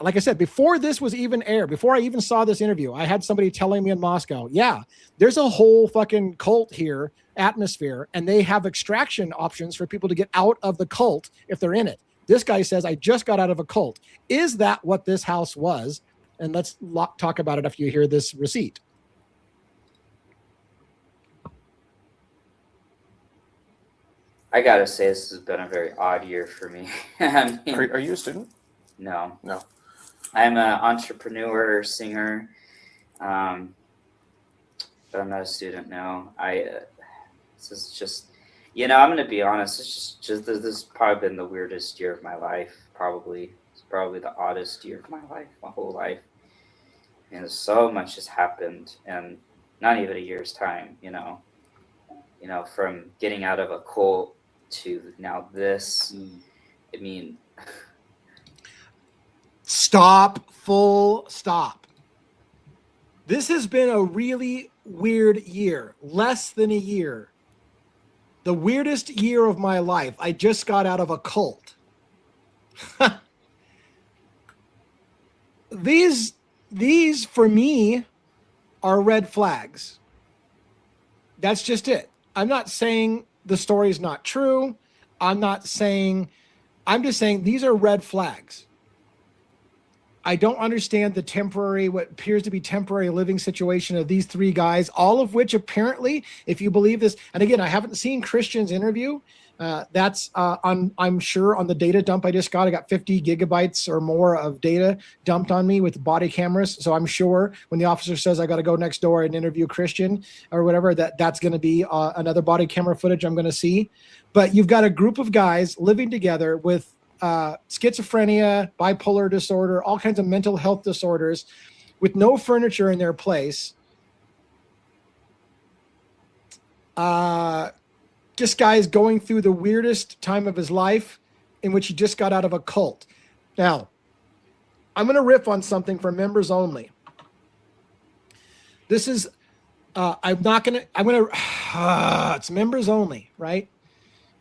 Speaker 2: like I said, before this was even aired, before I even saw this interview, I had somebody telling me in Moscow, yeah, there's a whole fucking cult here, atmosphere, and they have extraction options for people to get out of the cult if they're in it. This guy says, I just got out of a cult. Is that what this house was? And let's talk about it after you hear this receipt.
Speaker 7: I gotta say, this has been a very odd year for me. I mean,
Speaker 8: Are you a student?
Speaker 7: No.
Speaker 8: No.
Speaker 7: I'm an entrepreneur, singer, but I'm not a student now. This is just, I'm gonna be honest. It's just this has probably been the weirdest year of my life. It's probably the oddest year of my life, my whole life. And so much has happened, and not even a year's time. From getting out of a cult to now this. I mean,
Speaker 2: full stop. This has been a really weird year, less than a year. The weirdest year of my life. I just got out of a cult. These for me are red flags. That's just it. I'm not saying the story is not true. I'm just saying these are red flags. I don't understand what appears to be temporary living situation of these three guys, all of which apparently, if you believe this, and again, I haven't seen Christian's interview, That's I'm sure on the data dump I just got. I got 50 gigabytes or more of data dumped on me with body cameras. So I'm sure when the officer says I got to go next door and interview Christian or whatever, that's going to be another body camera footage I'm going to see. But you've got a group of guys living together with schizophrenia, bipolar disorder, all kinds of mental health disorders, with no furniture in their place. This guy is going through the weirdest time of his life, in which he just got out of a cult. Now, I'm going to riff on something for members only. This is, it's members only, right?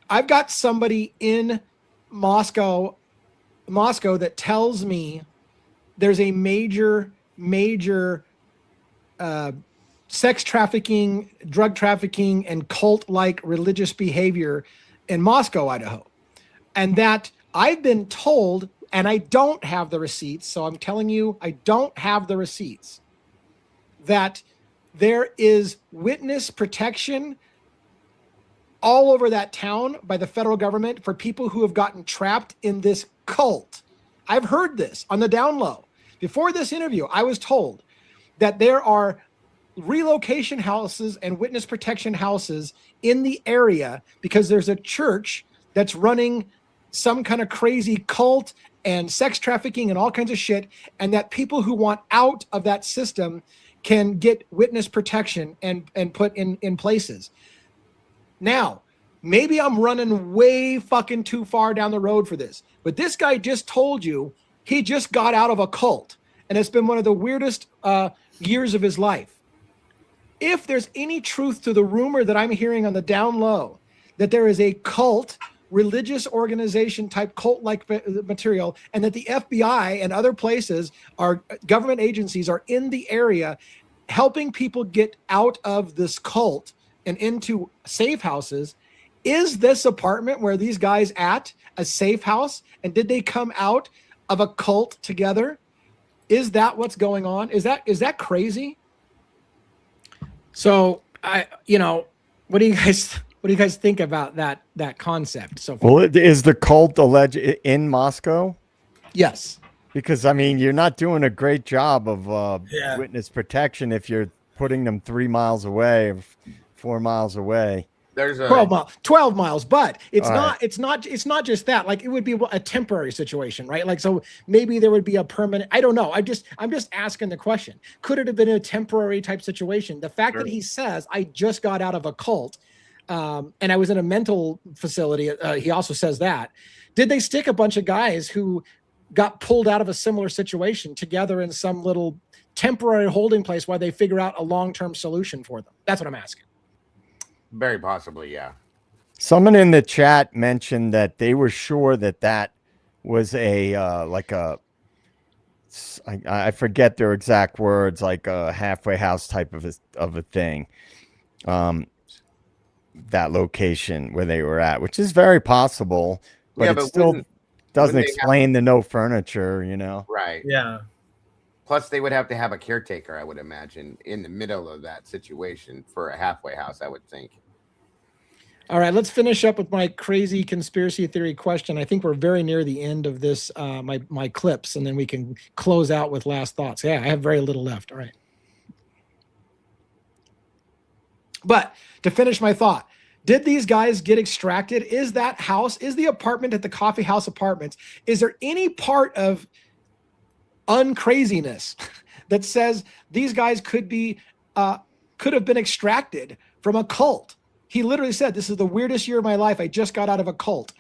Speaker 2: I've got somebody in Moscow that tells me there's a major sex trafficking, drug trafficking, and cult-like religious behavior in Moscow, Idaho. And that I've been told, and I don't have the receipts, so I'm telling you, I don't have the receipts, that there is witness protection all over that town by the federal government for people who have gotten trapped in this cult. I've heard this on the down low. Before this interview, I was told that there are relocation houses and witness protection houses in the area because there's a church that's running some kind of crazy cult and sex trafficking and all kinds of shit, and that people who want out of that system can get witness protection and put in places. Now, maybe I'm running way fucking too far down the road for this, but this guy just told you he just got out of a cult, and it's been one of the weirdest years of his life. If there's any truth to the rumor that I'm hearing on the down low, that there is a cult, religious organization type cult-like material, and that the FBI and other places, our government agencies, are in the area helping people get out of this cult and into safe houses, is this apartment where these guys at a safe house? And did they come out of a cult together? Is that what's going on? Is that crazy? So what do you guys think about that concept? So far?
Speaker 5: Well, is the cult alleged in Moscow?
Speaker 2: Yes.
Speaker 5: Because I mean, you're not doing a great job of witness protection if you're putting them 3 miles away, 4 miles away.
Speaker 3: There's a
Speaker 2: 12 miles, but it's not just that. Like, it would be a temporary situation, right? Like, so maybe there would be a permanent, I don't know. I'm just asking the question. Could it have been a temporary type situation? The fact that he says, I just got out of a cult, and I was in a mental facility. He also says that. Did they stick a bunch of guys who got pulled out of a similar situation together in some little temporary holding place while they figure out a long-term solution for them? That's what I'm asking.
Speaker 3: Very possibly, yeah.
Speaker 5: Someone in the chat mentioned that they were sure that was I forget their exact words, like a halfway house type of a thing. That location where they were at, which is very possible, but it still doesn't explain the no furniture,
Speaker 3: Right.
Speaker 6: Yeah.
Speaker 3: Plus, they would have to have a caretaker, I would imagine, in the middle of that situation for a halfway house, I would think.
Speaker 2: All right, let's finish up with my crazy conspiracy theory question. I think we're very near the end of this, my clips, and then we can close out with last thoughts. Yeah, I have very little left. All right. But to finish my thought, did these guys get extracted? Is that house, is the apartment at the Coffee House Apartments, is there any part of uncraziness that says these guys could have been extracted from a cult? He literally said, this is the weirdest year of my life. I just got out of a cult.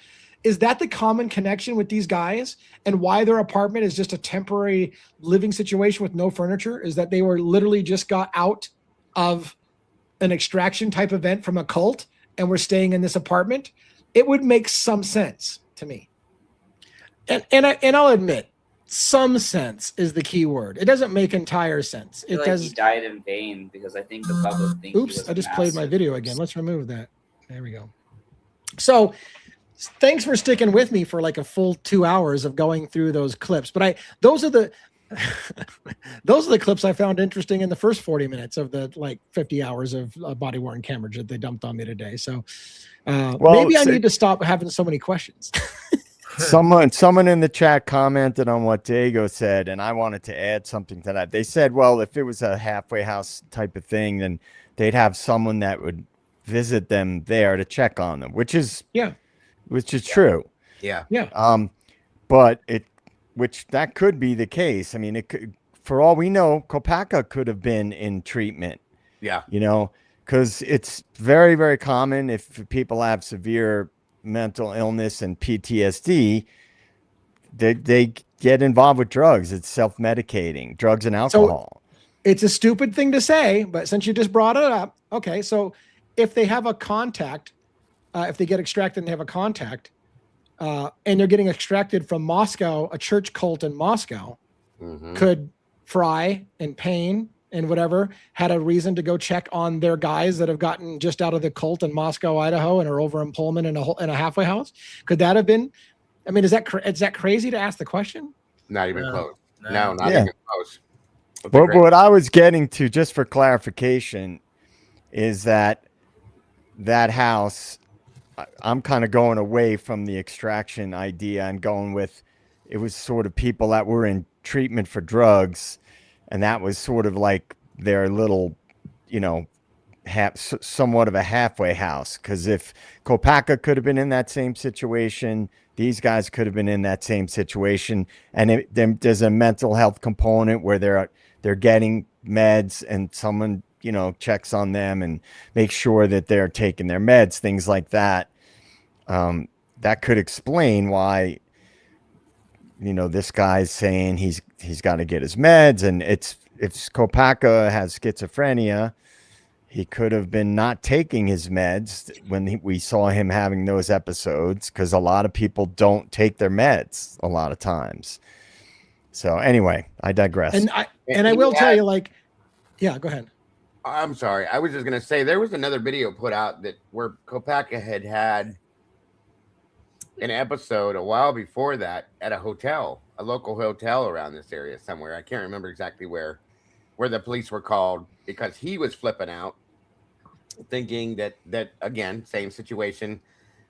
Speaker 2: Is that the common connection with these guys, and why their apartment is just a temporary living situation with no furniture? Is that they were literally just got out of an extraction type event from a cult and were staying in this apartment? It would make some sense to me. And I'll admit, some sense is the key word. It doesn't make entire sense.
Speaker 7: I feel like he died in vain because I think the public thinks.
Speaker 2: Oops, I just played my video again. Let's remove that. There we go. So thanks for sticking with me for like a full 2 hours of going through those clips. But those are Those are the clips I found interesting in the first 40 minutes of the like 50 hours of body worn coverage that they dumped on me today. So maybe I need to stop having so many questions.
Speaker 5: Someone in the chat commented on what Dago said, and I wanted to add something to that. They said, well, if it was a halfway house type of thing, then they'd have someone that would visit them there to check on them, which is true.
Speaker 3: Yeah.
Speaker 5: But that could be the case. I mean, it could, for all we know, Kopaka could have been in treatment.
Speaker 3: Yeah.
Speaker 5: You know, because it's very, very common if people have severe mental illness and PTSD, they get involved with drugs. It's self-medicating, drugs and alcohol.
Speaker 2: So it's a stupid thing to say, but since you just brought it up, okay. So if they have a contact, if they get extracted and they have a contact, and they're getting extracted from Moscow, a church cult in Moscow, could Fry and Payne and whatever had a reason to go check on their guys that have gotten just out of the cult in Moscow, Idaho, and are over in Pullman in a halfway house? Could that have been? I mean, is that crazy to ask the question?
Speaker 3: Not even close. No, not even close.
Speaker 5: But what I was getting to, just for clarification, is that house, I'm kind of going away from the extraction idea and going with, it was sort of people that were in treatment for drugs. And that was sort of like their little, you know, somewhat of a halfway house. Because if Kopaka could have been in that same situation, these guys could have been in that same situation. And there's a mental health component where they're getting meds and someone, you know, checks on them and makes sure that they're taking their meds, things like that. That could explain why, you know, this guy's saying he's got to get his meds, and if Kopaka has schizophrenia, he could have been not taking his meds when we saw him having those episodes, because a lot of people don't take their meds a lot of times. So anyway, I digress.
Speaker 2: And I will tell you, like, yeah, go ahead.
Speaker 3: I'm sorry. I was just gonna say there was another video put out where Kopaka had an episode a while before that at a local hotel around this area somewhere. I can't remember exactly where the police were called because he was flipping out, thinking that again, same situation.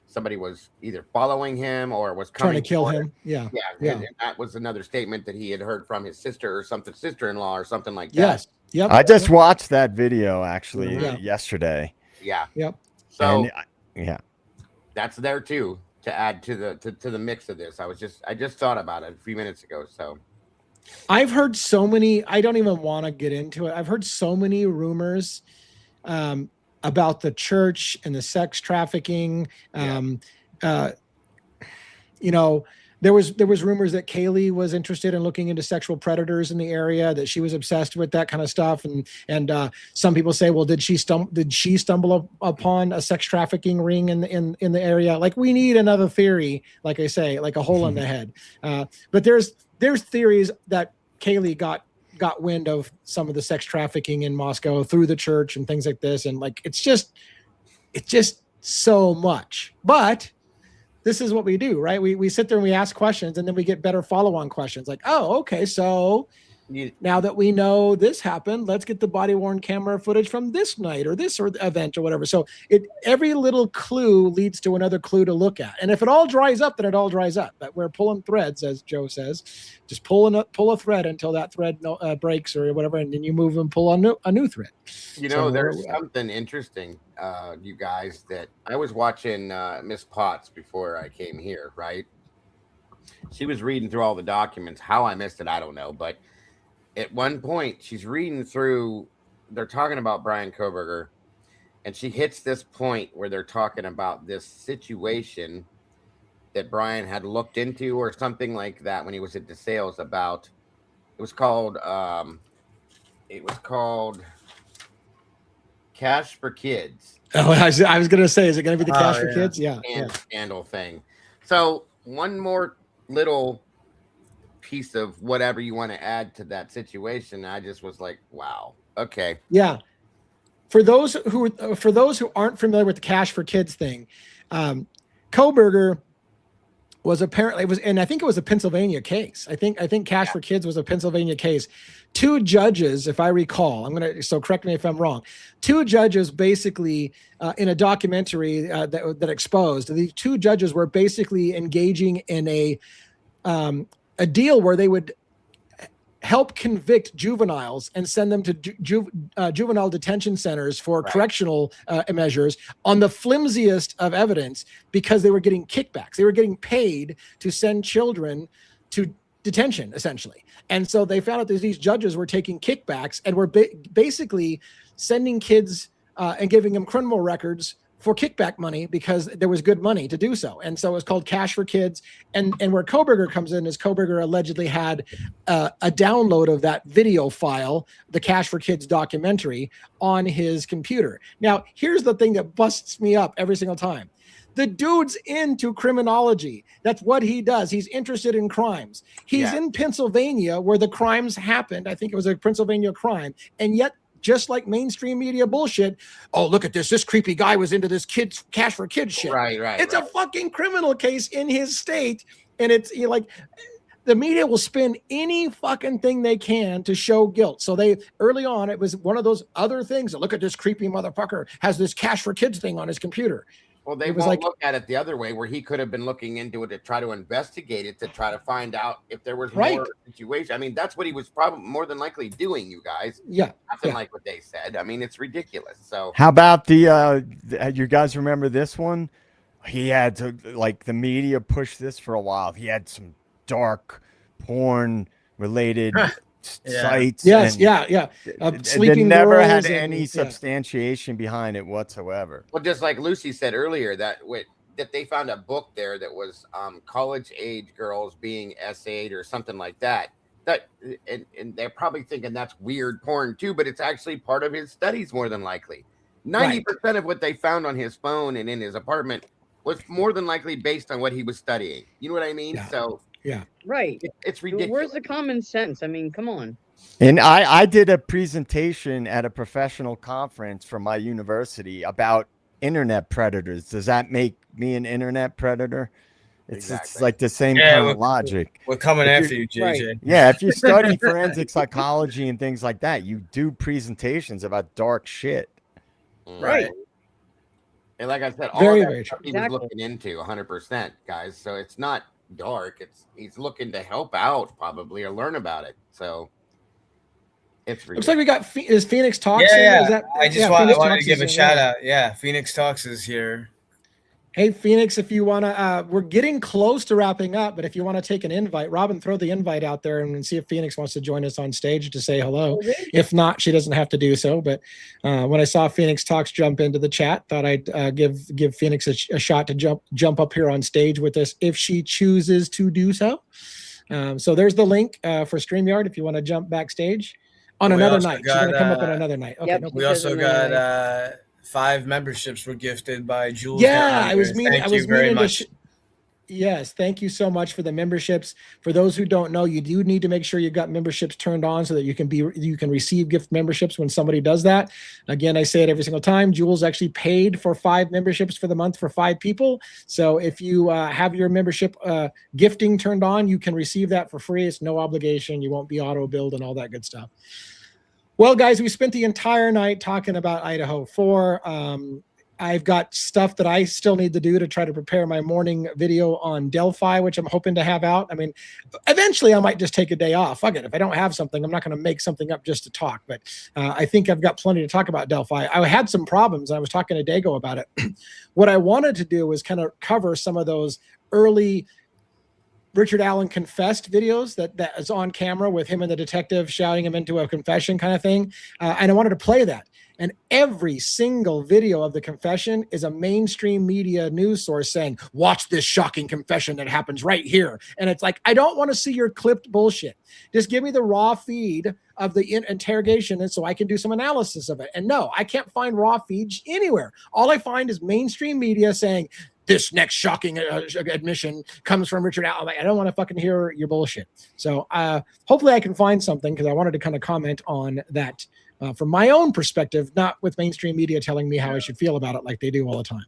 Speaker 3: Somebody was either following him or was
Speaker 2: trying to kill him. Yeah.
Speaker 3: And that was another statement that he had heard from his sister-in-law or something like that.
Speaker 2: Yes. Yep.
Speaker 5: I just watched that video actually yesterday.
Speaker 3: Yeah.
Speaker 2: Yep.
Speaker 3: So
Speaker 2: that's
Speaker 3: there too, to add to the mix of this. I just thought about it a few minutes ago. So
Speaker 2: I've heard so many, I don't even want to get into it. I've heard so many rumors about the church and the sex trafficking. You know, there was rumors that Kaylee was interested in looking into sexual predators in the area, that she was obsessed with that kind of stuff. And some people say, well, did she stumble upon a sex trafficking ring in the area? Like, we need another theory, like I say, like a hole in the head. But there's theories that Kaylee got wind of some of the sex trafficking in Moscow through the church and things like this. And like, it's just so much, but this is what we do, right? We sit there and we ask questions, and then we get better follow-on questions. Like, oh, okay, so now that we know this happened, let's get the body-worn camera footage from this night or this event or whatever. So every little clue leads to another clue to look at. And if it all dries up, then it all dries up. But we're pulling threads, as Joe says. Just pull a thread until that thread breaks or whatever, and then you move and pull a new thread.
Speaker 3: You know, there's something interesting, you guys, that I was watching Miss Potts before I came here, right? She was reading through all the documents. How I missed it, I don't know. But at one point, she's reading through, they're talking about Brian Koberger, and she hits this point where they're talking about this situation that Brian had looked into or something like that when he was at DeSales about, it was called Cash for Kids.
Speaker 2: Oh, I was going to say, is it going to be the Cash for Kids? Yeah.
Speaker 3: Scandal thing. So one more little piece of whatever you want to add to that situation. I just was like, wow. Okay.
Speaker 2: Yeah. For those who aren't familiar with the Cash for Kids thing, Koberger was apparently and I think it was a Pennsylvania case. I think Cash for Kids was a Pennsylvania case. 2 judges, if I recall, so correct me if I'm wrong. 2 judges basically in a documentary that exposed, the 2 judges were basically engaging in a deal where they would help convict juveniles and send them to juvenile detention centers for correctional measures on the flimsiest of evidence, because they were getting kickbacks. They were getting paid to send children to detention, essentially. And so they found out that these judges were taking kickbacks and were basically sending kids and giving them criminal records for kickback money because there was good money to do so. And so it was called Cash for Kids. And where Kohberger comes in is Kohberger allegedly had a download of that video file, the Cash for Kids documentary, on his computer. Now, here's the thing that busts me up every single time. The dude's into criminology. That's what he does. He's interested in crimes. He's in Pennsylvania where the crimes happened. I think it was a Pennsylvania crime. And yet, just like mainstream media bullshit, oh, look at this creepy guy was into this Cash for Kids shit. Right. It's a fucking criminal case in his state. And it's like the media will spin any fucking thing they can to show guilt. So early on, it was one of those other things. Look at this creepy motherfucker has this Cash for Kids thing on his computer.
Speaker 3: Well, they won't look at it the other way, where he could have been looking into it to try to investigate it, to try to find out if there was more situation. I mean, that's what he was probably more than likely doing, you guys.
Speaker 2: Yeah.
Speaker 3: Nothing like what they said. I mean, it's ridiculous. So
Speaker 5: how about you guys remember this one? He had to, like, the media pushed this for a while. He had some dark porn related sites.
Speaker 2: Yes,
Speaker 5: they never had any substantiation behind it whatsoever.
Speaker 3: Well, just like Lucy said earlier, that they found a book there that was college age girls being essayed or something like that. And they're probably thinking that's weird porn too, but it's actually part of his studies more than likely. 90% of what they found on his phone and in his apartment was more than likely based on what he was studying. You know what I mean?
Speaker 2: Yeah.
Speaker 3: So
Speaker 4: right.
Speaker 3: It's ridiculous.
Speaker 4: Where's the common sense? I mean, come on.
Speaker 5: And I did a presentation at a professional conference from my university about internet predators. Does that make me an internet predator? It's like the same kind of logic.
Speaker 6: We're coming after you, JJ.
Speaker 5: Right. Yeah, if you study forensic psychology and things like that, you do presentations about dark shit.
Speaker 4: Right.
Speaker 3: And like I said, all
Speaker 2: very,
Speaker 3: that
Speaker 2: very
Speaker 3: stuff he was looking into 100%, guys. So it's not dark. He's looking to help out probably or learn about it. So it's ridiculous.
Speaker 2: Looks like we got is Phoenix Talks.
Speaker 6: Yeah. I wanted to give a shout out. Yeah, Phoenix Talks is here.
Speaker 2: Hey, Phoenix, if you want to, we're getting close to wrapping up, but if you want to take an invite, Robin, throw the invite out there and see if Phoenix wants to join us on stage to say hello. If not, she doesn't have to do so. But when I saw Phoenix Talks jump into the chat, thought I'd give Phoenix a shot to jump up here on stage with us if she chooses to do so. So there's the link for StreamYard if you want to jump backstage on another night. She's going to come up on another night. Okay,
Speaker 6: we also got 5 memberships were gifted by Jules.
Speaker 2: Yeah, I was meaning to. Yes, thank you so much for the memberships. For those who don't know, you do need to make sure you've got memberships turned on so that you can receive gift memberships when somebody does that. Again, I say it every single time. Jules actually paid for 5 memberships for the month for 5 people. So if you have your membership gifting turned on, you can receive that for free. It's no obligation. You won't be auto billed and all that good stuff. Well, guys, we spent the entire night talking about Idaho 4. I've got stuff that I still need to do to try to prepare my morning video on Delphi, which I'm hoping to have out. I mean, eventually I might just take a day off. Fuck it. If I don't have something, I'm not going to make something up just to talk. But I think I've got plenty to talk about Delphi. I had some problems. I was talking to Dago about it. What I wanted to do was kind of cover some of those early Richard Allen confessed videos that is on camera with him and the detective shouting him into a confession kind of thing. And I wanted to play that. And every single video of the confession is a mainstream media news source saying, watch this shocking confession that happens right here. And it's like, I don't want to see your clipped bullshit. Just give me the raw feed of the interrogation, and so I can do some analysis of it. And no, I can't find raw feeds anywhere. All I find is mainstream media saying, this next shocking admission comes from Richard Allen. I don't want to fucking hear your bullshit. So hopefully I can find something, because I wanted to kind of comment on that from my own perspective, not with mainstream media telling me how I should feel about it like they do all the time.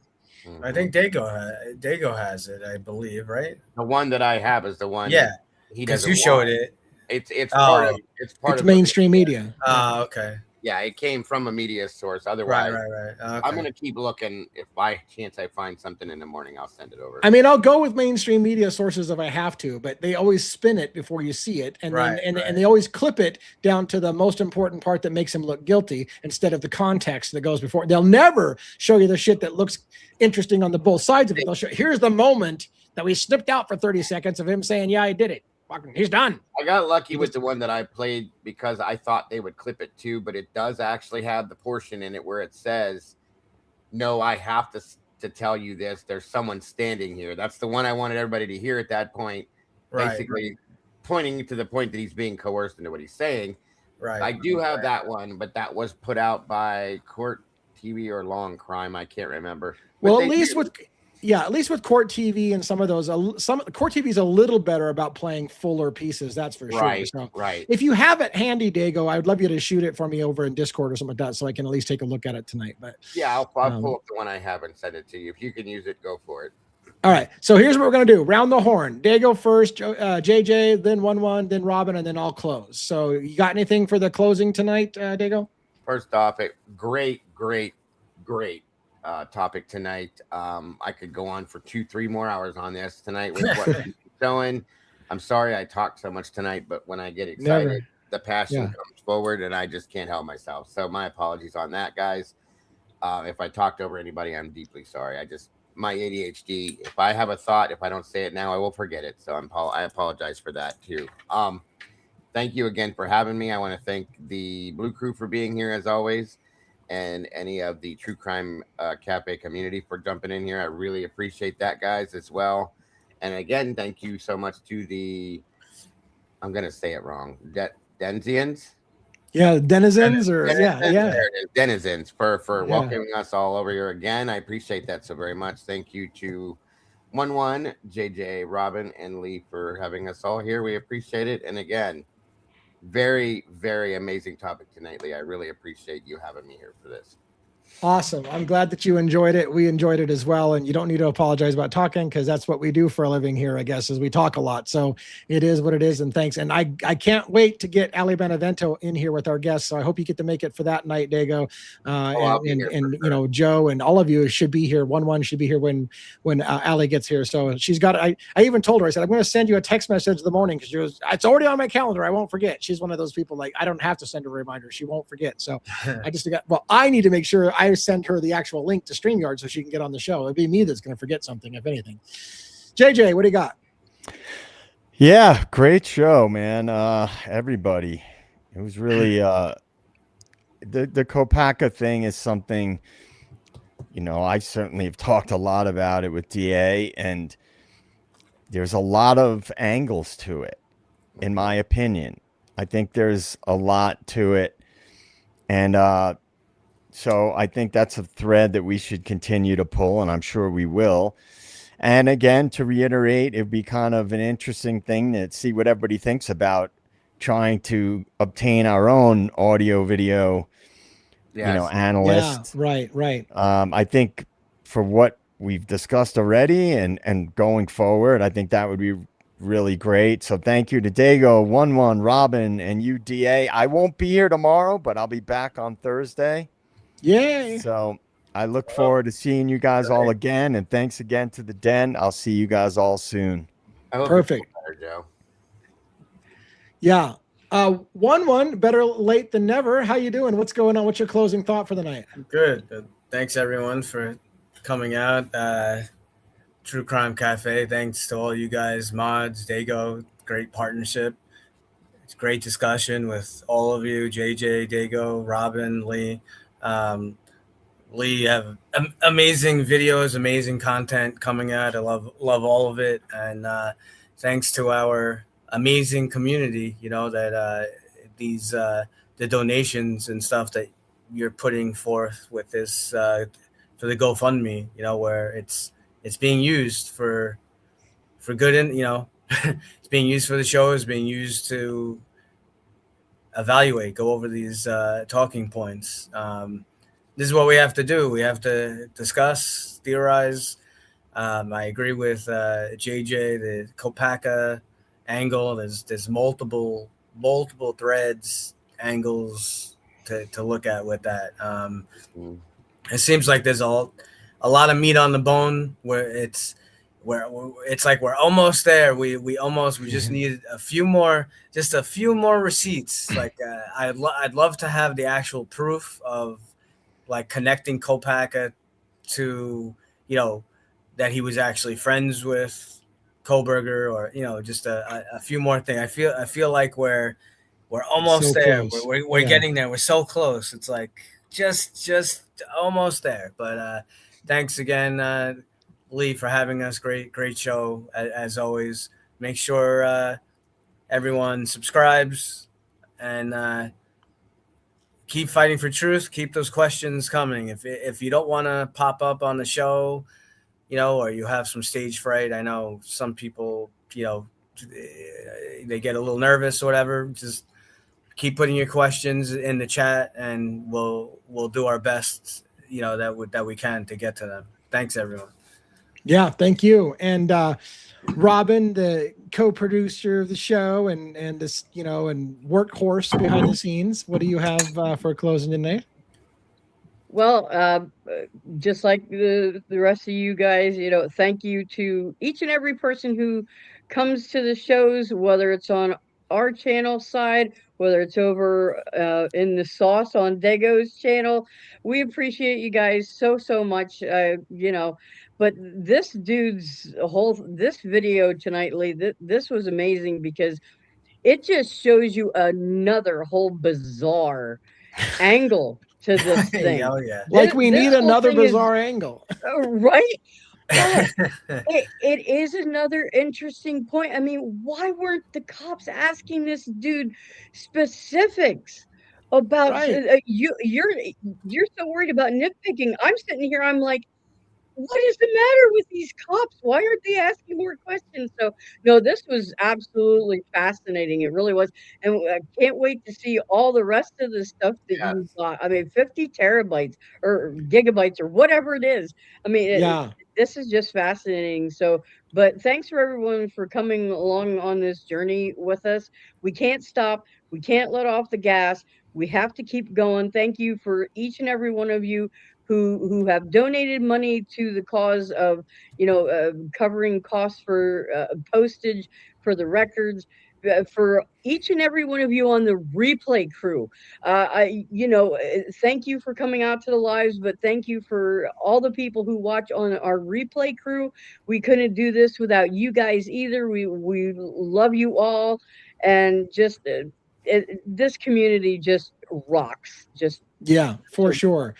Speaker 6: I think Dago has it, I believe, right?
Speaker 3: The one that I have is the one.
Speaker 6: Yeah,
Speaker 3: he
Speaker 6: because
Speaker 3: doesn't.
Speaker 6: You showed it.
Speaker 3: It's part
Speaker 2: It's
Speaker 3: of
Speaker 2: mainstream media.
Speaker 6: Oh, okay.
Speaker 3: Yeah, it came from a media source. Otherwise,
Speaker 6: right. Okay.
Speaker 3: I'm gonna keep looking. If by chance I find something in the morning, I'll send it over.
Speaker 2: I mean, I'll go with mainstream media sources if I have to, but they always spin it before you see it, and then they always clip it down to the most important part that makes him look guilty instead of the context that goes before. They'll never show you the shit that looks interesting on the both sides of it. They'll show, here's the moment that we snipped out for 30 seconds of him saying, "Yeah, I did it." Fucking, he's done.
Speaker 3: I got lucky with the one that I played because I thought they would clip it too, but it does actually have the portion in it where it says, "No, I have to tell you this. There's someone standing here." That's the one I wanted everybody to hear at that point, basically pointing to the point that he's being coerced into what he's saying. Right. I do have that one, but that was put out by Court TV or Long Crime. I can't remember. But
Speaker 2: well, at least with Court TV and some of those, Court TV is a little better about playing fuller pieces. That's for sure. So if you have it handy, Dago, I would love you to shoot it for me over in Discord or something like that, so I can at least take a look at it tonight. But
Speaker 3: yeah, I'll pull up the one I have and send it to you. If you can use it, go for it.
Speaker 2: All right. So here's what we're gonna do: round the horn. Dago first, JJ, then 1-1, then Robin, and then I'll close. So you got anything for the closing tonight, Dago?
Speaker 3: First off, a great topic tonight. I could go on for 2-3 more hours on this tonight with what you're showing. I'm sorry I talked so much tonight, but when I get excited, the passion comes forward and I just can't help myself. So my apologies on that, guys. If I talked over anybody, I'm deeply sorry. My ADHD, if I have a thought, if I don't say it now, I will forget it. So I apologize for that too. Thank you again for having me. I want to thank the Blue Crew for being here as always, and any of the True Crime Cafe community for jumping in here. I really appreciate that, guys, as well. And again, thank you so much to the, I'm going to say it wrong, Denzians?
Speaker 2: Yeah, denizens
Speaker 3: Denizens for welcoming us all over here again. I appreciate that so very much. Thank you to 1-1, JJ, Robin, and Lee for having us all here. We appreciate it. And again, very, very amazing topic tonight, Lee. I really appreciate you having me here for this.
Speaker 2: Awesome. I'm glad that you enjoyed it. We enjoyed it as well. And you don't need to apologize about talking, because that's what we do for a living here, I guess, is we talk a lot. So it is what it is. And thanks. And I can't wait to get Ali Benevento in here with our guests. So I hope you get to make it for that night, Dago. You know, Joe and all of you should be here. 1-1 should be here when Ali gets here. So she's got, I even told her, I said, I'm going to send you a text message in the morning, because she goes, it's already on my calendar. I won't forget. She's one of those people, like, I don't have to send her a reminder. She won't forget. So I need to make sure I send her the actual link to StreamYard so she can get on the show. It'd be me that's going to forget something, if anything. JJ, what do you got?
Speaker 5: Yeah, great show, man. Everybody, it was really the Kopaka thing is something, you know, I certainly have talked a lot about it with DA, and there's a lot of angles to it, in my opinion. I think there's a lot to it, and so I think that's a thread that we should continue to pull, and I'm sure we will. And again, to reiterate, it'd be kind of an interesting thing to see what everybody thinks about trying to obtain our own audio video, you know, analyst.
Speaker 2: Yeah, right.
Speaker 5: I think for what we've discussed already and going forward, I think that would be really great. So thank you to Dago, 1-1, Robin, and you, DA. I won't be here tomorrow, but I'll be back on Thursday.
Speaker 2: Yay.
Speaker 5: So I look forward to seeing you guys all again. And thanks again to the Den. I'll see you guys all soon.
Speaker 2: Perfect.
Speaker 3: Better, Joe.
Speaker 2: Yeah. 1-1, better late than never. How you doing? What's going on? What's your closing thought for the night?
Speaker 6: Good. Thanks everyone for coming out. True Crime Cafe. Thanks to all you guys, mods, Dago. Great partnership. It's great discussion with all of you, JJ, Dago, Robin, Lee. Lee, you have amazing videos, amazing content coming out. I love all of it. And thanks to our amazing community, you know, that the donations and stuff that you're putting forth with this for the GoFundMe, you know, where it's being used for good, and you know, it's being used for the show, it's being used to go over these talking points. this is what we have to do. We have to discuss, theorize. I agree with JJ, the Kopaka angle. There's multiple threads, angles to look at with that. It seems like there's a lot of meat on the bone where it's like we're almost there. We just need a few more receipts. Like I'd love to have the actual proof of like connecting Kopaka to, you know, that he was actually friends with Kohlberger, or, you know, just a few more things. I feel like we're almost
Speaker 2: So
Speaker 6: there.
Speaker 2: close.
Speaker 6: We're getting there. We're so close. It's like just almost there. But thanks again, Lee, for having us. Great show as always. Make sure everyone subscribes and keep fighting for truth. Keep those questions coming. If you don't want to pop up on the show, you know, or you have some stage fright, I know some people, you know, they get a little nervous or whatever. Just keep putting your questions in the chat, and we'll do our best, you know, that we can to get to them. Thanks, everyone.
Speaker 2: Yeah, thank you. And Robin, the co-producer of the show and this, you know, and workhorse behind the scenes, what do you have for closing tonight?
Speaker 4: Well, just like the rest of you guys, you know, thank you to each and every person who comes to the shows, whether it's on our channel side, whether it's over in the sauce on Dago's channel. We appreciate you guys so much, you know. But this video tonight, Lee, this was amazing because it just shows you another whole bizarre angle to this thing.
Speaker 6: Oh yeah.
Speaker 2: Like we need another bizarre angle.
Speaker 4: Right? But it is another interesting point. I mean, why weren't the cops asking this dude specifics about you're so worried about nitpicking. I'm sitting here, I'm like, what is the matter with these cops? Why aren't they asking more questions? So, no, this was absolutely fascinating. It really was. And I can't wait to see all the rest of the stuff that you got. I mean, 50 terabytes or gigabytes or whatever it is. I mean, this is just fascinating. So, but thanks for everyone for coming along on this journey with us. We can't stop. We can't let off the gas. We have to keep going. Thank you for each and every one of you who have donated money to the cause of, you know, covering costs for postage for the records. For each and every one of you on the replay crew, you know, thank you for coming out to the lives, but thank you for all the people who watch on our replay crew. We couldn't do this without you guys either. We love you all, and just this community just rocks. Just
Speaker 2: for sure.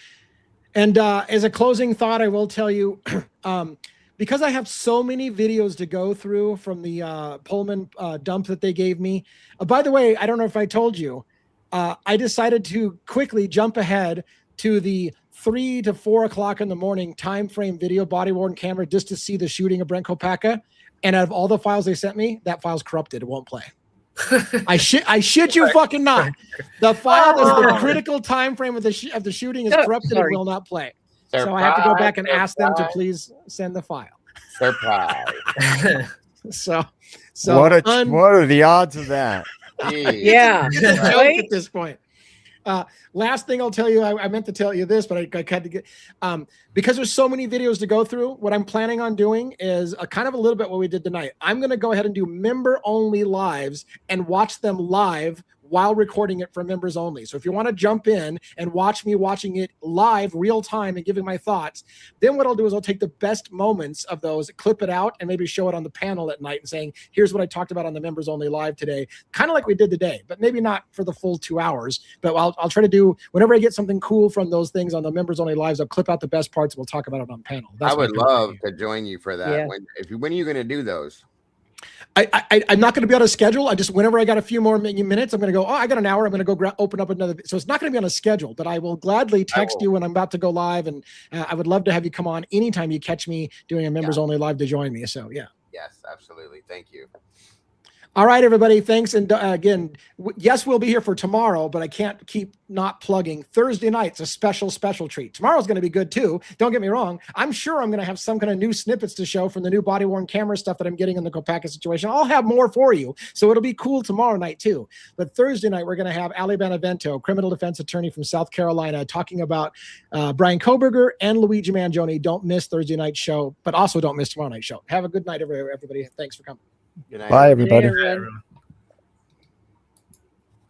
Speaker 2: And as a closing thought, I will tell you, because I have so many videos to go through from the Pullman dump that they gave me. By the way, I don't know if I told you, I decided to quickly jump ahead to the 3 to 4 o'clock in the morning time frame video body worn camera just to see the shooting of Brent Kopaka. And out of all the files they sent me, that file's corrupted. It won't play. I shit you fucking not. The file that's the critical time frame of the shooting is corrupted and will not play. So I have to go back and ask them to please send the file.
Speaker 3: Surprise.
Speaker 2: so
Speaker 5: what are the odds of that?
Speaker 4: Yeah,
Speaker 2: it's a joke at this point. Last thing I'll tell you, I meant to tell you this, but I had to get, because there's so many videos to go through, what I'm planning on doing is kind of a little bit what we did tonight. I'm going to go ahead and do member only lives and watch them live while recording it for members only. So if you want to jump in and watch me watching it live, real time, and giving my thoughts, then what I'll do is I'll take the best moments of those, clip it out, and maybe show it on the panel at night and saying, here's what I talked about on the members only live today, kind of like we did today, but maybe not for the full 2 hours. But I'll try to do, whenever I get something cool from those things on the members only lives, I'll clip out the best parts and we'll talk about it on panel.
Speaker 3: I would love to join you for that.
Speaker 4: Yeah.
Speaker 3: When are you going to do those?
Speaker 2: I'm not going to be on a schedule. I just, whenever I got a few more minutes, I'm going to go, I got an hour. I'm going to go open up another. So it's not going to be on a schedule, but I will gladly text you when I'm about to go live. And I would love to have you come on anytime you catch me doing a members only live to join me. So yeah.
Speaker 3: Yes, absolutely. Thank you.
Speaker 2: All right, everybody. Thanks. And again, yes, we'll be here for tomorrow, but I can't keep not plugging. Thursday night's a special treat. Tomorrow's going to be good too. Don't get me wrong. I'm sure I'm going to have some kind of new snippets to show from the new body-worn camera stuff that I'm getting in the Kopaka situation. I'll have more for you. So it'll be cool tomorrow night too. But Thursday night, we're going to have Ali Benevento, criminal defense attorney from South Carolina, talking about Brian Koberger and Luigi Mangione. Don't miss Thursday night show, but also don't miss tomorrow night show. Have a good night, everybody. Thanks for coming.
Speaker 3: Good night.
Speaker 5: Bye, everybody.
Speaker 4: Hey, everyone.